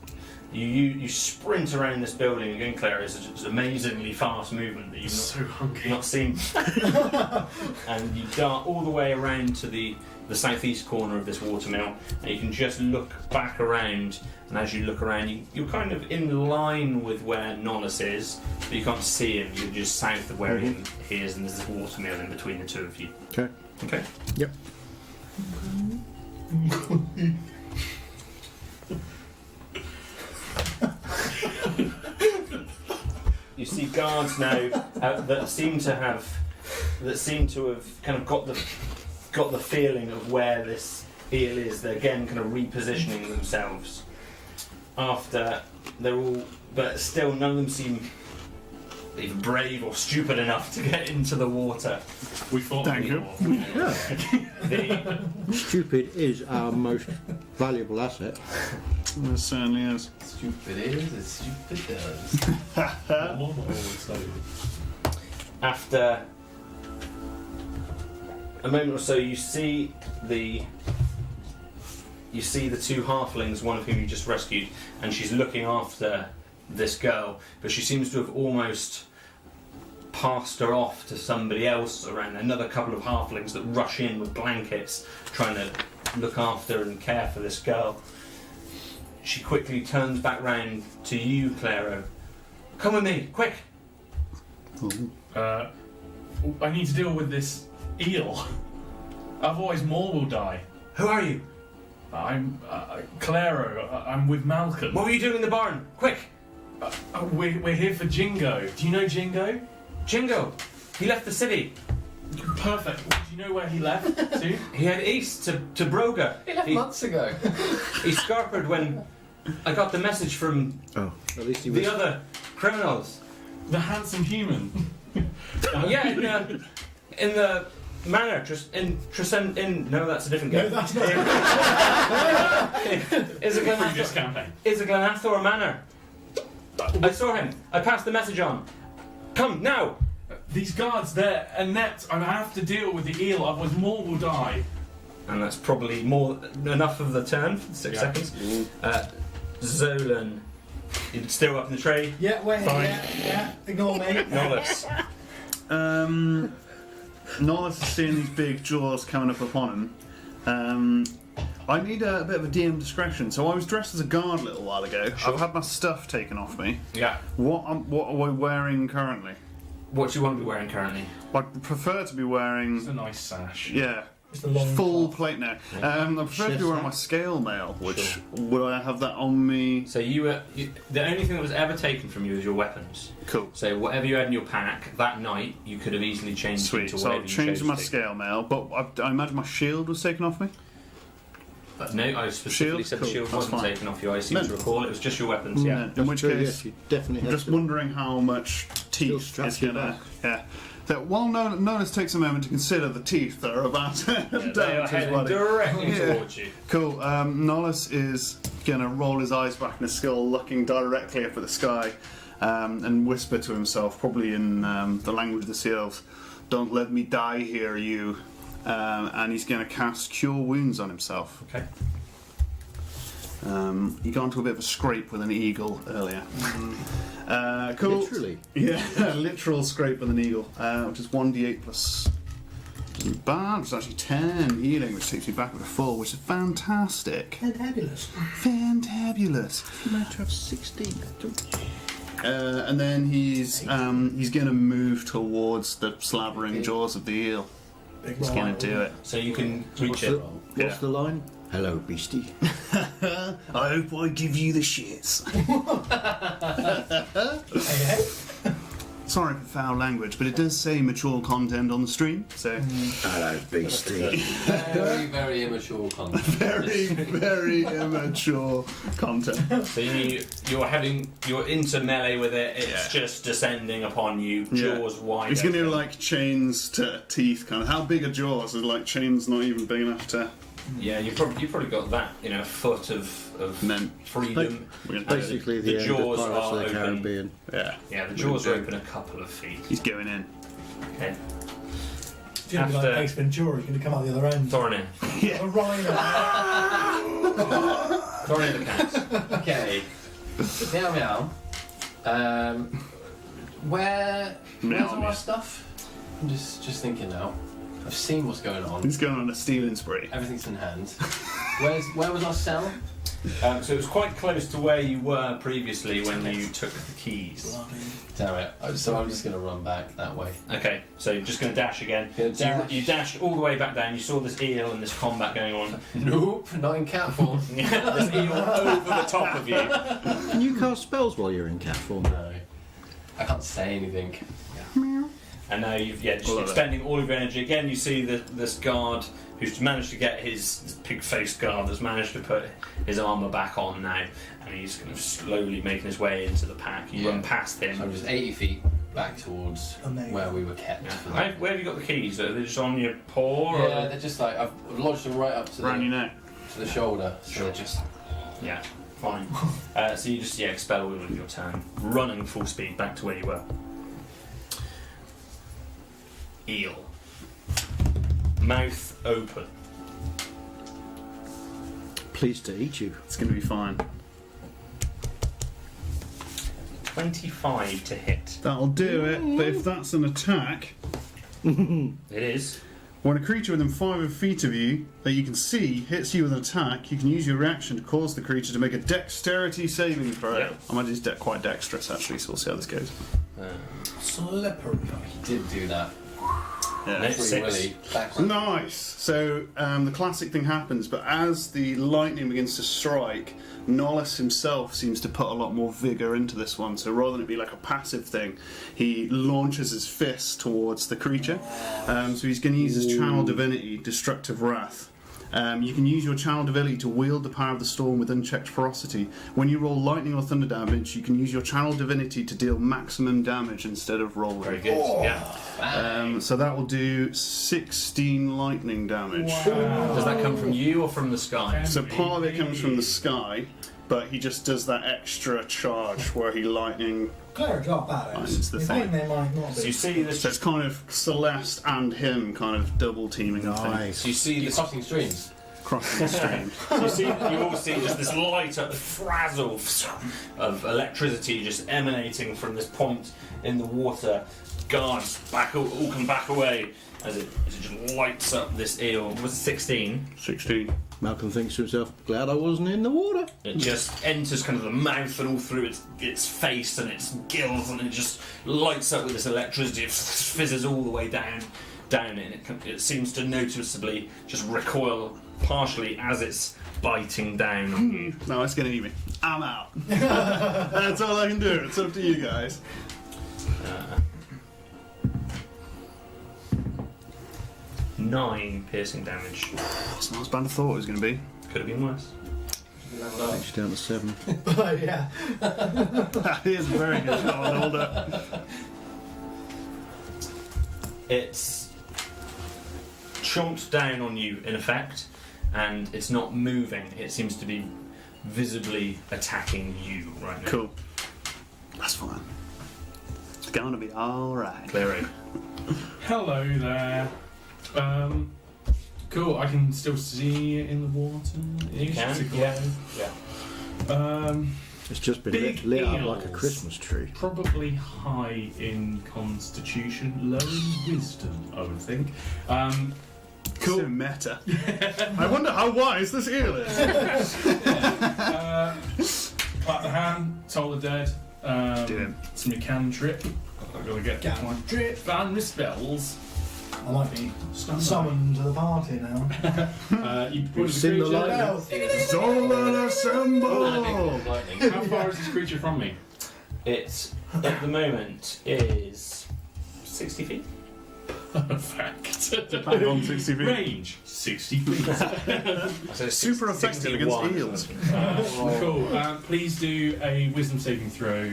You sprint around this building again, Claire. It's amazingly fast movement that you've So hungry. not seen. And you dart all the way around to the southeast corner of this watermill, and you can just look back around. And as you look around, you're kind of in line with where Nonus is, but you can't see him. You're just south of where he is, and there's this watermill in between the two of you. Okay. Okay. Yep. You see guards now that seem to have kind of got the feeling of where this eel is. They're again kind of repositioning themselves after they're all, but still none of them seem either brave or stupid enough to get into the water. We fought. Thank you. The, Stupid is our most valuable asset. It certainly is. Stupid is as stupid does. after a moment or so, you see the two halflings, one of whom you just rescued, and she's looking after this girl, but she seems to have almost passed her off to somebody else around. Another couple of halflings that rush in with blankets, trying to look after and care for this girl. She quickly turns back round to you, Claro. Come with me, quick! I need to deal with this eel. Otherwise, more will die. Who are you? I'm Claro. I'm with Malcolm. What were you doing in the barn? Quick! We're here for Jingo. Do you know Jingo? Jingo! He left the city. Perfect. Do you know where he left to? He head east to Broga. He left months ago. He scarpered when I got the message from Oh, at least he was. the other criminals. The handsome human. Yeah, in the manor, no, that's a different No, game. that's not. Is it Previous Glenathor? campaign. Is it Glenathor Manor? I saw him. I passed the message on. Come now. These guards, they're inept. I have to deal with the eel, otherwise more will die. And that's probably more enough of the turn. 6 Yeah. seconds. Zolan, you're still up in the tree. Yeah, wait, Fine. yeah. Ignore me. Nollis. Nollis is seeing these big jaws coming up upon him. I need a bit of a DM discretion. So I was dressed as a guard a little while ago. Sure. I've had my stuff taken off me. Yeah. What are we wearing currently? What do you want to be wearing currently? I prefer to be It's wearing, a nice sash. yeah, Just a long full cloth. plate neck. I prefer to be wearing my scale mail, which Sure. would I have that on me? So the only thing that was ever taken from you was your weapons. Cool. So whatever you had in your pack that night, you could have easily changed Sweet. into So whatever I've you changed chose my to. scale mail, but I imagine my shield was taken off me. No, I specifically Shield? said Cool, the shield that's wasn't fine. taken off you. I seem to No. recall it was just your weapons. Yeah. In which True, case, yes, you definitely I'm have just to. wondering how much Still teeth strap is you gonna. back. Yeah. So while Nonus takes a moment to consider the teeth that are about to They are down his heading body. directly Yeah. towards you. Cool. Nollis is gonna roll his eyes back in his skull, looking directly up at the sky, and whisper to himself, probably in the language of the seals, "Don't let me die here, you." And he's gonna cast Cure Wounds on himself. Okay. He got into a bit of a scrape with an eagle earlier. Cool. Literally. Yeah, literal scrape with an eagle, which is 1d8 plus. Isn't bad. It's actually 10 healing, which takes me back to 4, which is fantastic. Fantabulous. Fantabulous. You managed to have 16. And then he's going to move towards the slavering jaws of the eel. Big He's roll. going to do it. So you can reach What's, it. the, Yeah. what's the line? Hello, beastie. I hope I give you the shits. Hey, Sorry for foul language, but it does say mature content on the stream, so Hello, beastie. Very, very immature content. very, very immature content. So you're into melee with it. It's just descending upon you, jaws wide. It's going to open. be like chains to teeth, kind of. How big are jaws? Is like chains not even big enough to. Yeah, you've probably got that, a foot of And then, freedom. we're gonna- Basically, the, end of jaws Pirates are of the open. Caribbean. yeah, Yeah, the jaws are open a couple of feet. he's going in. Okay. It's going to be like After- Ace Ventura. He's going to come out the other end. Thorin in. A rhino. Thorin in the cat. Okay. Meow meow. Where's Meow, all meow. our stuff? I'm just thinking now. I've seen what's going on. He's going on a stealing spree. Everything's in hand. Where was our cell? So it was quite close to where you were previously when you took the keys. Damn it. So I'm just going to run back that way. Okay, so you're just going to dash again. Gonna So dash. you dashed all the way back down. You saw this eel and this combat going on. Nope, not in cat form. This eel over the top of you. Can you cast spells while you're in cat form? No. I can't say anything. And now you've just All of it. expending all of your energy. Again, you see this guard who's managed to get this pig-faced guard has managed to put his armour back on now, and he's kind of slowly making his way into the pack. You run past him. So I'm just 80 feet back towards Amazing. where we were kept. Yeah. For that. Where have you got the keys? Are they just on your paw? Yeah, Or? they're just like I've lodged them right up to Around your neck. the shoulder. So they're just Yeah, fine. So you just expel all of your turn, running full speed back to where you were. Eel. Mouth open. Pleased to eat you. It's going to be fine. 25 to hit. That'll do it, but if that's an attack, It is. when a creature within 5 feet of you that you can see hits you with an attack, you can use your reaction to cause the creature to make a dexterity saving throw. Yeah. I imagine he's quite dexterous actually, so we'll see how this goes. Slippery. he did do that. Yeah. Nice. Free 6. Willy. Backwards. Nice. So the classic thing happens, but as the lightning begins to strike, Nollis himself seems to put a lot more vigour into this one. So rather than it be like a passive thing, he launches his fist towards the creature. So he's going to use his channel divinity, Destructive Wrath. You can use your channel divinity to wield the power of the storm with unchecked ferocity. When you roll lightning or thunder damage, you can use your channel divinity to deal maximum damage instead of rolling. Very good. Yeah. So that will do 16 lightning damage. Does that come from you or from the sky? So part of it comes from the sky, but he just does that extra charge where he lightning. Clerics are badass. It's the They thing. think they might not So you be. see this. So it's kind of Celeste and him kind of double teaming the thing. Nice. So you see You're this. crossing streams. Crossing the stream. You all see just this light up, frazzle of electricity just emanating from this point in the water. Guards all come back away as it just lights up this eel. Was it 16? 16. Malcolm thinks to himself, glad I wasn't in the water. It just enters kind of the mouth and all through its face and its gills, and it just lights up with this electricity. It fizzes all the way down it, and it seems to noticeably just recoil partially as it's biting down on you. No, it's going to eat me. I'm out. That's all I can do. It's up to you guys. 9 piercing damage. That's not as bad as I thought it was going to be. Could have been worse. Takes you down to 7. But yeah. That is a very good shot, Older. It's chomped down on you in effect, and it's not moving. It seems to be visibly attacking you right now. Cool. That's fine. It's going to be alright. Clearing. Hello there. Cool. I can still see it in the water. You can, It's a glow. yeah. It's just been Big lit up like a eels. Christmas tree. Probably high in constitution, low in wisdom, I would think. Cool. So meta. I wonder how wise this eel is. Clap the hand, toll the dead. Damn. Some you can trip. I'm gonna get Can my trip. ban my spells. I might be summoned to the party now. You We've seen the light. Well, Zolan assemble! Lightning. How far is this creature from me? It, at the moment, is 60 feet. Perfect. Bang on 60 feet. Range 60 feet. So Super effective against 61. eels. Cool. Please do a wisdom saving throw.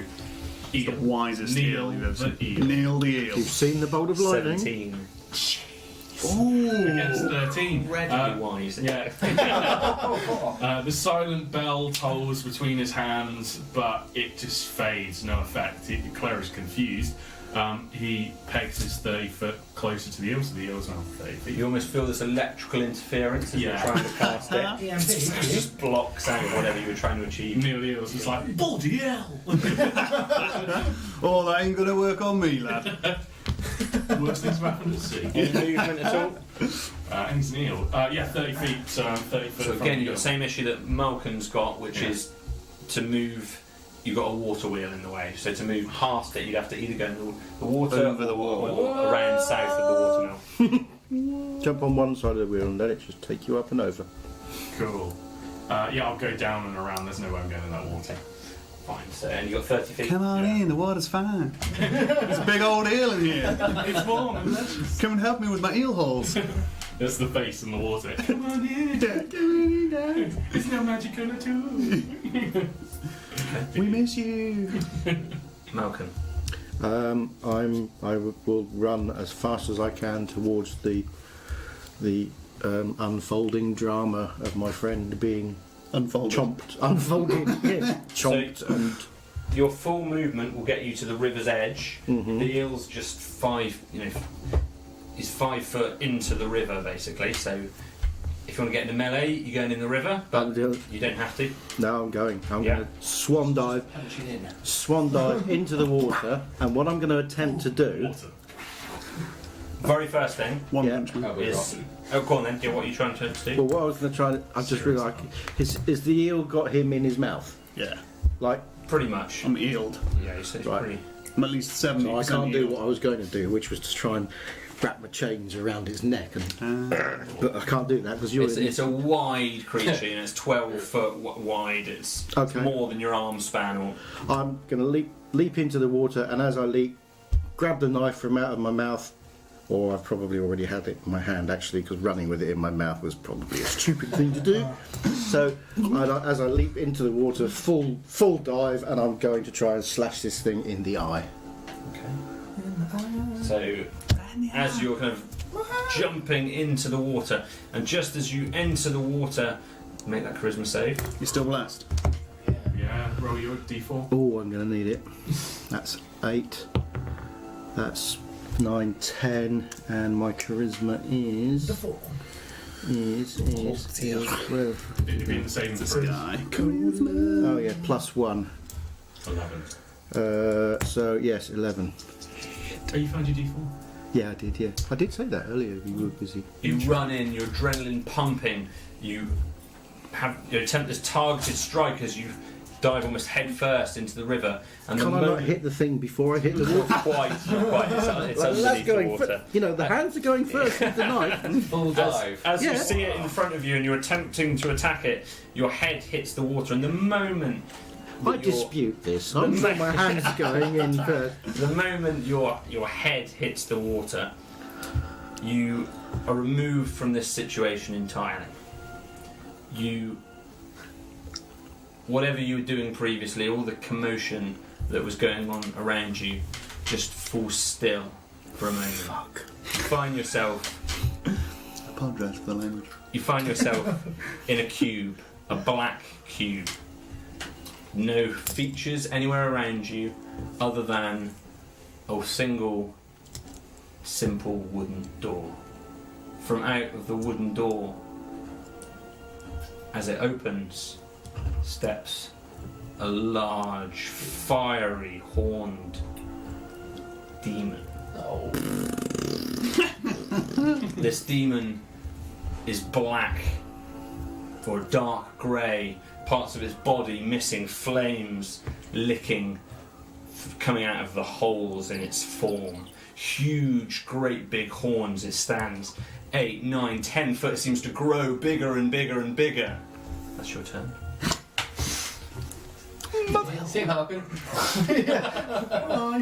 The wisest eel Kneel you've ever the seen. eel. Kneel the eel. You've seen the bolt of lightning. 17. Against 13. Incredibly wise. Yeah. The silent bell tolls between his hands, but it just fades, no effect. Claire is confused. He pegs his 30 foot closer to the eel, so the eel's now 30 feet. You almost feel this electrical interference as you're Yeah. trying to cast it. EMP. It just blocks out whatever you were trying to achieve. Neil the eel's just like, bloody hell! Oh, that ain't gonna work on me, lad. Worst things have happened at sea. Any movement at all? And he's an eel. Yeah, 30 feet, so I'm 30 foot. So from again, the you've got eel. the same issue that Malcolm's got, which is to move. You've got a water wheel in the way, so to move past it, you'd have to either go in the water Over the or water. around south of the watermill. Jump on one side of the wheel and let it just take you up and over. Cool. Yeah, I'll go down and around. There's no way I'm going in that water. Fine. So and you got 30 feet. Come on in, the water's fine. There's a big old eel in here. It's warm and delicious. Come and help me with my eel holes. There's the face in the water. Come on in. There's no magic on it too. We miss you. Malcolm. I will run as fast as I can towards the unfolding drama of my friend being Unfolded. unfolding, yes, chomped, and Your full movement will get you to the river's edge. Mhm. The eel's just is 5 foot into the river basically. So if you want to get into melee, you're going in the river, but you don't have to. now I'm going. I'm Yeah. going to swan dive into the water, and what I'm going to attempt to do. Water. Very first thing One Yeah. punch man. Oh, we're is off. go on then. Yeah, what are you trying to do? Well, what I was going to try, I just realised, is the eel got him in his mouth? Yeah. Like, Pretty much. I'm eeled. Yeah, you said it's Right. pretty. I'm at least 70%. so I can't do eeled. what I was going to do, which was to try and wrap my chains around its neck, and but I can't do that because you're. It's a wide creature, you know, it's 12 foot wide, it's Okay. more than your arm span. Or I'm going to leap into the water, and as I leap, grab the knife from out of my mouth, or I've probably already had it in my hand actually, because running with it in my mouth was probably a stupid thing to do. So as I leap into the water, full dive, and I'm going to try and slash this thing in the eye. so, as you're kind of jumping into the water, and just as you enter the water, make that charisma save. You're still blessed. Yeah, roll your d4. Oh, I'm going to need it. That's 8. That's 9, 10, and my charisma is The 4. 12. It'd be in the saving throw. Guy. Oh yeah, +1. 11. So yes, 11. Oh, you found your d4? Yeah, I did. Yeah, I did say that earlier. You were busy. You run in, your adrenaline pumping, you attempt this targeted strike as you dive almost head first into the river. And Can the I not moment- hit the thing before I hit the water? Not quite. It's Well, underneath that's the going. water. You know, the hands are going first with the knife. Full dive. As Yeah. you see it in front of you and you're attempting to attack it, your head hits the water, and the moment I that your- dispute this. I'm sure my hands are going in first. the moment your head hits the water, you are removed from this situation entirely. Whatever you were doing previously, all the commotion that was going on around you, just falls still for a moment. Fuck. You find yourself I apologise for the language. You find yourself in a cube, a black cube. No features anywhere around you other than a single, simple wooden door. From out of the wooden door, as it opens, steps a large, fiery, horned demon. Oh. This demon is black or dark grey, parts of his body missing, flames licking, coming out of the holes in its form. Huge, great big horns. It stands 8, 9, 10 foot. It seems to grow bigger and bigger and bigger. That's your turn. See, Malcolm? I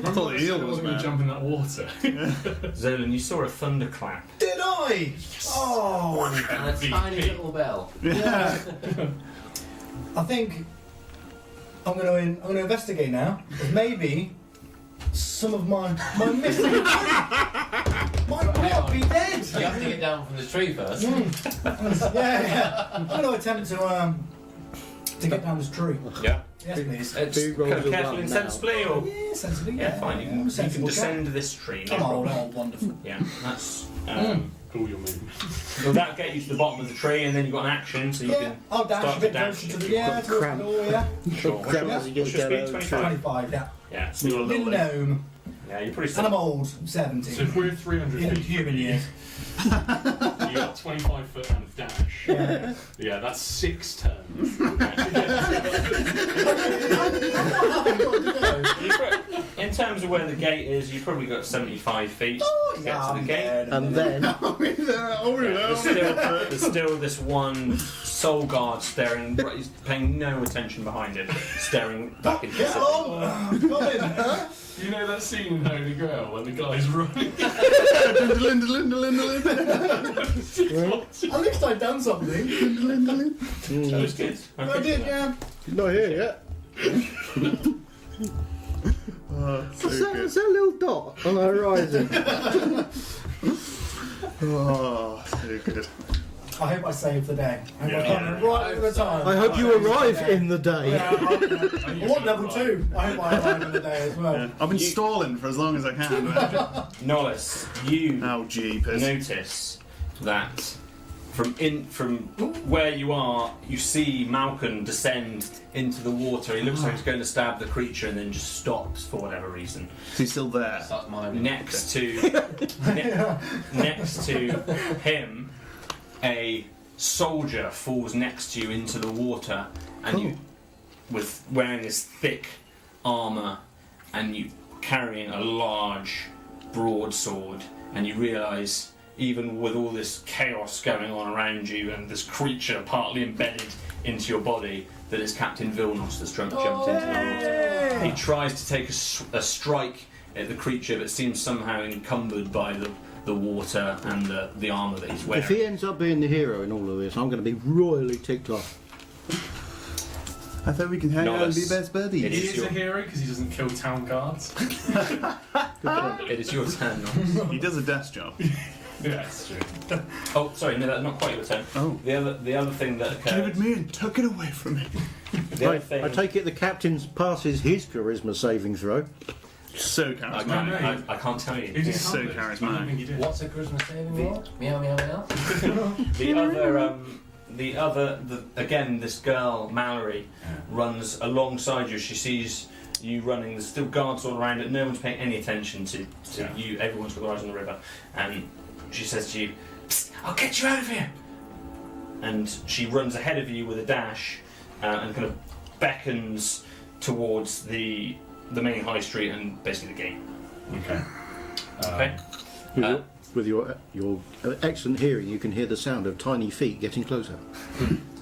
thought the eel was going to man. jump in that water. Zolan, you saw a thunderclap. Did I? Oh, And a tiny little bell. yeah. I think I'm going to investigate now. 'Cause maybe some of my missing might not be dead. You have to get down from the tree first. Yeah. I'm going to attempt to get down this tree. Yeah. Yes, please. It's Who rolls kind of a carefully one and now? sensibly, or Yeah, sensibly. yeah, fine. You can sensible descend this tree. No chap. I'm old, problem. I'm old, wonderful. Yeah, that's. Cool, your movement. Will that get you to the bottom of the tree, and then you've got an action, so you Yeah, can I'll dash start a to bit dash. closer to the towards the Cramp. door, yeah. Sure. What's your, Cramp as you get what's your down speed? the 25. 25, yeah. Yeah, so you're a Little little. gnome. Yeah, you're pretty. And I'm old, 70. So if we're 300 In feet, human years. you got 25 foot and a dash. Yeah. Yeah, that's 6 turns. In terms of where the gate is, you've probably got 75 feet to get to the gate. And then There's still this one soul guard staring, he's paying no attention behind him, staring back into the Get city. on! Come in! You know that scene in Holy Grail when the guy's running? At least I've done something. That was good. I did, yeah. He's not here yet. So What's that little dot on the horizon? Oh, so good. I hope I saved the day. I hope I Yeah. come right at the time. I hope you arrive in the day. Yeah, I want level 2. I hope I arrive in the day as well. Yeah. I've been stalling for as long as I can. Nollis, you Oh, jeepers. notice that from where you are, you see Malcolm descend into the water. He looks like he's going to stab the creature and then just stops for whatever reason. He's still there. That's mine. Next to next to him, a soldier falls next to you into the water, and you, with wearing this thick armour, and you carrying a large broadsword, and you realise, even with all this chaos going on around you and this creature partly embedded into your body, that it's Captain Vilnos that's jumped into the water. He tries to take a strike at the creature, but seems somehow encumbered by the water and the armour that he's wearing. If he ends up being the hero in all of this, I'm going to be royally ticked off. I thought we could hang out and be best buddies. It He is is your- a hero because he doesn't kill town guards. It is your turn, Nollis. He does a desk job. Yeah, that's true. Oh, sorry, no, that's not quite your turn. Oh. The other thing that occurs. David Meehan took it away from me. The other Right, thing, I take it the captain passes his charisma saving throw. So I charismatic. can't, I can't tell He you. did He's so harmless. charismatic. I don't think he did. What's a Christmas saving roll? Meow, meow, meow. Again, this girl Mallory runs alongside you. She sees you running. There's still guards all around it. No one's paying any attention to Yeah. you. Everyone's got their eyes on the river, and she says to you, "Psst, I'll get you out of here." And she runs ahead of you with a dash, and kind of beckons towards the main high street and basically the gate. Okay. Okay. With your excellent hearing, you can hear the sound of tiny feet getting closer.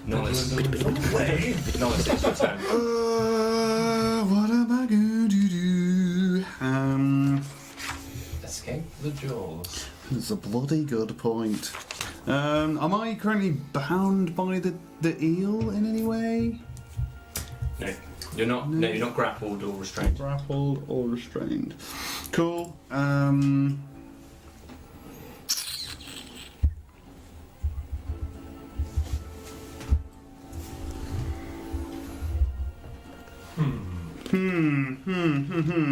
Nollis, it's your turn. What am I going to do? Escape the jaws. It's a bloody good point. Am I currently bound by the eel in any way? No, you're not. No, you're not grappled or restrained. Grappled or restrained. Cool.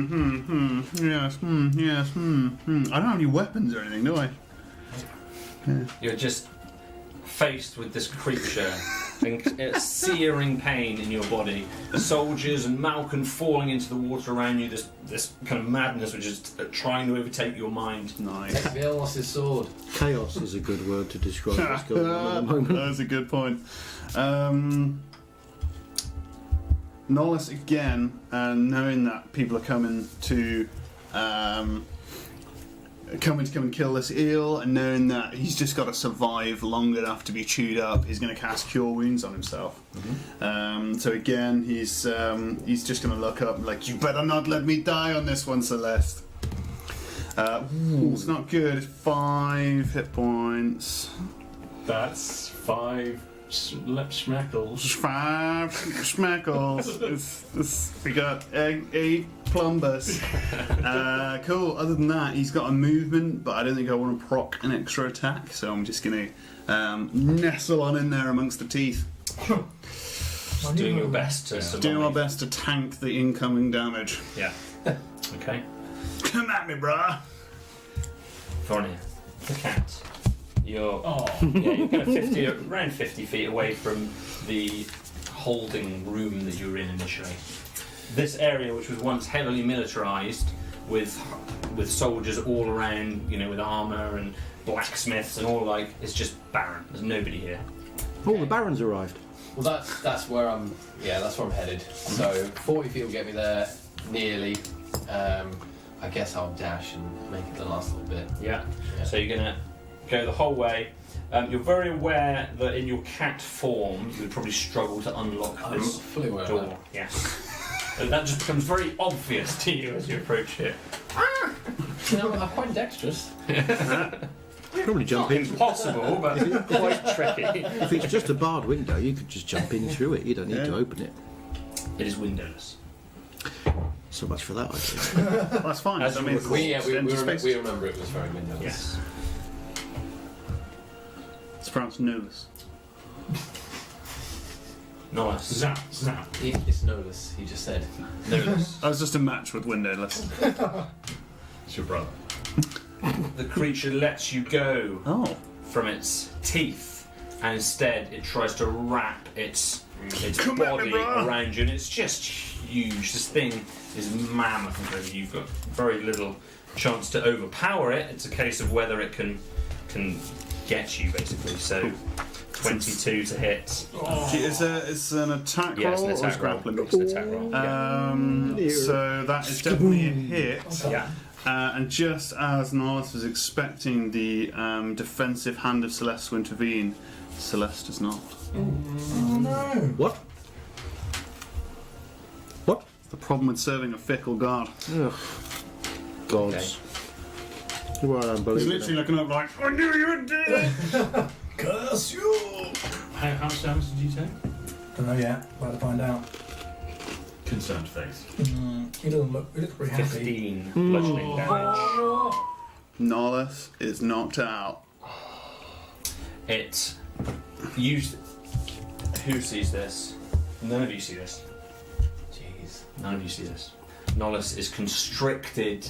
Yes, yes, I don't have any weapons or anything, do I? You're just faced with this creature, and it's searing pain in your body. Soldiers and Malcolm falling into the water around you. This kind of madness, which is trying to overtake your mind. Nice. Take Vilnos' sword. Chaos is a good word to describe what's going on at the moment. That's a good point. Nollis again, knowing that people are coming to come and kill this eel, and knowing that he's just got to survive long enough to be chewed up, he's going to cast Cure Wounds on himself. So again, he's just going to look up like, you better not let me die on this one, Celeste. It's not good. 5 hit points. That's 5 schmeckles. 5 schmeckles. We got 8 plumbus. Cool. Other than that, he's got a movement, but I don't think I want to proc an extra attack, so I'm just going to nestle on in there amongst the teeth. I knew doing I your would. best to survive. Doing our best to tank the incoming damage. Yeah. Okay. Come at me, bruh. Thornia, the cat. You're Oh, yeah, you're kind of around 50 feet away from the holding room that you were in initially. This area, which was once heavily militarized, with soldiers all around, with armor and blacksmiths and all, like, it's just barren. There's nobody here. Oh, the Baron's arrived. Well, that's where I'm. Yeah, that's where I'm headed. So 40 feet will get me there, nearly. I guess I'll dash and make it the last little bit. Yeah. Yeah. So you're gonna go the whole way. You're very aware that in your cat form, you would probably struggle to unlock I'm this fully aware of door. that. Yes. And that just becomes very obvious to you as you approach it. I'm quite dexterous. Probably jump in. Impossible, but quite tricky. If it's just a barred window, you could just jump in through it. You don't need to open it. It is windowless. So much for that idea. Well, that's fine. As I you mean, recall. We empty space. remember it was very windowless. Yes. It's pronounced nose. Nice. zap, zap. It's noless. He just said. Noless. I was just a match with windowless. It's your brother. The creature lets you go Oh. from its teeth, and instead it tries to wrap its Come at me, body bro. around you, and it's just huge. This thing is mammoth, and you've got very little chance to overpower it. It's a case of whether it can get you, basically. So 22 to hit. It's an attack Yeah, it's roll an or attack is roll. grappling? It's an attack roll. Yeah. So that is definitely a hit. Yeah. And just as Nihilus was expecting the defensive hand of Celeste to intervene, Celeste does not. Oh no. What? What? The problem with serving a fickle guard. Ugh. Gods. Well, I don't He's believe literally it. looking up like, I knew you would do it! Curse you! How much damage did you take? Don't know yet. About to find out. Concerned face. He doesn't look. He looks pretty happy. 15 bludgeoning damage. Nihilus is knocked out. It used. Who sees this? None of you see this. Jeez. None of you see this. Nollis is constricted,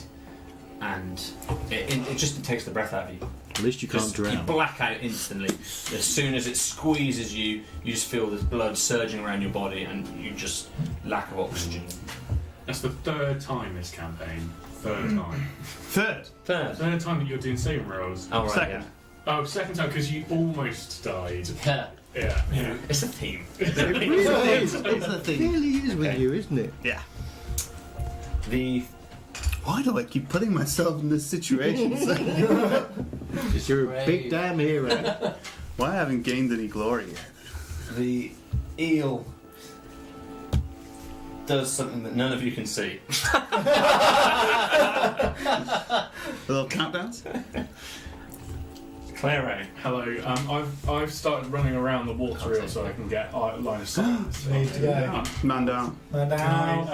and it just takes the breath out of you. At least you can't You drown. black out instantly. As soon as it squeezes you, you just feel this blood surging around your body, and you just lack of oxygen. That's the third time this campaign. Third time. Third. Third. Third time that you're doing saving rolls. Oh right, Second. Oh, second time because you almost died. Yeah. Yeah. yeah. It's a theme. It really is. It's It a theme. really is with Okay. you, isn't it? Yeah. The Why do I keep putting myself in this situation? You're a Brave. big damn hero. Why I haven't gained any glory yet? the eel does something that none of you can see. A little countdowns? Claro. Hello. I've started running around the water reel so I can get line of sight. Need to go. Yeah. Man down. Man Can down.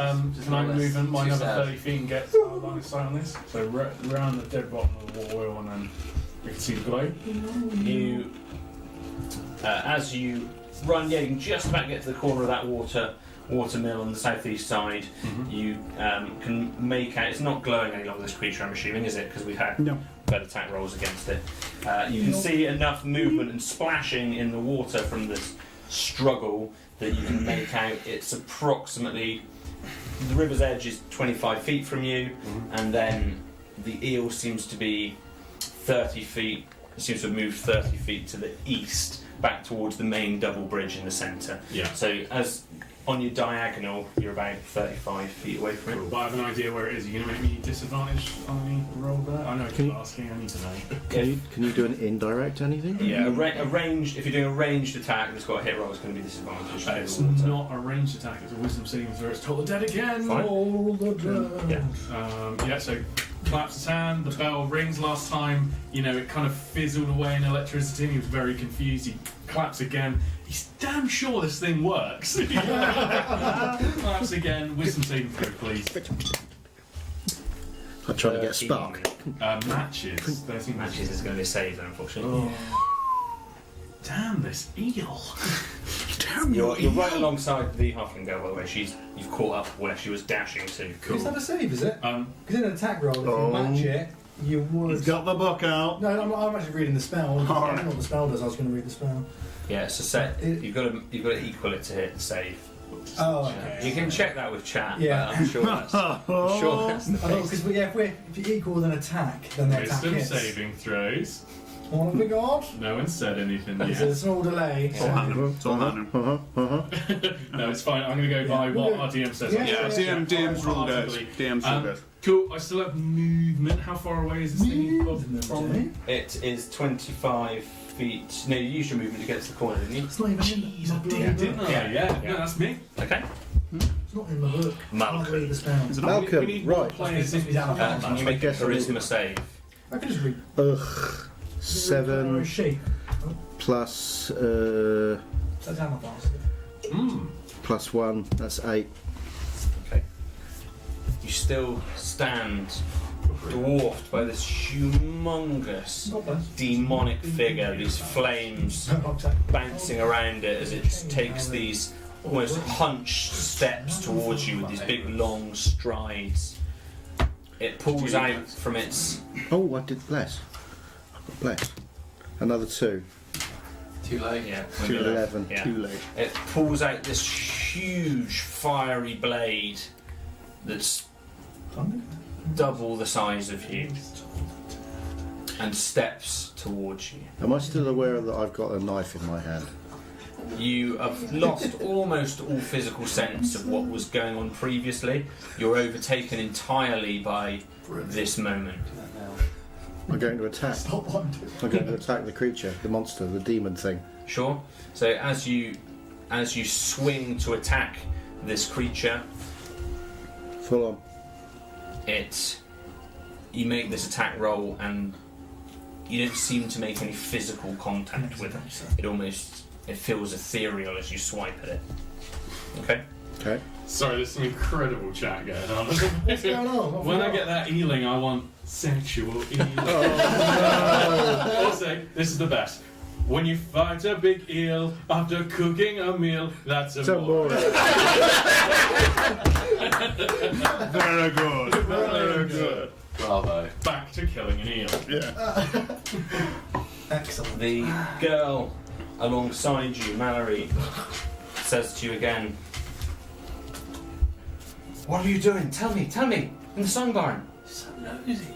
I move in my Too another sad. 30 feet and get line of sight on this? So around the dead bottom of the water wheel, and then we can see the glow. You, as you run, yeah, you can just about get to the corner of that water mill on the southeast side. You can make out. It's not glowing any longer. This creature, I'm assuming, is it? Because we've had No. better attack rolls against it. You can see enough movement and splashing in the water from this struggle that you can make out. It's approximately the river's edge is 25 feet from you, and then the eel seems to be 30 feet. It seems to have moved 30 feet to the east, back towards the main double bridge in the centre. Yeah. So as on your diagonal, you're about 35 feet away from it. But I have an idea where it is. Are you going to make me disadvantage on any roll there? I know I Can keep you- asking. I need to know. Can you do an indirect anything? Yeah, a ranged. If you're doing a ranged attack that's got a hit roll, it's going to be disadvantaged. It's in the water. not a ranged attack. It's a wisdom saving throw. It's total dead again. Fine. All the drugs. Yeah. Yeah, so claps his hand, the bell rings last time, it kind of fizzled away in electricity, he was very confused, he claps again, he's damn sure this thing works. Claps again, wisdom saving throw please. I'm trying to get a spark. Matches. 13 Matches is going to be a save, then, unfortunately. Oh. Damn this eel. You're right alongside the halfling girl, by the way. You've caught up where she was dashing to. Cool. Is that a save, is it? Um, Because in an attack roll, if you match it, you would. He's got the book out. No, I'm actually reading the spell. I don't know what the spell does. I was going to read the spell. Yeah, it's a set. You've got to equal it to hit the save. Oh, okay. You can check that with chat. Yeah. But I'm sure that's the I thought case. because if you equal with an attack, then the attack wisdom hits. saving throws. One of the god. No one said anything There's yet. a small delay. It's all happening. It's all happening. No, it's fine. I'm going to go by Yeah, what we're our DM says. Yeah, Yeah, DM's rule goes. DM's rule goes. Cool. I still have movement. How far away is this thing from me? It is 25 feet. No, you used your movement to get to the corner, didn't you? It's not even Jeez, I in the did, didn't I? Yeah. No, that's me. Okay. It's not in the book. Malcolm. I can't read the spell. Is it Malcolm, we need more right. players. It's down a Can you make a guess I charisma did. save? I can just read. Ugh. 7 Sheep. plus That's how fast. plus 1. That's 8. Okay. You still stand dwarfed by this humongous Not bad. demonic figure, these flames bouncing around it as it takes these almost hunched steps towards you with these big long strides. It pulls out from its... Oh, I did bless. I got bless. Another 2. Too late. Yeah, 11. yeah. Too late. It pulls out this huge fiery blade that's double the size of you and steps towards you. Am I still aware that I've got a knife in my hand? You have lost almost all physical sense of what was going on previously. You're overtaken entirely by this moment. I'm going to attack. Stop one. I'm going to attack the creature, the monster, the demon thing. Sure. So as you swing to attack this creature, Full on. you make this attack roll and you don't seem to make any physical contact with it. It feels ethereal as you swipe at it. Okay. Okay. Sorry, there's some incredible chat going on. What's going on? When I get that ealing, I want sexual ealing. Also, this is the best. When you fight a big eel after cooking a meal, that's a Some more. more. Very good. Very good. Bravo. Back to killing an eel. Yeah. Excellent. The girl alongside you, Mallory, says to you again, "What are you doing? Tell me, in the song barn." So nosy.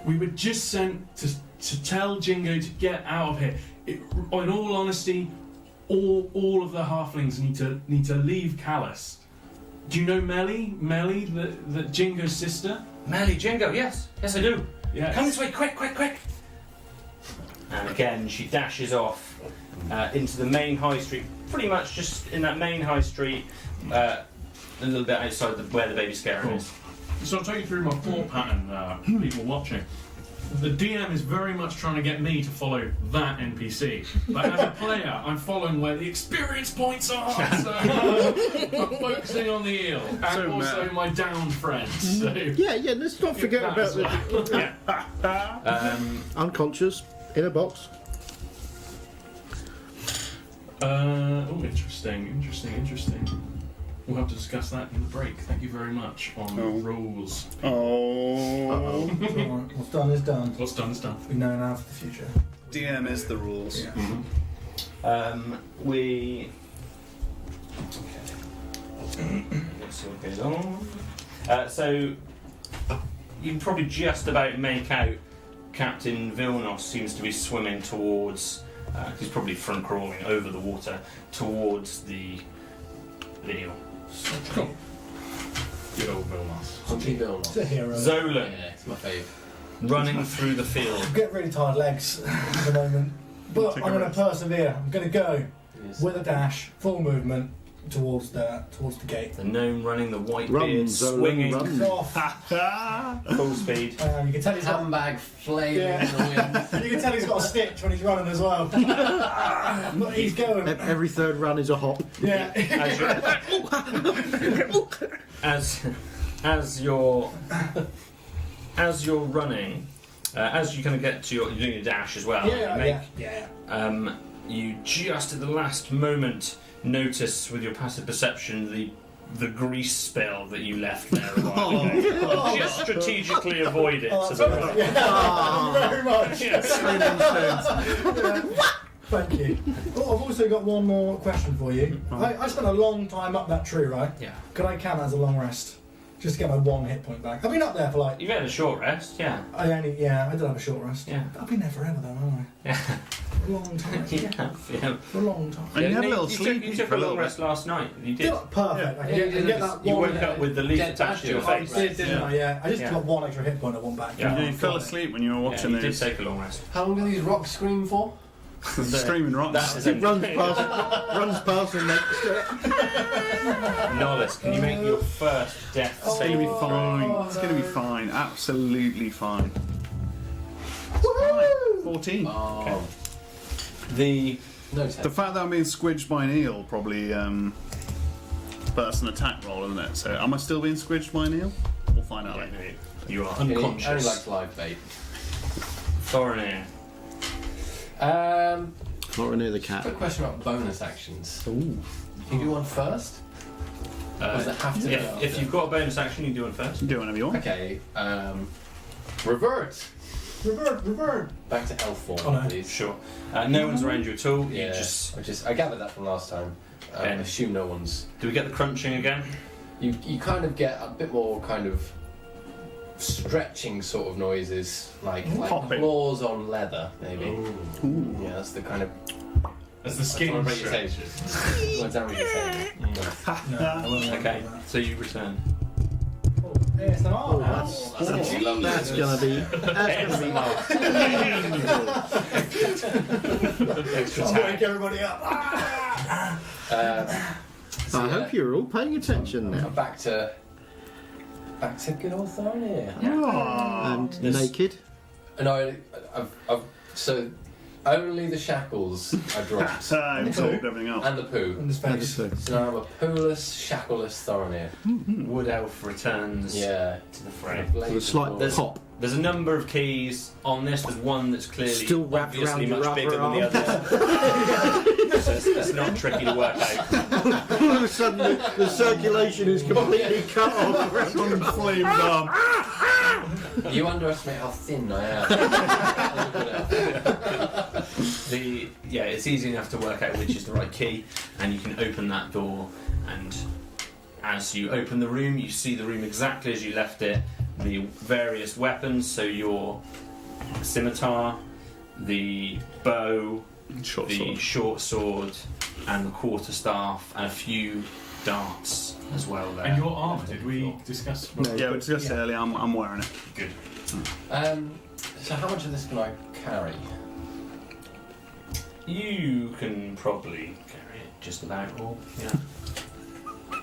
We were just sent to tell Jingo to get out of here. In all honesty, all of the halflings need to leave Callus. Do you know Melly? Melly, the Jingo's sister? Melly, Jingo, yes, I do. Yes. Come this way, quick! And again, she dashes off into the main high street, pretty much just in that main high street, a little bit outside where the baby scarer is. So I'll take you through my thought pattern, people watching. The DM is very much trying to get me to follow that NPC. But as a player, I'm following where the experience points are. So I'm focusing on the eel. And So also mad. my downed friends. So Yeah, let's not forget that about as the well. unconscious in a box. Interesting. We'll have to discuss that in the break. Thank you very much on Oh. rules. Oh. Alright, what's done is done. What's done is done. We know now for the future. DM is the rules. Yeah. We. Okay. Let's see what goes on. So you can probably just about make out Captain Vilnos seems to be swimming towards. He's probably front crawling over the water towards the eel. Cool. Good old Vilmos. Something Bill. It's a hero. Zolan Yeah, it's my favourite. running through the field. I'm getting really tired legs at the moment. But Take I'm a going to rest. persevere. I'm going to go Yes. with a dash, full movement towards the gate. The gnome running, the white Run, beard Zolan, swinging run. Off. full speed. You can tell he's got. Handbag flailing Yeah. in the wind. You can tell he's got a stitch when he's running as well. But he's going. Every third run is a hop. Yeah. As you're running, as you kind of get to you're doing a dash as well. you make, Yeah. you just at the last moment notice with your passive perception the grease spill that you left there a while ago. Just strategically avoid it to the right. Thank you very much. Yes. Thank you. Oh, I've also got one more question for you. I spent a long time up that tree, right? Yeah. Could I count as a long rest? Just to get my 1 hit point back. I've been up there for like... You've had a short rest, yeah. I did have a short rest. Yeah. I've been there forever though, haven't I? Yeah. For a long time. Yeah. For a long time. And you had a no, little sleep You took for a a long little rest last night. You did. Perfect. I get that You one. woke up with the leaf Dead attached to your bad, I face. did, didn't I? Yeah. I just Yeah. got 1 extra hit point. I want back. Yeah. You fell asleep when you were Yeah, watching you did those take a long rest. How long do these rocks scream for? streaming rocks. That is It runs past and makes Nollis, can you make your first death It's save? gonna be fine. It's gonna be fine. Absolutely fine. It's fine. 14. Oh, The no The test. fact that I'm being squidged by an eel probably, but that's an attack roll, isn't it? So am I still being squidged by an eel? We'll find out later. you are Only unconscious. likes live bait. Thorinir. Not near the cat. Quick question about bonus actions. Ooh. Can you do one first? Or does it have to be If after? you've got a bonus action, you do one first. You do whatever you want. Okay, revert. Revert. Back to elf form, Oh, no. please. Sure. No one's around you at all. You Yeah, just. I gathered that from last time. I Okay. assume no one's. Do we get the crunching again? You kind of get a bit more kind of stretching sort of noises, like Popping. claws on leather, maybe. Ooh. Yeah, that's the kind of. As the skin That's what I'm stretches. What damage you're taking. No, I won't Okay, do that. so you return. ASMR now. That's lovely. That's gonna be. Extra I'll attack. wake everybody up. I hope you're all paying attention now. Back to good old Thorinir. And This- naked. No, I've so only the shackles I dropped I absorbed everything else. and the poo. In his face. So now I'm a poolless, shackleless Thorinir. Wood Elf returns Yeah. to the fray. With a slight There's- pop. There's a number of keys on this. There's one that's clearly Still wrapped obviously around your much bigger than the rubber others. So it's not tricky to work out. All of a sudden, the circulation is completely cut off. Flamed arm. You underestimate how thin I am. It's easy enough to work out which is the right key, and you can open that door. And as you open the room, you see the room exactly as you left it. The various weapons, so your scimitar, the bow, Short the sword. short sword, and the quarterstaff, and a few darts as well there. And your armour, did we discuss? No. Yeah, we discussed it earlier. I'm wearing it. Good. So how much of this can I carry? You can probably carry it just about all, yeah.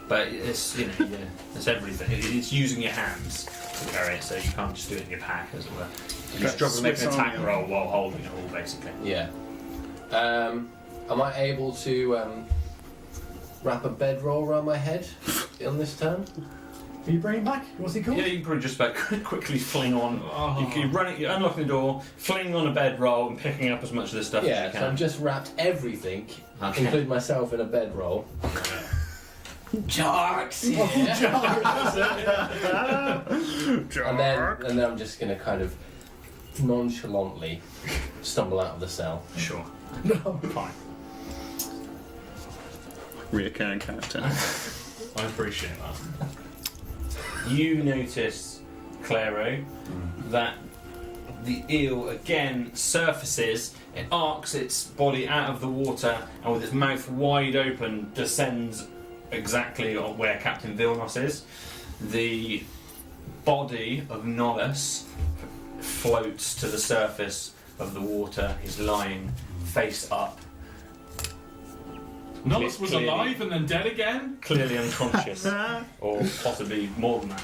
But it's it's everything. It's using your hands to carry it, so you can't just do it in your pack, as it were. You just struggle to make an Swiss attack Army. roll while holding it all, basically. Yeah. Am I able to wrap a bedroll around my head on this turn? Will you bring it back? What's it called? Yeah, you can probably just about quickly fling on. You're unlocking the door, flinging on a bedroll, and picking up as much of this stuff Yeah, as you so I've can. just wrapped everything, Okay. including myself, in a bedroll. Jarks! Yeah. and then I'm just going to kind of nonchalantly stumble out of the cell. Sure. Fine. Reoccurring character. I appreciate that. You notice, Claro, that the eel again surfaces, it arcs its body out of the water, and with its mouth wide open descends exactly on where Captain Vilnos is. The body of Nollis floats to the surface of the water. He's lying face up, Nollis was Clearly. alive and then dead again? clearly unconscious, or possibly more than that.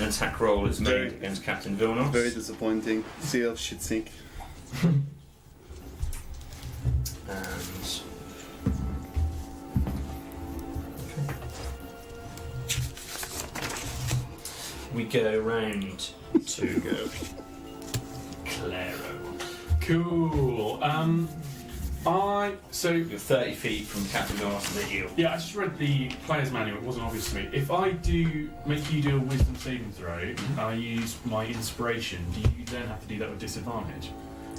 An attack roll is made Very- against Captain Vilnos. Very disappointing. Seal should sink. And we go round to Claro. Cool. So You're 30 feet from Captain Vilnos and the eel. yeah, I just read the player's manual. It wasn't obvious to me. If I do make you do a wisdom saving throw, and I use my inspiration, do you then have to do that with disadvantage?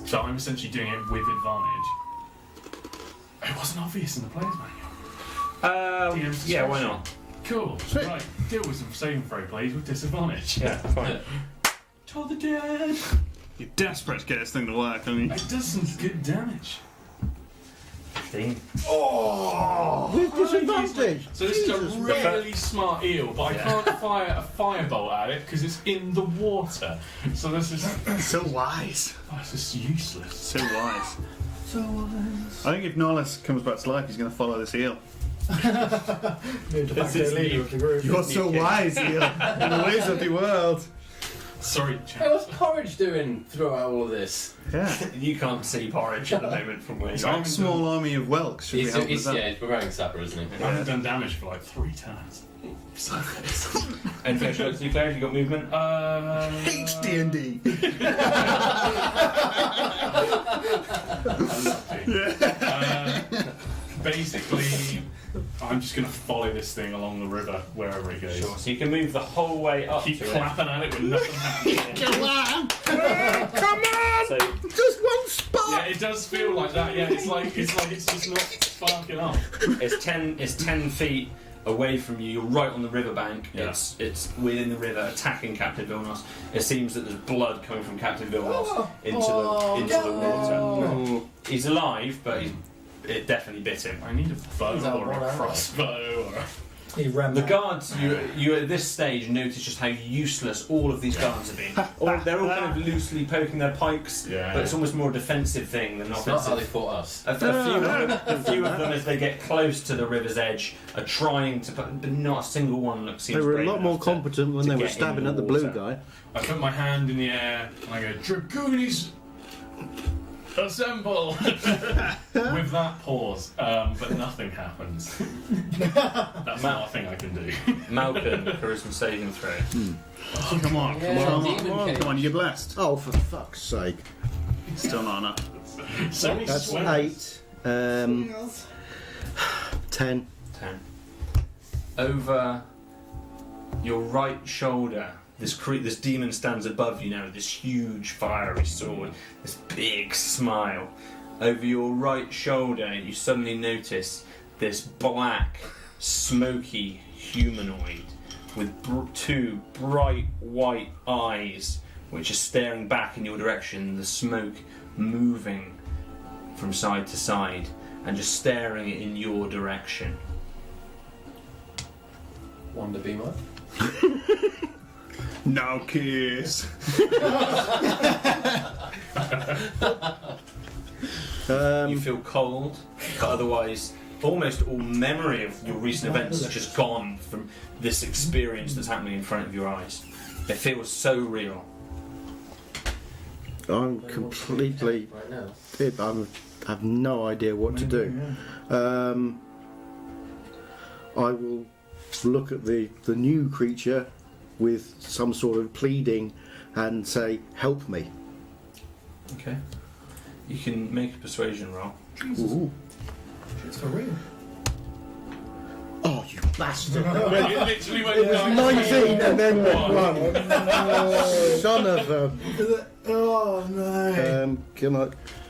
So I'm essentially doing it with advantage. It wasn't obvious in the player's manual. DM's Yeah, why discretion. not? Cool. Sweet. Right. Deal with some saving throw, please, with disadvantage. Yeah, fine. To the dead. You're desperate to get this thing to work, aren't you? It does some good damage. 15. With disadvantage. So this is a really smart eel, but I Yeah. can't fire a firebolt at it because it's in the water. So this is So wise. it's just useless. So wise. I think if Nollis comes back to life, he's going to follow this eel. The de facto is leader new. of the group. You're so wise, eel, in the ways of the world. Sorry, Hey, chap. what's Porridge doing throughout all of this? Yeah. You can't see Porridge at the moment from where It's you our are. small army of whelks should be He's, helping he's, us out. yeah, he's preparing supper, isn't he? I haven't done damage for like 3 turns. And finish up, you players, you got movement? Hates D&D. Basically, I'm just going to follow this thing along the river wherever it goes. Sure. So you can move the whole way up Keep to clapping at it with nothing happening. Come on! Come it. So on! Just one spot! Yeah, it does feel like that. Yeah, it's like it's just not sparking up. it's 10 feet away from you. You're right on the riverbank. Yeah. It's within the river, attacking Captain Vilnos. It seems that there's blood coming from Captain Vilnos into the water. He's alive, but it definitely bit him. I need a bow Is that or one a arrow? crossbow. Or He ran The that. guards, you at this stage notice just how useless all of these guards have been. They're all kind of loosely poking their pikes, Yeah. but it's almost more a defensive thing than It's not how they offensive. fought us. A few of them, as they get close to the river's edge, are trying to, but not a single one looks. They were a lot more competent when to they were get in stabbing the at the blue water. guy. I put my hand in the air and I go, Dragoonies, assemble! With that pause, but nothing happens. That's not a thing I can do. Malcolm, charisma saving throw. Come on, Yeah, come on, demon come on, cage. come on, you're blessed. Oh, for fuck's sake. Still not enough. So many That's swears. 8. 10. 10. Over your right shoulder, this demon stands above you now with this huge fiery sword, this big smile. Over your right shoulder, you suddenly notice this black, smoky humanoid with two bright white eyes which are staring back in your direction, the smoke moving from side to side and just staring in your direction. Wonder Beamer. No kiss. You feel cold, but otherwise, almost all memory of your recent events is just gone from this experience that's happening in front of your eyes. It feels so real. I'm completely. Right now. I have no idea what to do. I will look at the new creature with some sort of pleading and say, "Help me." Okay. You can make a persuasion roll. Ooh. It's for real. Oh, you bastard! It literally went down. 19 and then went 1. Son of a. Oh no. Can I?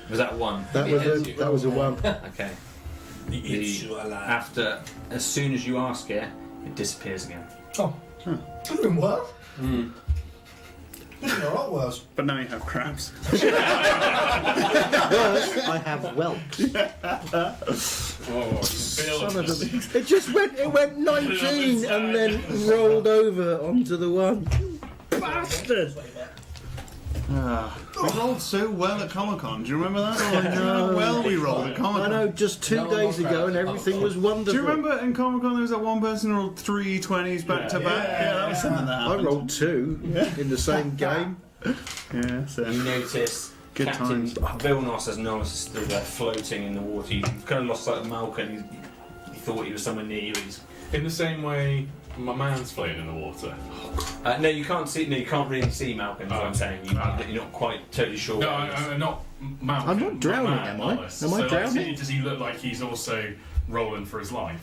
Was that one? That was a 1. Okay. After, as soon as you ask it, it disappears again. Oh. Could have been worse. Could have been a lot worse. But now you have crabs. Worse, I have whelks. Oh, Son of a. It just went. It went 19 and then rolled over onto the 1. Bastard! We rolled so well at Comic Con. Do you remember that? Do you remember how well we rolled at Comic I Con? know, just 2 No days more ago and crabs. everything was wonderful. Do you remember in Comic Con there was that one person who rolled 3 20s back to back? Yeah, that was something that I happened. rolled 2 in the same game. Yeah, so. You notice Good Captain times. Vilnos as Nollis is still there floating in the water. You've kind of lost sight of Malcolm. thought he was somewhere near you. In the same way, my man's floating in the water. No, you can't see. No, you can't really see Malcolm. Is what I'm saying. You're not quite totally sure. No, where he is. I'm not Malcolm. I'm not drowning, my man, am I? Alice. Am I So, like, drowning? does he look like he's also rolling for his life?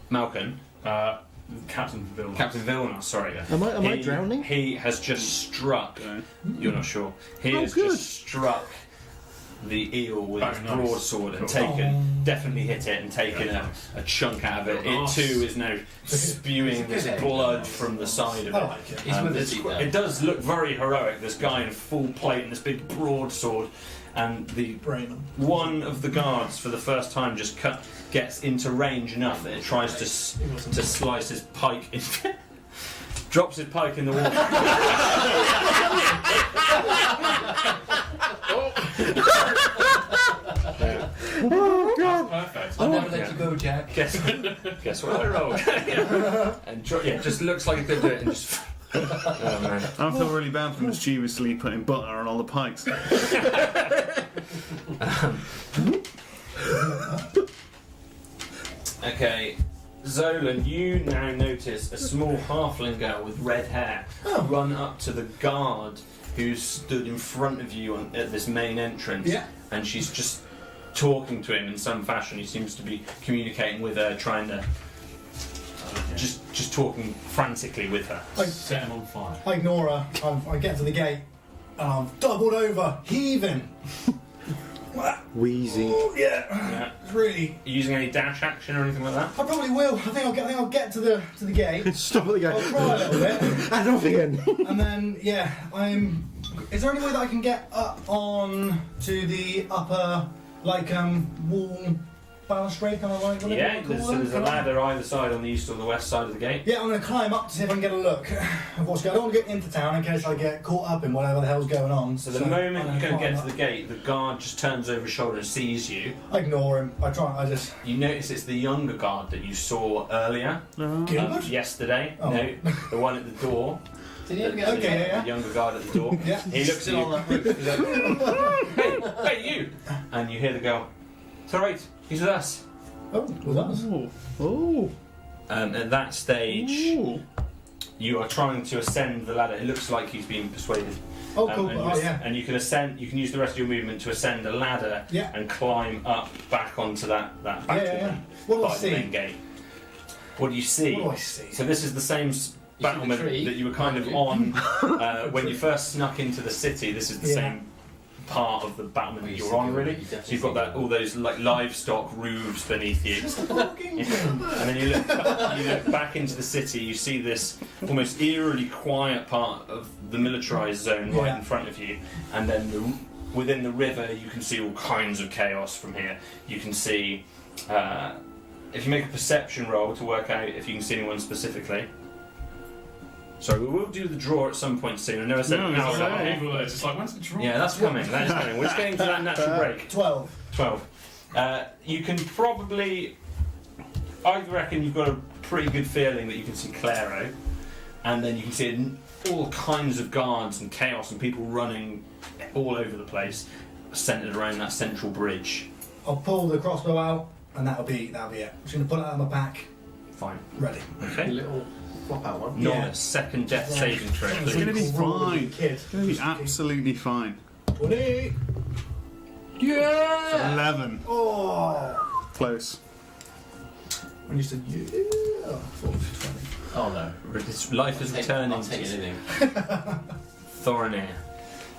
Malcolm. Captain Vilna. Captain Vilna, sorry. Yeah. Am I drowning? He has just struck. You're not sure. He Oh, has good. just struck the eel with his Oh, nice. broadsword and Cool. definitely hit it and taken a chunk out of it. It Nice. too is now spewing this good egg. blood from the side of I it. like it. He's with us, It does look very heroic. This guy in full plate and this big broadsword, and the Brain. one of the guards for the first time just gets into range enough that it tries to slice his pike in. Drops his pike in the water. Oh God! Perfect. I'll never let you go, Jack. Guess what I rolled. Yeah. And just looks like he could do it and just. Oh man. I feel really bad for mischievously putting butter on all the pikes. Okay, Zolan, you now notice a small halfling girl with red hair run up to the guard who stood in front of you at this main entrance. Yeah. And she's just talking to him in some fashion. He seems to be communicating with her, trying to just talking frantically with her. Set him on fire. I ignore her. I get to the gate and I'm doubled over, heaving. Wheezing. Oh, yeah. Yeah. It's really. Are you using any dash action or anything like that? I probably will. I think I'll get to the gate. Stop at the I'll gate. cry a little bit, And off again. and then Is there any way that I can get up on to the upper wall balustrade kind of like? Yeah, What do you so call there's a them? ladder either side on the east or the west side of the gate. Yeah, I'm going to climb up to see if I can get a look of what's going on. I don't want to get into town in case I get caught up in whatever the hell's going on. So the moment I'm you gonna go get climb to the gate, the guard just turns over his shoulder and sees you. up. I ignore him. I just. You notice it's the younger guard that you saw earlier, Gilbert? yesterday. Oh. No, the one at the door. Did he ever get Okay, yeah. The younger guard at the door. Yeah. He looks at Still you. on that roof? He's like, hey, you! And you hear the girl. It's alright, he's with us. Oh, was that? Oh. At that stage, Ooh. you are trying to ascend the ladder. It looks like he's being persuaded. Oh, cool. And, Oh, yeah. and you can ascend. You can use the rest of your movement to ascend a ladder Yeah. and climb up back onto that back Yeah. What do I by the main see? gate. What do you see? What do I see? So this is the same You see the battlement tree, that you were kind of aren't you? on when you first snuck into the city. This is the Yeah. same part of the battlement that You you're see on, the- really. you definitely So you've got see that the- all those like livestock roofs beneath you. Just walking. And then you look back into the city, you see this almost eerily quiet part of the militarised zone right Yeah. in front of you, and then within the river you can see all kinds of chaos from here. You can see, if you make a perception roll to work out if you can see anyone specifically. Sorry, we will do the draw at some point soon. I know I said an hour and a half. People are just like, when's the draw? Yeah, that's coming, that is coming. We're just getting to that natural break. 12. 12. You can probably. I reckon you've got a pretty good feeling that you can see Claro, and then you can see all kinds of guards and chaos and people running all over the place, centred around that central bridge. I'll pull the crossbow out, and that'll be it. I'm just going to pull it out of my pack. Fine. Ready. A Okay. little flop out one. Not Yeah. a second death saving throw. It's gonna be fine. Kid. It's going to be absolutely fine. 20. Yeah. 11. Oh. Close. When you said yeah. Oh, 20. Oh no. This life is returning I'll take to anything. Thorinir.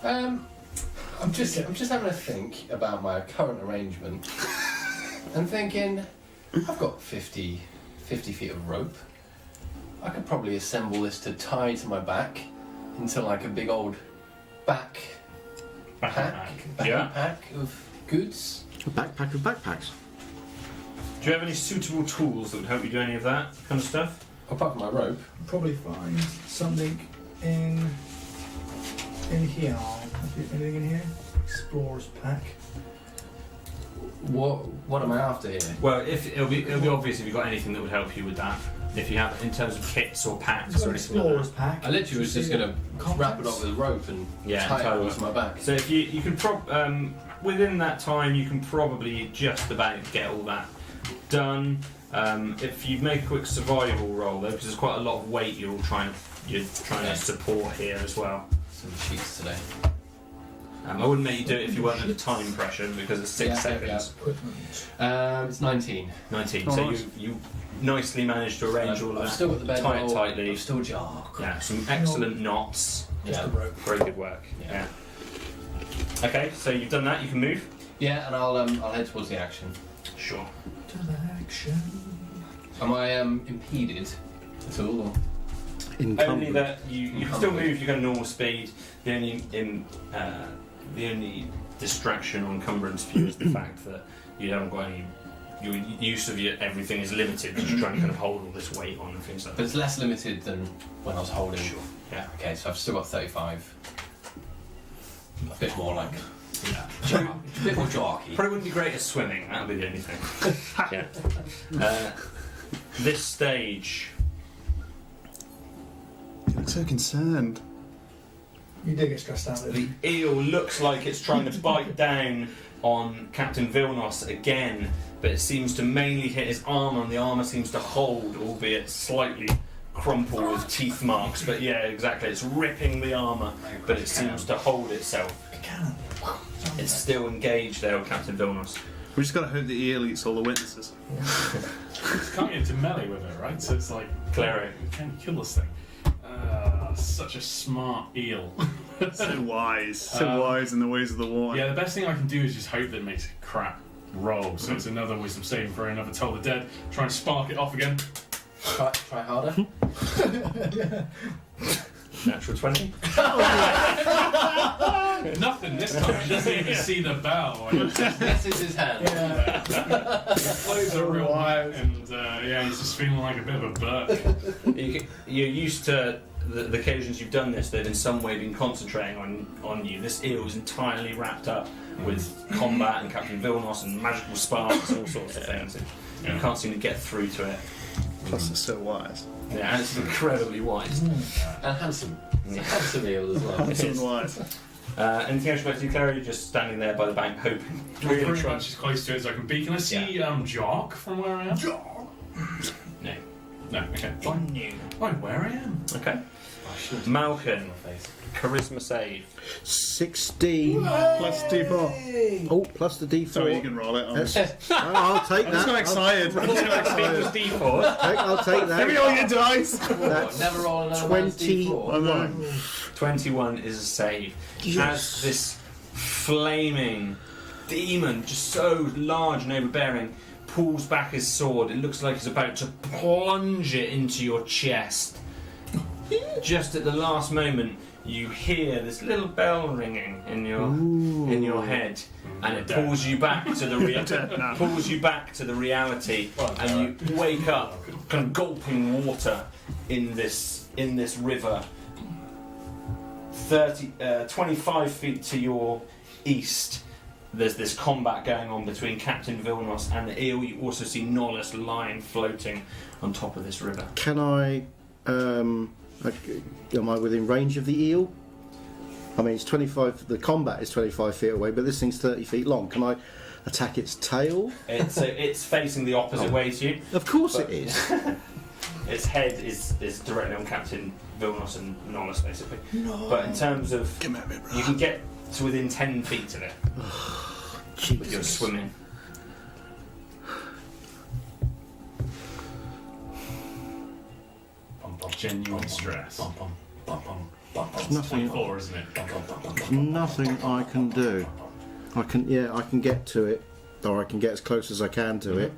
I'm just having a think about my current arrangement and thinking, I've got 50 feet of rope. I could probably assemble this to tie to my back into like a big old backpack Yeah. of goods. A backpack of backpacks. Do you have any suitable tools that would help you do any of that kind of stuff? Apart from my rope. Probably find something in here. Anything in here? Explorer's pack. What am I after here? Well, if it'll be obvious if you've got anything that would help you with that. If you have, in terms of kits or packs It's or an anything like explorer's that. pack. I literally was just going to wrap it Contacts? up with rope and Yeah, tie it tie it onto my back. So if you can within that time you can probably just about get all that done. If you make a quick survival roll, though, because there's quite a lot of weight you're trying to support here as well. Some cheats today. I wouldn't make you do it if you weren't under time pressure because it's 6 seconds. It's 19. 19. Oh, So nice. you nicely managed to arrange all of I've that. still got the bed Tie it roll, tightly. I've still jark. Yeah, some excellent knots. Yeah. Very good work. Yeah. Yeah. Okay, so you've done that. You can move. Yeah, and I'll head towards the action. Sure. To the action. Am I impeded at all? Or? Only that you can still move. You've got a normal speed. The only distraction or encumbrance for you is the fact that you haven't got any. Your use of everything is limited because you're trying to kind of hold all this weight on and things like But that. it's less limited than when I was holding. Sure. Yeah. Okay, so I've still got 35. A bit more like. Yeah. A bit more jarky. Probably wouldn't be great at swimming. That would be the only thing. Yeah. This stage. You look so concerned. You do get stressed out. The eel looks like it's trying to bite down on Captain Vilnos again, but it seems to mainly hit his armour, and the armour seems to hold, albeit slightly crumpled with teeth marks. But yeah, exactly, it's ripping the armour, but it seems to hold itself. Cannon. It's still engaged there with Captain Vilnos. We just gotta hope the eel eats all the witnesses. Can't get into melee with it, right? So it's like Cleric. You can't kill this thing. Such a smart eel. So wise. So wise in the ways of the water. Yeah, the best thing I can do is just hope that it makes a crap roll. So it's another wisdom saving throw, another Toll the Dead. Try and spark it off again. Try harder. Natural 20. Nothing this time. He doesn't even see the bell. This is his hand. Clothes are real white, and yeah, he's just feeling like a bit of a burp. You're used to the occasions you've done this, they've in some way been concentrating on you. This eel is entirely wrapped up with combat and Captain Vilnos and magical sparks and all sorts of things. You can't seem to get through to it. Plus, it's so wise. Yeah, and it's incredibly wise. And handsome. It's a handsome eel as well. It's wise. Anything else you'd like to do, Claire? You're just standing there by the bank hoping. Really pretty much as close to it as I can be. Can I see Jock from where I am? No. No, okay. Fine. Fine, where I am. Okay. Malkin, charisma save. 16 Plus D4. Oh, plus the D4. Sorry, you can roll it. I'll take I just got that. excited. I just got excited. D4. I'll take Give me that. all your dice. That's Never roll another man's 20. D4. I know. 21 is a save. Yes. As this flaming demon, just so large and overbearing, pulls back his sword, it looks like he's about to plunge it into your chest. Just at the last moment, you hear this little bell ringing in your head, and it pulls you back to the reality, and you wake up, kind of gulping water in this river. 25 feet to your east, there's this combat going on between Captain Vilnos and the eel. You also see Nollis lying floating on top of this river. Can I? Am I within range of the eel? I mean, it's 25. The combat is 25 feet away, but this thing's 30 feet long. Can I attack its tail? It's facing the opposite way to you. Of course But- it is. Its head is directly on Captain Vilnos and Nollis, basically. But in terms of, Come at me, bro. you can get to within 10 feet of it with your Jesus. swimming. Genuine stress. Nothing. 24, isn't it? Nothing I can do. I can get to it, or I can get as close as I can to it.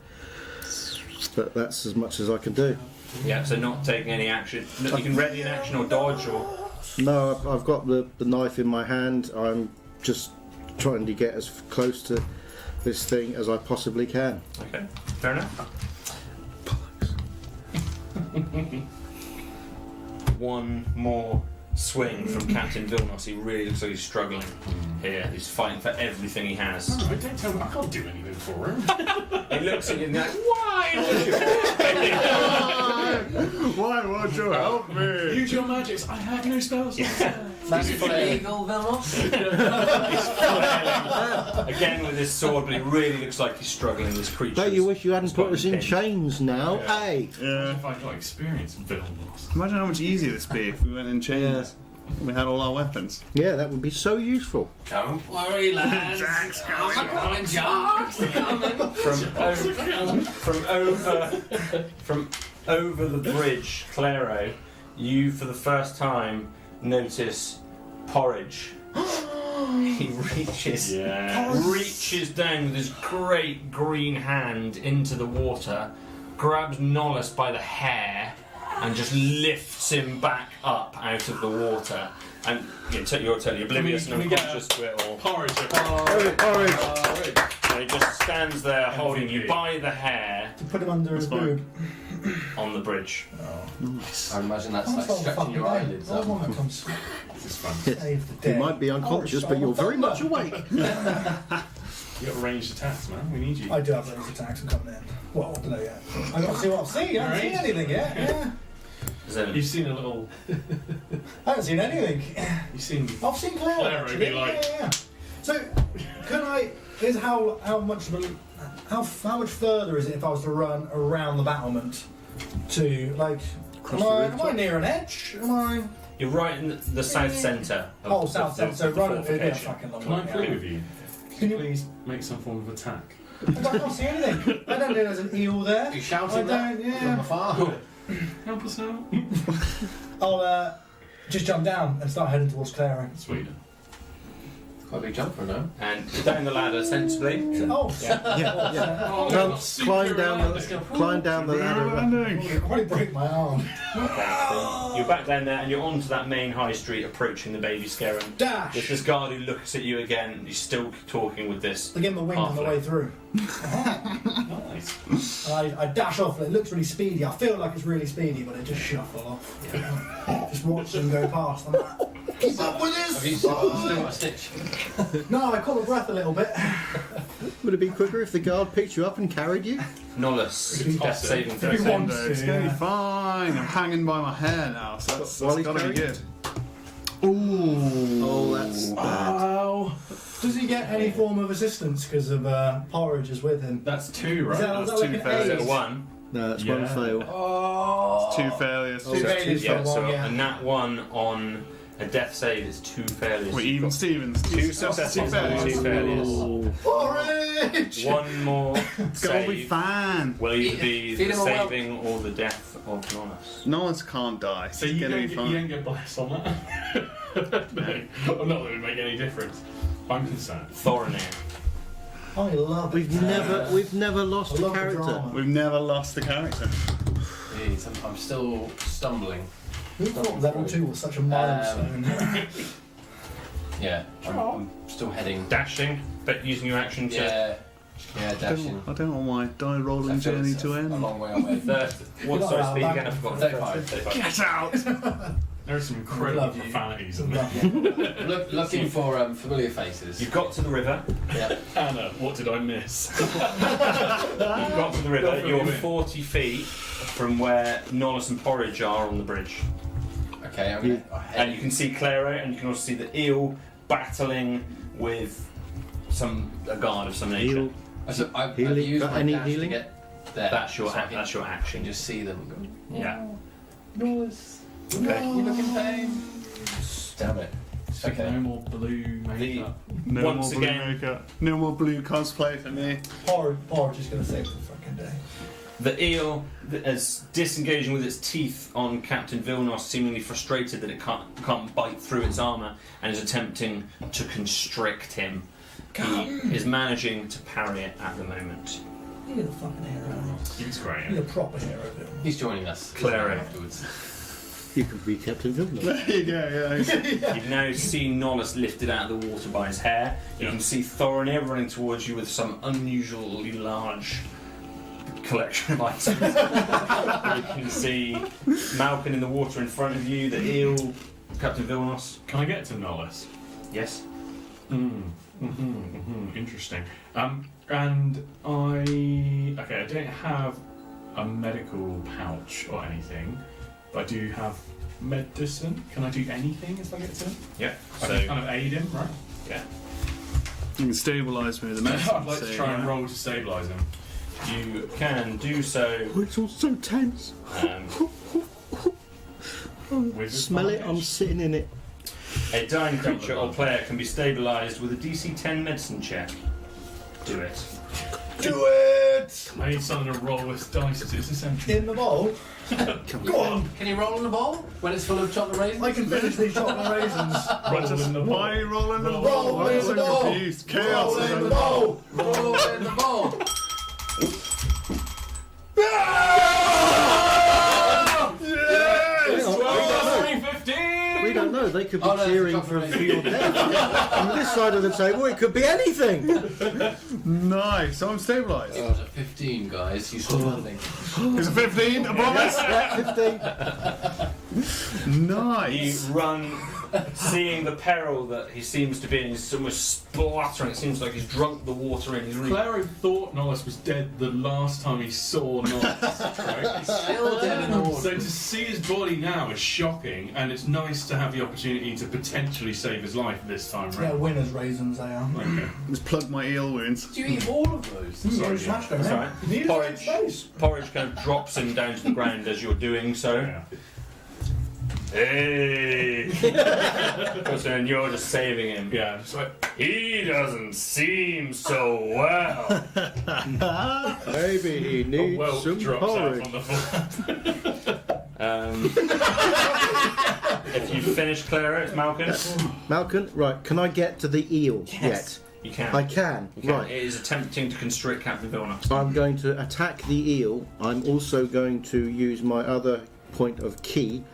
But that's as much as I can do. Yeah, so not taking any action. You can ready an action or dodge or. No, I've got the knife in my hand. I'm just trying to get as close to this thing as I possibly can. Okay, fair enough. One more swing from Captain Vilnos. He really looks like he's struggling here. He's fighting for everything he has. No, don't tell me. I can't do anything for him. It looks at you and you're like, why would you? Why won't you help me? Use your magics. I have no spells. That's illegal, Vilmos. Again with his sword, but it really looks like he's struggling. This creature. Don't you wish you hadn't put us in chains. chains now, eh? Yeah. If I got experience in Vilmos. Imagine how much easier this would be if we went in chains. We had all our weapons. Yeah, that would be so useful. Don't worry, lads. Jack's I'm coming, Jack's coming. From over the bridge, Claro, you for the first time notice Porridge. He reaches down with his great green hand into the water, grabs Nollis by the hair, and just lifts him back up out of the water. And you're totally oblivious and Can we get unconscious to it all. Porridge. Porridge. And he just stands there holding you by the hair To put him under his boob. on the bridge. I imagine that's like stretching your eyelids I up. want to come This is fun. save the You day. might be unconscious, but you're very much awake. You got ranged attacks, man. We need you. I do have those attacks I'm coming in. Well, I don't know yet. I've got to see what I've seen. I haven't seen anything yet. Yeah. You've seen a little. I haven't seen anything. You've seen. I've seen Claire. Claire, Actually. it'd be like- Yeah. So, can I? Is how much of a, how much further is it if I was to run around the battlement to like? Am I near an edge? Am I? You're right in the south centre. Oh, south centre. So run it. Yeah, fucking long Can I way. play with you? Can you? Please make some form of attack. I can't see anything. I don't know there's an eel there. You I shouting that don't. from Yeah. afar? Help us out. I'll just jump down and start heading towards clearing. Sweet. Quite a big jump for no. And down the ladder sensibly. Oh, Yeah. Oh, Well, climb down the ladder. I'll probably break my arm. You're back down there and you're onto that main high street approaching the baby scarum. Dash. There's this guard who looks at you again and he's still talking with this. I give him a wink on the way through. Nice. And I dash off. It looks really speedy. I feel like it's really speedy, but it just shuffle off. Just watch them go past. I'm like, keep up with Have this. you still got a stitch? No, I caught my breath a little bit. Would it be quicker if the guard picked you up and carried you? Nollis, If he death saving If throw. he wants It's to, gonna be yeah. fine. I'm hanging by my hair now, so that's gotta be good. Ooh. Oh, that's bad. Wow. Does he get any form of assistance because of Porridge is with him? That's two, right? Is that That's like two an fails. Is aid? it a 1? No, that's Yeah. one fail. Oh. Two failures. Two failures Yeah, for so one, yeah. a nat 1 on a death save is 2 failures. Wait, even Stevens. Two successes, Two failures. 2 failures. Porridge! One more It's gonna be save fine. will either be Feed the him a well. saving or the death of Nollis. Nollis can't die. So It's you gonna don't, be get, you fine. don't get blessed on that? No. I'm not that it would make any difference. I'm concerned. Thorinir. I love it. We've never lost I a love the character. drama. We've never lost the character. Jeez, I'm still stumbling. Who thought level 2 was such a milestone? Yeah, I'm still heading. Dashing, but using your action to. Yeah, dashing. I don't know why die rolling I feel journey it's to a end. long way away. What You're sorry, not speed allowed again? I back. forgot. 35. Get out! There are some incredible Love you. profanities in there. Love you. Looking for familiar faces. You've got to the river. Yeah. Anna, what did I miss? You've got to the river. Go for You're it. 40 feet from where Nollis and Porridge are on the bridge. Okay, I'm gonna And you can see Claro, and you can also see the eel battling with a guard of some nature. Heal. I've Healing- used got my any dash healing? to get there. That's your so I can action. just see them. Go, Yeah. Nollis, Okay. you look in pain. Damn it. Okay. No more blue makeup. No Once more blue again- makeup. No more blue cosplay for me. Porridge is going to save the fucking day. The eel is disengaging with its teeth on Captain Vilnos, seemingly frustrated that it can't bite through its armour, and is attempting to constrict him. He is managing to parry it at the moment. You're the fucking hero. He's great. You're the proper hero, Bill. He's joining us. Claro. Afterwards. You could be Captain Vilna. There you go, yeah. You've now seen Nollis lifted out of the water by his hair. You Yeah. can see Thorinir running towards you with some unusually large collection of items. You can see Malkin in the water in front of you, the eel, Captain Vilnos. Can I get to Nollis? Yes. Interesting. And I don't have a medical pouch or anything, but I do have medicine. Can I do anything if I get to him? Yeah. I can kind of aid him, right? Yeah. You can stabilise me with the medicine. I'd like to try and roll to stabilise him. You can do so. Oh, it's all so tense. With Smell it, I'm advantage. sitting in it. A dying creature or player can be stabilised with a DC 10 medicine check. Do it. Do it! I need something to roll with dice. It's essential. In the bowl. Go on. Can you roll in the bowl when it's full of chocolate raisins? I can finish these chocolate raisins. Roll in the bowl. Why are you rolling the Roll ball? in I'm the so ball. confused. Chaos Roll is in the over. bowl. Roll in the bowl. It's 12, We don't know. They could be Oh, no, it's cheering chocolate for your death. On this side of the table, it could be anything. Nice. So I'm stabilised. It was a 15, guys. You saw nothing. Is it 15? A promise? Yeah, 15. Nice. You run, seeing the peril that he seems to be in. He's almost splattering. It seems like he's drunk the water in. He's really Claro thought Nollis was dead the last time he saw Nollis. Right? He's still dead in the water. So to see his body now is shocking, and it's nice to have the opportunity to potentially save his life this time Yeah, round. winners raisins they are. Okay. Just plug my eel wounds. Did you eat all of those? Sorry, smashed them. That's yeah. all right. You need Porridge. space. Porridge kind of drops him down to the ground as you're doing so. Yeah. Hey! And you're just saving him. Yeah, just like, He doesn't seem so well. Maybe he a needs whelp some drops porridge. out on the floor. If you finish Clara, it's Malcolm. Malcolm, right, can I get to the eel yet? You can. I can, You can. right. It is attempting to constrict Captain Vilna. I'm going to attack the eel. I'm also going to use my other point of key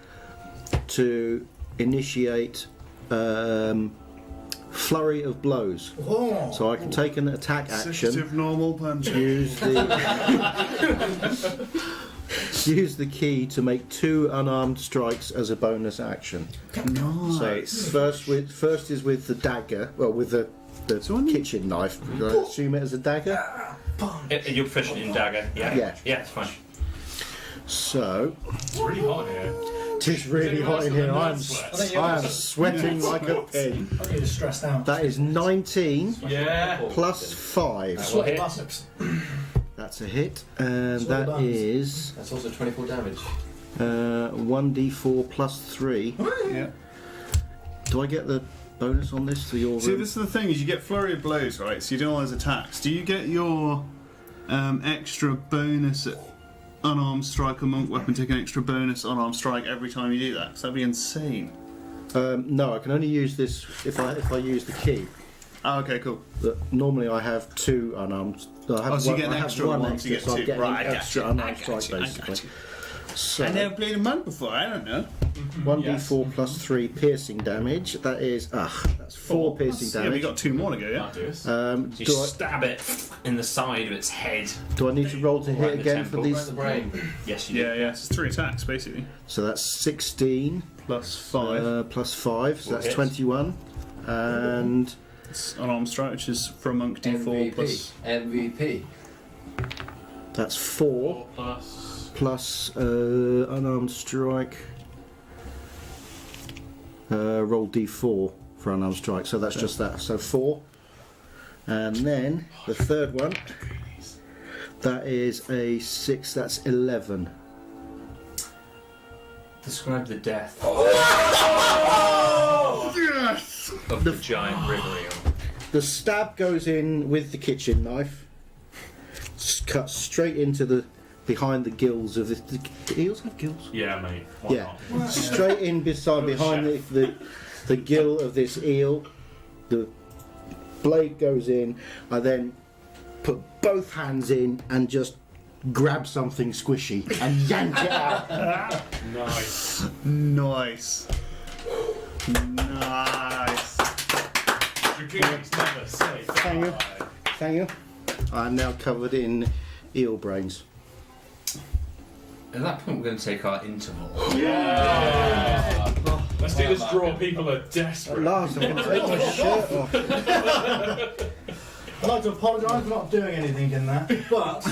to initiate flurry of blows. Oh. So I can take an attack action, Sensitive normal punch. use the use the key to make 2 unarmed strikes as a bonus action. Nice. So first is with the dagger, well, with the kitchen knife. Do I assume it as a dagger? You're proficient in dagger. Yeah. Yeah. Yeah, it's fine. So It's really hot here. it is really hot in here. I am I sweating like a pig. think you're stressed out. That is 19 Yeah. plus 5. Sweaty hit. buttocks. That's a hit, and Sweaty that buns. is That's also 24 damage. 1d4 plus 3. Yeah. Do I get the bonus on this to your See, room? this is the thing: is you get flurry of blows, right? So you do all those attacks. Do you get your extra bonus at unarmed strike or monk weapon? Take an extra bonus unarmed strike every time you do that. 'Cause that'd be insane. No, I can only use this if I use the key. Oh, okay, cool. Normally I have 2 unarmed. I have Oh, so you one, get an I have extra one one, extra, so you get so I'm 2. getting Right, I an got extra you, unarmed I got strike you, I basically. got you. So I never played a monk before. I don't know. 1d4 plus 3 piercing damage. That is that's 4 piercing Yeah, we damage. got 2 more to go. Yeah. I'll do this. You Do I, stab it in the side of its head. do I need to roll to Right hit in the again temple. for Right these? in the brain. Yes, you do. Yeah, yeah. So it's 3 attacks basically. So that's 16 Plus 5. plus 5, so Four that's hits. 21. And It's unarmed strike, which is for a monk D4 MVP. plus. MVP. that's 4 Plus. plus unarmed strike. Roll d4 for unarmed strike, so that's just that. So 4. And then the third one, that is a 6, that's 11. Describe the death Yes! of the giant river eel. The stab goes in with the kitchen knife, cuts straight into the behind the gills of the eels have gills. Yeah, mate. Why Yeah, not? straight in behind the gill of this eel. The blade goes in. I then put both hands in and just grab something squishy and yank it out. Nice. Nice. Nice. Dragoons never say Thank you. die. Thank you. I'm now covered in eel brains. At that point, we're going to take our interval. Yeah. Let's do this draw. People are At desperate. last, I'm going to take my shirt off. I'd like to apologise for not doing anything in that, but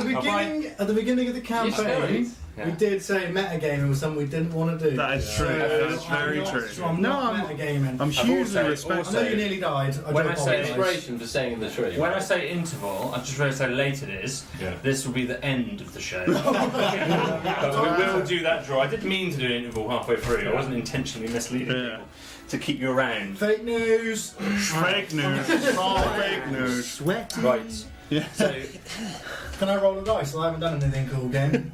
At the beginning of the campaign, Yeah. we did say metagaming was something we didn't want to do. That is true. That's very true. So I'm not metagaming. I'm hugely also- respectful. I know you nearly died. When I say Inspiration for staying in the tree. When I say interval, I just really say late it is. Yeah. This will be the end of the show. But we will do that draw. I didn't mean to do an interval halfway through. I wasn't intentionally misleading people to keep you around. Fake news. Fake news. It's all fake news. Sweat. Right. Yeah. So Can I roll a dice? I haven't done anything cool game.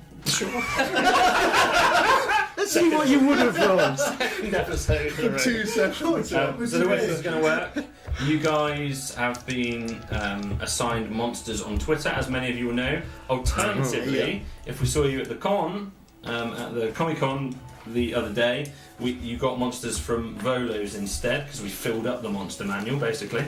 Let's see what you would have rolled. second episode. in a row. 2 sessions. So the way this is going to work, you guys have been assigned monsters on Twitter, as many of you will know. Alternatively, if we saw you at the con, at the Comic Con the other day, you got monsters from Volos instead, because we filled up the monster manual, basically.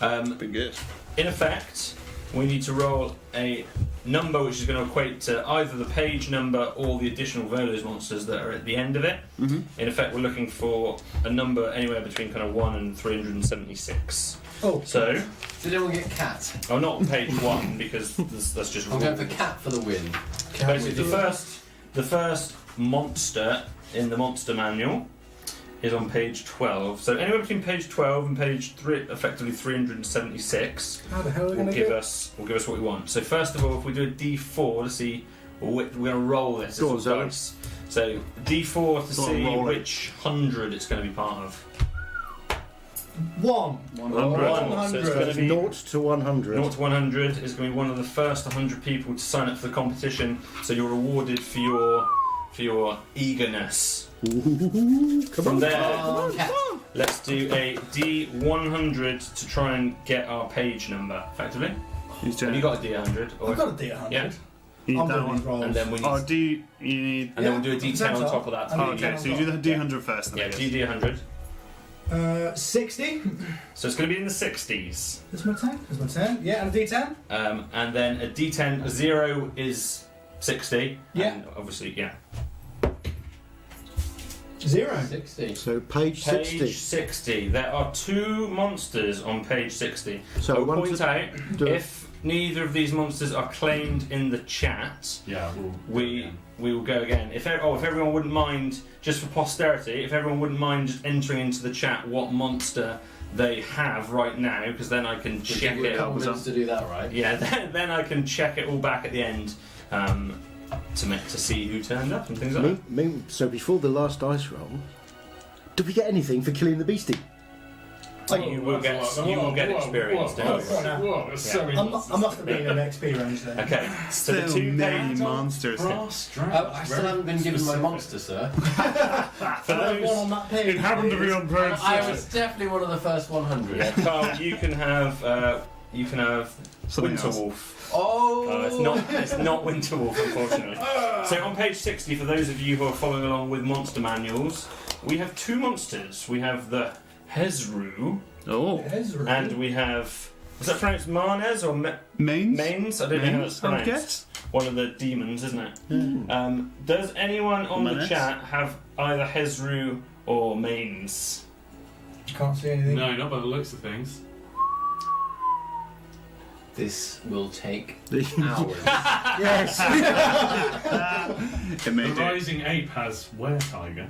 Been good. In effect, we need to roll a number which is going to equate to either the page number or the additional Volos monsters that are at the end of it. Mm-hmm. In effect, we're looking for a number anywhere between kind of 1 and 376. Oh, So, Did anyone get cat? oh, not page 1 because that's just I'm going for rules. cat for the win. Basically, the first monster in the monster manual is on page 12. So anywhere between page 12 and page 3, effectively 376. how the hell are we will going to give get? us what we want. So first of all, if we do a D4 to see, we're going to roll this. Go on, It's all Zoe. dice. So D4 to Go on, see roll it. which 100 it's going to be part of. 1. 100. So it's going to be 0 to 100. 0 to 100 is going to be one of the first 100 people to sign up for the competition. So you're rewarded for your eagerness. From there, Cat. let's do a D100 to try and get our page number. Effectively, Who's have doing you it? got a D100? Or I've got a D100. Yeah. You need I'm that doing one. these rolls. And then we need, Oh, you need. and then we'll do a D10 on top of that. And Oh, then okay, so you do the D100 first then. Yeah, I guess. DD100. 60. So it's going to be in the 60s. That's my 10. That's my 10. Yeah, and a D10. And then a D10, a 0 is 60. Yeah. And obviously, yeah. 0. 60. So page 60. Page 60. There are 2 monsters on page 60. So I'll one point to- out, do it. if neither of these monsters are claimed in the chat, Yeah, we will go again. If everyone wouldn't mind, just for posterity, if everyone wouldn't mind just entering into the chat what monster they have right now, because then I can Give check you a it. couple minutes to do that, right? Yeah, then I can check it all back at the end to see who turned up and things like that. So before the last dice roll, did we get anything for killing the beastie? You will get experience. don't you? Whoa, that's so I must have been an experience then. Okay, so the Still 2 many page. monsters. I still haven't been given my monster, sir. For One those, on that page. It happened to be on page I was definitely one of the first 100. Carl, you can have Something else. Winterwolf. Oh! It's not Winterwolf, unfortunately. So on page 60, for those of you who are following along with monster manuals, we have 2 monsters. We have the Hezru, Oh. Ezra. and we have. Was that pronounced Marnes or Mains? Mains? I don't know how that's I would pronounced. guess. One of the demons, isn't it? Does anyone on the Manes? chat have either Hezru or Mains? Can't see anything. No, not by the looks of things. This will take The- hours. Yes. It The made it. Rising Ape has Were-Tiger.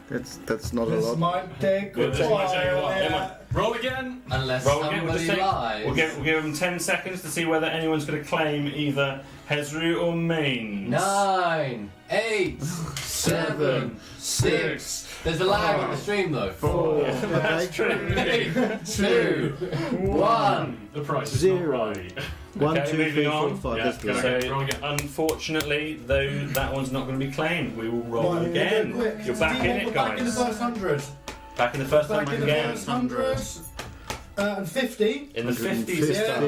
That's not a This lot. might take Well, a this while. might take a while. It yeah. Roll again! Unless Roll again, we'll somebody just take- lies. We'll give them 10 seconds to see whether anyone's going to claim either Hezru or Mains. 9, 8, 7, 6. There's a lag in the stream though. 4, Yeah, that's true. 3, 2, 1. The price is 0. not right. 1, Okay, 2, moving 3, 4, on. 5. Yeah, Let's go go. again. So, Roll again. unfortunately, though, that one's not going to be claimed. We will roll Right, again. quick. You're back in it, Back in the guys. first 100. Back in the first Back time in the again. first 100. And 50. In the 50s this time.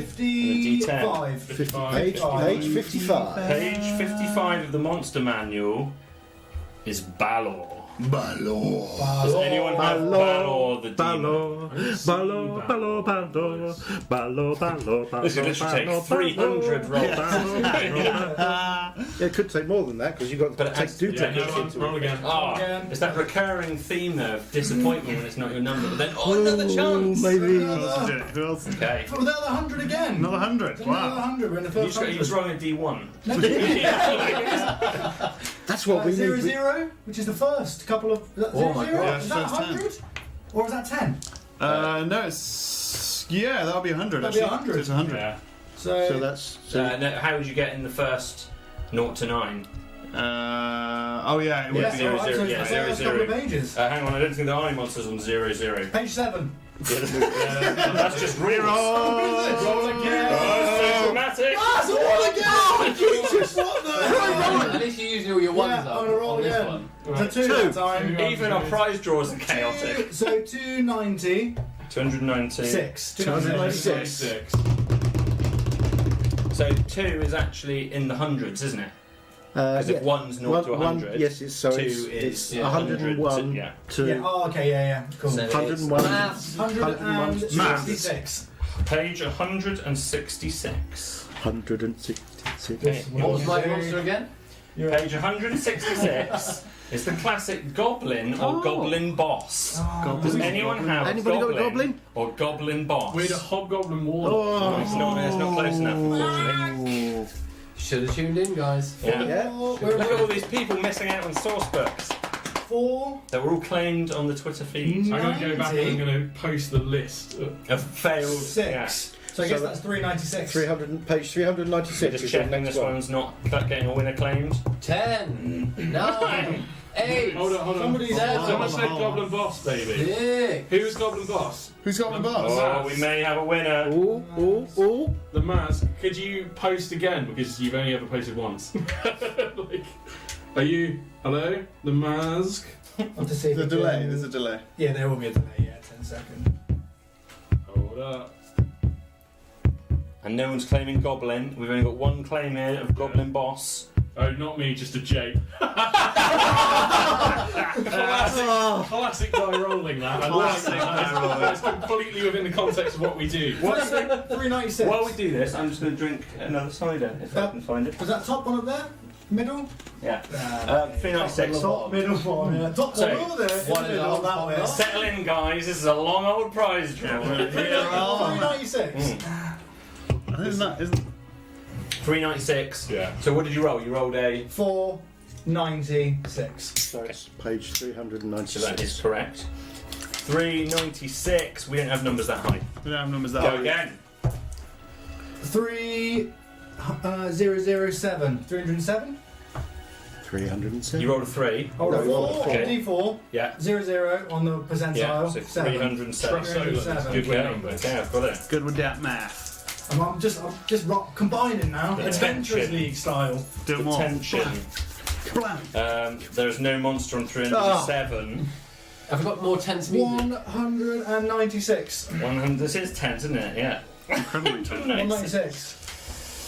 50. 55. 55. Page 55. Page 55 of the monster manual is Balor. Balor. Does anyone have Balor the demon? Balor. This should take 300 rolls. It could take more than that because you've got But to it take has- duplicate Yeah, no one, into roll it. again. Ah, it's that recurring theme though of disappointment when it's not your number. But then, another chance! Maybe. Who else is it? Who else? Okay. Oh, another 100 again. Another 100. Another Wow. 100. We're in the You first just, got, you just 100. rolling a D1. That's what we Zero need. zero, which is the first couple of. Is that Oh zero my zero? gosh, Is that first 100? Or is that 10? No, it's that'll be 100. That'll be actually. 100. It's 100. Yeah. So that's. No, how would you get in the first 0 to 9? Oh yeah, it would Yeah, be. Zero, alright, zero, so yeah, it's zero, the first zero. couple of pages. Hang on, I don't think there are any monsters on 0, 0. Page 7. That's just rules. Roll again. Oh, so dramatic! Ah, so roll again! Oh, Jesus! What the hell? At least you're using all your ones Yeah, up I'm gonna roll on this again. one. So 2 that time. Even our prize draws are chaotic. So 290. 290. 6. 296. So 2 is actually in the hundreds, isn't it? Because if 1's 0 to 100, yes, it's, so 2 it's is 101 yeah. to Yeah, oh, okay, yeah. Cool. So 101. Maths. 166. Page 166. 166. What was my monster again? Page 166 is the classic goblin or goblin boss. Does anyone have Anybody got a goblin? or goblin boss? We had a hobgoblin ward. Oh. It's not close enough, unfortunately. Should have tuned in, guys. Yeah. Yeah. Look at all these people missing out on source books 4. that were all claimed on the Twitter feed I'm going to go back and I'm going to post the list. of failed. 6. Yeah. So I guess So that's 396. 300, page 396 We're just is the checking next this one. one's not getting a winner claimed. 10, 9, 8, Hold on. Somebody's- Someone said Goblin Boss, baby. 6. Who's Goblin Boss? Who's got the boss? Oh, we may have a winner. Oh. The Maz. Could you post again because you've only ever posted once? Like, are you? Hello, the Maz. I'll have to see if The we delay. can- There's a delay. Yeah, there will be a delay, 10 seconds. Hold up. And no one's claiming goblin. We've only got one claim here of goblin boss. Oh, not me, just a J. Classic die rolling, that. I like that. That's completely within the context of what we do. 396. While we do this, I'm just going to drink another cider if I can find it. Was that top one up there? Middle? Yeah. Top, 396. middle one, yeah. Top So, one over there. one and a half, that way. Settle in, guys. This is a long old prize draw. 396. Isn't 396. Yeah. So what did you roll? You rolled a. 496. So it's page So that 396. is correct. 396. We don't have numbers that high. we don't have numbers that Go high. again. 3007. 307? 307. You rolled a 3. Hold on. No, 4. okay. D4. Yeah. 00 on the percentile. Yeah. So 7. 307. Trust Solon. It's Seven. good with Okay. numbers. Okay, I've got it. Good with that math. I'm just combining now. Attention. Adventures League style. Do more. Attention. There's no monster on 307. Have we got more tense music? 196. 100. This is 10, isn't it? Yeah. Incredibly tough. 196.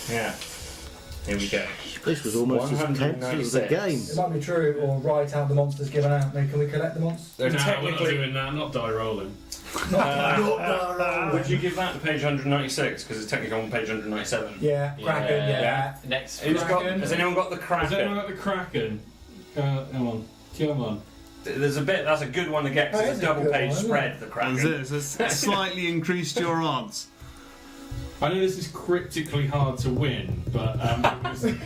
Yeah. Here we go. This was almost as tense as the 196. game. It might be true, or write out the monsters given out. Now, can we collect the monsters? There's No, we're not technically. doing that, not die rolling. Would you give that to page 196? Because it's technically on page 197. Yeah, Kraken, yeah. Next. Who's got, Kraken. has anyone got the Has anyone Kraken? got the Kraken? Come on. There's a bit. That's a good one to get That because is it's a a double good page one, isn't spread. The Kraken. It's slightly increased your odds. I know this is cryptically hard to win, but listen,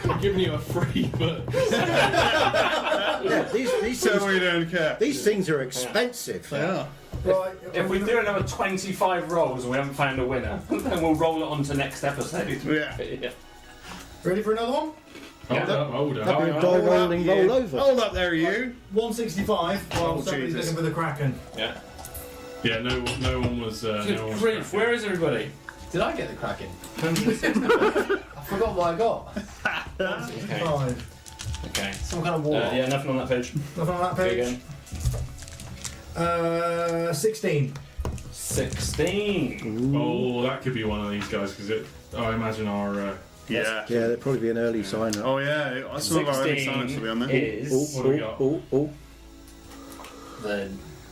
I'm giving you a free book. Yeah, these So things, we don't care. these things are expensive. They are. Right. If we do another 25 rolls and we haven't found a winner, then we'll roll it on to next episode. Yeah. Yeah. Ready for another one? Hold up, hold That'd be a up. die rolling you. roll over. Hold up there, you. 165. Well, Oh, somebody's Jesus. looking for the Kraken. Yeah. Yeah, no one was. No one Good was grief, Kraken. where is everybody? Did I get the Kraken? 106. I forgot what I got. 165. Okay. Some kind of war. Yeah, nothing on that page. Nothing on that Go page. again. 16. 16. Oh, that could be one of these guys because I imagine our Yeah. Yeah, there'd probably be an early sign up. Oh yeah, some of our early signups will be on there. is What do we got? the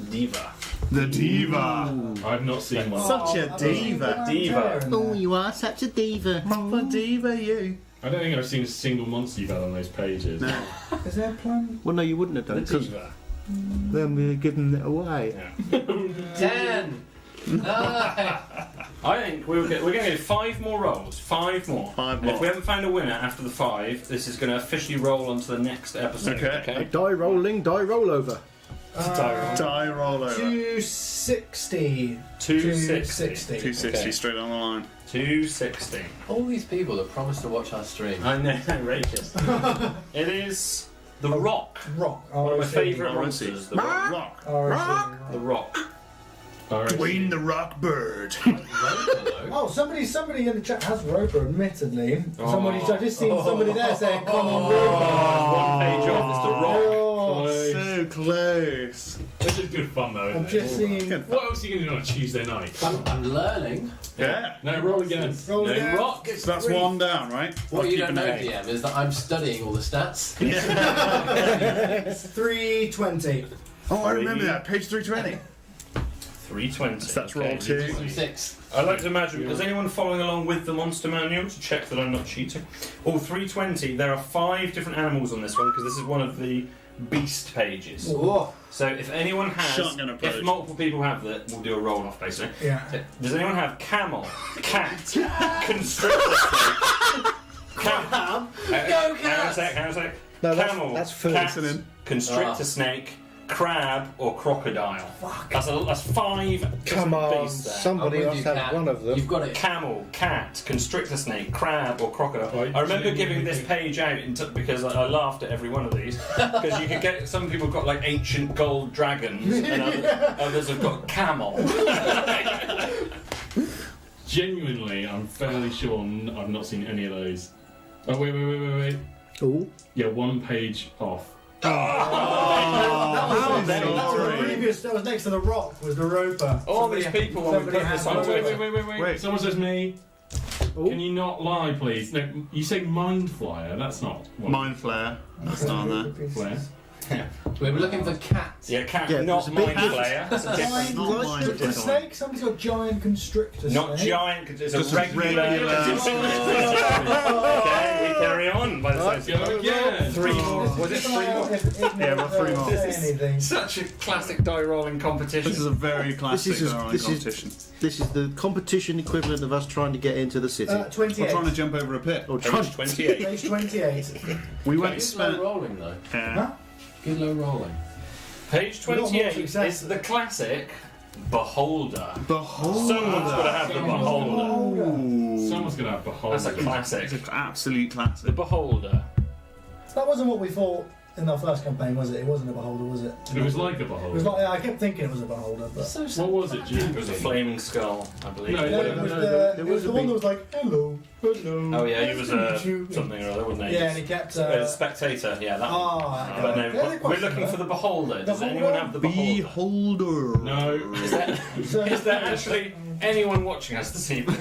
Diva. The Diva. I've not seen one. Such a diva. Diva. Oh, you are such a diva. Oh, a diva, you. I don't think I've seen a single monster you've had on those pages. No. Is there a plan? Well, no, you wouldn't have The done it because Diva. then we're giving it away. Yeah. 10! 9! I think we're going to do 5 more rolls. 5 more. 5 And if more. we haven't found a winner after the 5, this is going to officially roll on to the next episode. Okay. Die rolling, die rollover. Die roll over. 260. 260. 260 Okay. straight on the line. 260. All these people that promised to watch our stream. I know, outrageous. It is The Rock. Rock. One of my ROC. favourite ROC. monsters. The Rock. Rock. ROC. The Rock. Dwayne the Rock Bird. Oh, somebody in the chat has Roper, admittedly. Oh. Somebody, I just seen somebody there saying, "Come on, Roper." One page off is The Rock. Oh, So close. This is good fun though, I've isn't just it? seen. What else are you going to do on a Tuesday night? I'm learning. Yeah. No, roll again. Roll No, again. Rock. So that's 1 down, right? What I'll you keep don't an know, eye. DM, is that I'm studying all the stats. 320. Oh, I remember that. Page 320. 320. So that's roll Okay. 2. 6. I like to imagine, is anyone following along with the monster manual to check that I'm not cheating? Oh, 320, there are 5 different animals on this one because this is one of the beast pages. Whoa. So if anyone has, Shotgun approach. if multiple people have that, we'll do a roll off basically. Yeah. Does anyone have camel, cat, constrictor snake, camel? Go, Hang on a sec. No, Camel, that's food. cat, Listening. constrictor snake, crab, or crocodile. Fuck. That's 5 Come different on, beasts there. somebody I'm with must you, have Cat. one of them. You've got it. Camel, cat, constrictor snake, crab, or crocodile. Right, I remember genuinely giving this think- page out because I laughed at every one of these. Because you could get some people got like ancient gold dragons, and others have got camel. Genuinely, I'm fairly sure I've not seen any of those. Oh, wait. Oh, Yeah, 1 page off. That was the sorry. previous. That was next to the Rock. Was the Roper? All these people when we somebody put this had on Oh, Twitter. wait. Wait. Someone says me. Oh. Can you not lie, please? No, you say mind flyer. That's not one. Mind Flare. That's not on there. Flare. We were looking for cats. Yeah, cat, Yeah, not there's a big mind cat. player. That's a Giant different. Not mine. constrictor Different one. snake. Somebody's got giant constrictor Not snake. giant, because it's Just a a regular. regular- Okay, we carry on by the Let's sounds of go it. again. 3 more. Was it 3 more? Yeah, we're 3 more. Anything. Such a classic die rolling competition. This is a very classic is- darling this is- competition. this is the competition equivalent of us trying to get into the city. 28. We're trying to jump over a pit. or Page trying 28. Page 28. We went Good spent. low rolling, though. Huh? Good low rolling. Page We got more 28 success. is the classic Beholder. Behold. Someone's got to have the Beholder. Ooh. Someone's gonna have behold. That's a classic. It's an absolute The classic. Beholder. That wasn't what we thought in our first campaign, was it? It wasn't a beholder, was it? It was like a It was behold. like, yeah, I kept thinking it was a beholder, but. So What was it, Jim? It was a flaming skull, I believe. No, No, it was the, it was the one that was like, hello, hello. Oh yeah, he was nice to meet you." something or other, wasn't he? Yeah, and he kept. Spectator, yeah, that one. Ah, But okay. no, They're quite we're looking similar. for the Beholder. Does The anyone Beholder? have the Beholder? Beholder. No. Is there actually anyone watching us this evening?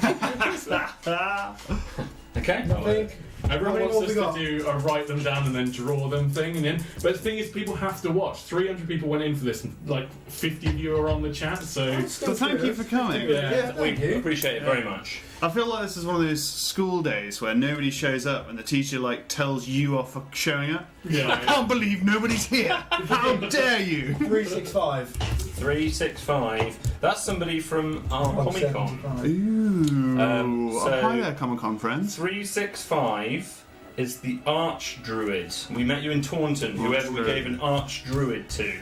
Okay. Nothing. Everyone How many wants more us we got? to do a write them down and then draw them thing, and then. But the thing is, people have to watch. 300 people went in for this, and like 50 of you are on the chat. So But thank you for coming. Yeah. Thank We you. appreciate it very much. I feel like this is one of those school days where nobody shows up and the teacher like tells you off for showing up. I yeah. can't believe nobody's here. How dare you? 365. 365. That's somebody from our Comic Con. 175. Ooh. so- Hi there, Comic Con friends. 365 is the Arch Druid. We met you in Taunton, whoever we Druid. gave an Arch Druid to.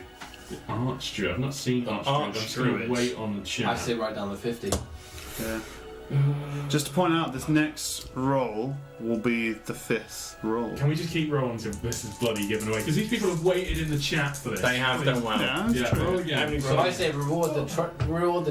Archdruid. I've not seen The Archdruid. I'm just going Archdruid. to wait on the chat. I sit right down the 50. Yeah. Just to point out, this next roll will be the 5th roll. Can we just keep rolling until this is bloody given away? Because these people have waited in the chat for this. They have done well. Yeah, that's Yeah, true. roll again. How many So I say reward the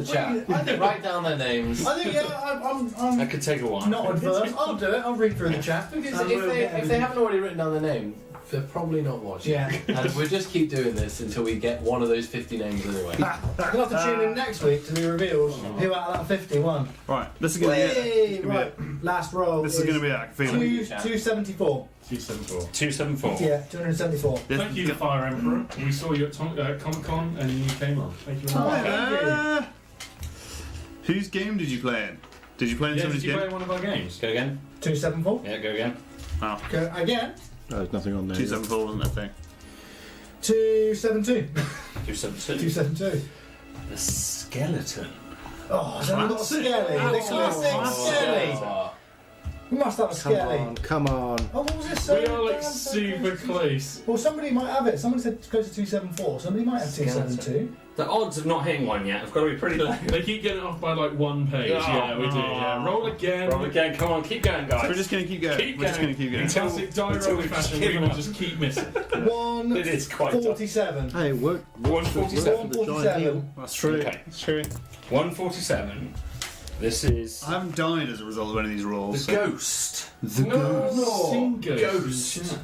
chat. I think- Write down their names. I think, yeah, I'm That could take a while. not adverse. I'll do it. I'll read through the chat. Because And we'll get if they haven't already written down their name, They're probably not watching. Yeah. And we'll just keep doing this until we get one of those 50 names anyway. You'll have to tune in next week to be revealed who out of that 50 won. Right, this is going to be it. Hey, This is gonna be right, last roll. This is going to be it, I can feel it. 274. 274. 274. Yeah, 274. This Thank you, is the Fire Emperor. We saw you at Comic Con and you came on. Thank you very much. Hi there. Whose game did you play in? Did you play in Yeah, somebody's did you game? play one of our games? Go again. 274. Yeah, go again. Oh, Go again. No, there's nothing on there. 274 wasn't that thing. 272. 272. 272. The skeleton. Oh, so we've got a Classic. Skelly. The classic Skelly. Oh, We must have a Come Skelly. on, come on. Oh, what was it? We So are like damn, so super close. close. Well, somebody might have it. Somebody said go to 274. Somebody might have Skeleton. 272. The odds of not hitting one yet have got to be pretty low. They keep getting off by like one page. Oh, Yeah, we do. Yeah. Roll again. Roll again. Come on, keep going, guys. So we're just going to keep going. Keep We're just going going. to keep going. In classic die Until rolling we just fashion, give we will up. just keep missing. It is quite tough. 147. Hey, work. 147. 147. That's true. Okay. That's true. 147. This is I haven't died as a result of any of these rolls. the ghost. The no, Sing ghost. Ghost.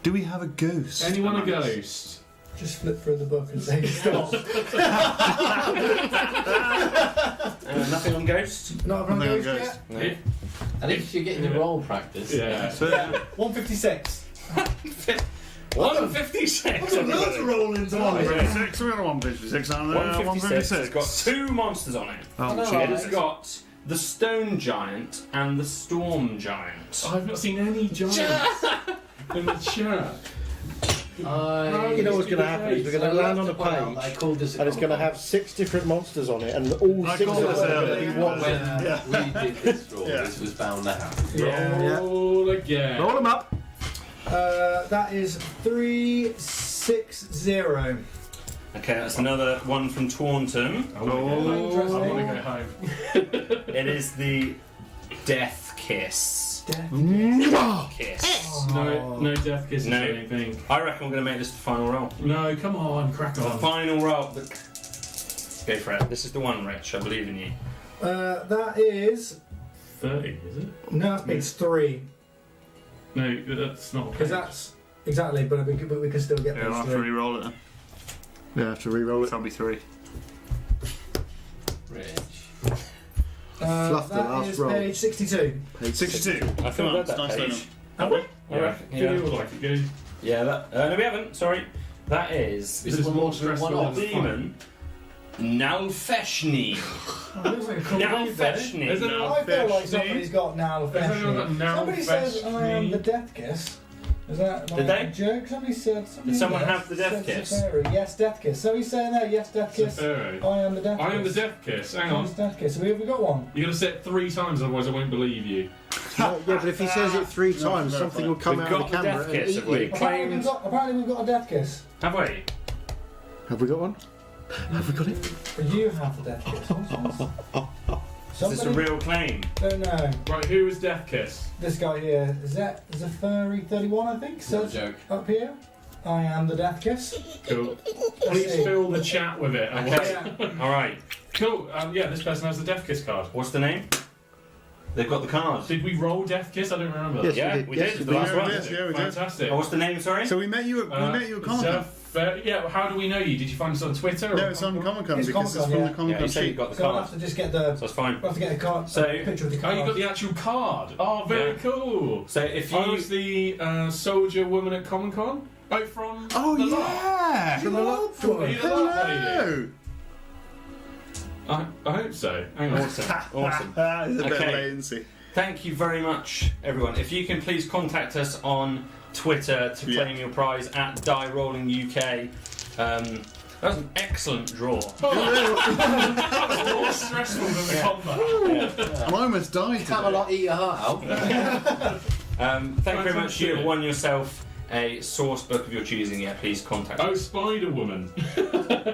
Do we have a ghost? Anyone a among us? ghost? Just flip through the book and say stop. Nothing on ghost. Not a Nothing on ghost ghost. yet. No. At least you're getting your roll practice. Yeah. So, Yeah, 156. 156. Loads of rollings on it. 156, we got a 156 on there. 156 has got 156. two monsters on it. Oh, no, shit. It has got the stone giant and the storm giant. I've not seen any giants in the chat. You know what's going to happen is we're going to land on a I page called this and it's going to have 6 different monsters on it, and all I 6 of called them this are going to earlier. be one. when we did this roll, Yeah. this was bound to happen. Yeah. Roll again. Roll them up. That is 360. Okay, that's another one from Taunton. I want to go home. It is the Death Kiss. Death. Kiss. No death kisses No. or anything. I reckon we're going to make this the final roll. No, come on, crack The on. final roll. Go for it. This is the one, Rich. I believe in you. That is 30, is it? no, it's 3 No, that's not. because that's exactly. But we can still get Yeah, I'll those have to 3. re-roll it then. You have to re-roll it. That'll be 3. Rich. Fluff the That last is roll. page 62. Page 62. I think Come we on, read that nice page. enough. Have we? I Yeah, reckon, feels like it goes. Yeah, that. No, we haven't. Sorry. That is This is more stressful one than off. the demon Nalfeshni. Oh, looks like a cool name there. Nalfeshni. Isn't it? I feel like Nalfeshni. somebody's got Has anyone got Nalfeshni. Somebody says I am Nalfeshni? the Death Kiss. Is that like Did they? a joke? Somebody said. Did someone yes, have the Death said Kiss? Zafari. Yes, Death Kiss. So he's saying there, yes, Death Kiss. Zafari. I am the Death Kiss. I am the death kiss. Hang on. Yes, Death Kiss. Have we got one? You're gonna say it 3 times, otherwise I won't believe you. No, yeah, but if he says it 3 times, no, something no. will come We've out of got the the camera Death and Kiss, eat have we? you. Apparently we've got a Death Kiss. Have we? Have we got one? Have we got it? But you have the Death Kiss. Is this a real claim? Don't know. Right, who is death kiss? This guy here, is that a furry 31, I think? No Says joke. up here. I am the Death Kiss. Cool. Let's Please see. fill the chat with it. and Okay. Yeah. All right. Cool. Yeah, this person has the death kiss card. What's the name? They've got the card. Did we roll death kiss? I don't remember. Yes, Yeah, we we did. did. Yes, The we last did. one. Yeah, we did. Fantastic. Oh, what's the name? Sorry. So we met you at Comic-Con. Yeah, how do we know you? Did you find us on Twitter? No, or it's on Comic-Con It's because it's Comic-Con, from yeah. the Comic-Con Yeah, you said you sheet. got the So I'll card. have to just get So it's fine. I'll have to get a card. So- a picture of the Oh, card. you got the actual card. Oh, very Yeah. cool. So if I you was the soldier woman at Comic Con. Oh, from Oh, the Lot. yeah! From the lot. Are you the Lot lady? Hello! I hope so. Hang on. Awesome. Awesome. There's a bit of Okay. latency. Thank you very much, everyone. If you can please contact us on Twitter to Yeah. claim your prize at Die Rolling UK. That was an excellent draw. That was more stressful than the combat. I almost died today. Camelot, eat your heart out. Thank you very much. You have Fantastic. won yourself a source book of your choosing. Yeah, please contact us. Oh, Spider Woman.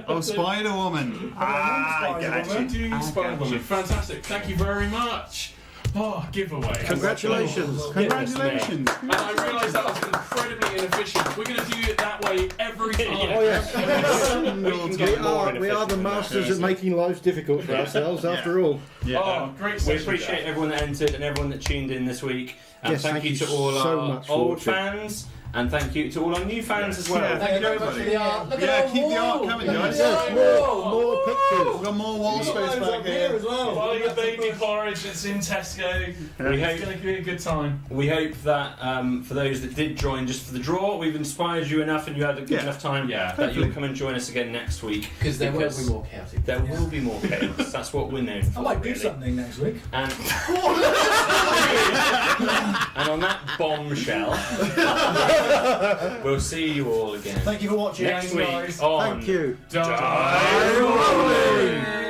Oh, Spider-Woman. I got you. Do Spider Woman. Fantastic. Thank you very much. Oh, giveaway. Congratulations. Congratulations. And I realised that was incredibly inefficient. We're going to do it that way every time. Oh, yes. We can get more We are the inefficient than that. masters at making lives difficult for ourselves, after all. Yeah. Oh, great we session, appreciate Jack. everyone that entered and everyone that tuned in this week. And Yes, thank you to all so our much for old watching. fans And thank you to all our new fans as well. Yeah. Thank you very much for the art. Look Yeah, at our keep the art wall. coming, Look guys. at our Yes, wall. more pictures. We've got more wall space back here. as well. Buy your baby porridge. It's in Tesco. It's going to be a good time. We hope that for those that did join just for the draw, we've inspired you enough and you had a good enough time Yeah. that you'll come and join us again next week. Because there will be more chaotic. There will be more chaos. That's what we're known for. I might do really. something next week. And, and on that bombshell, we'll see you all again Thank you for watching. next week guys. on Thank you. Die rolling.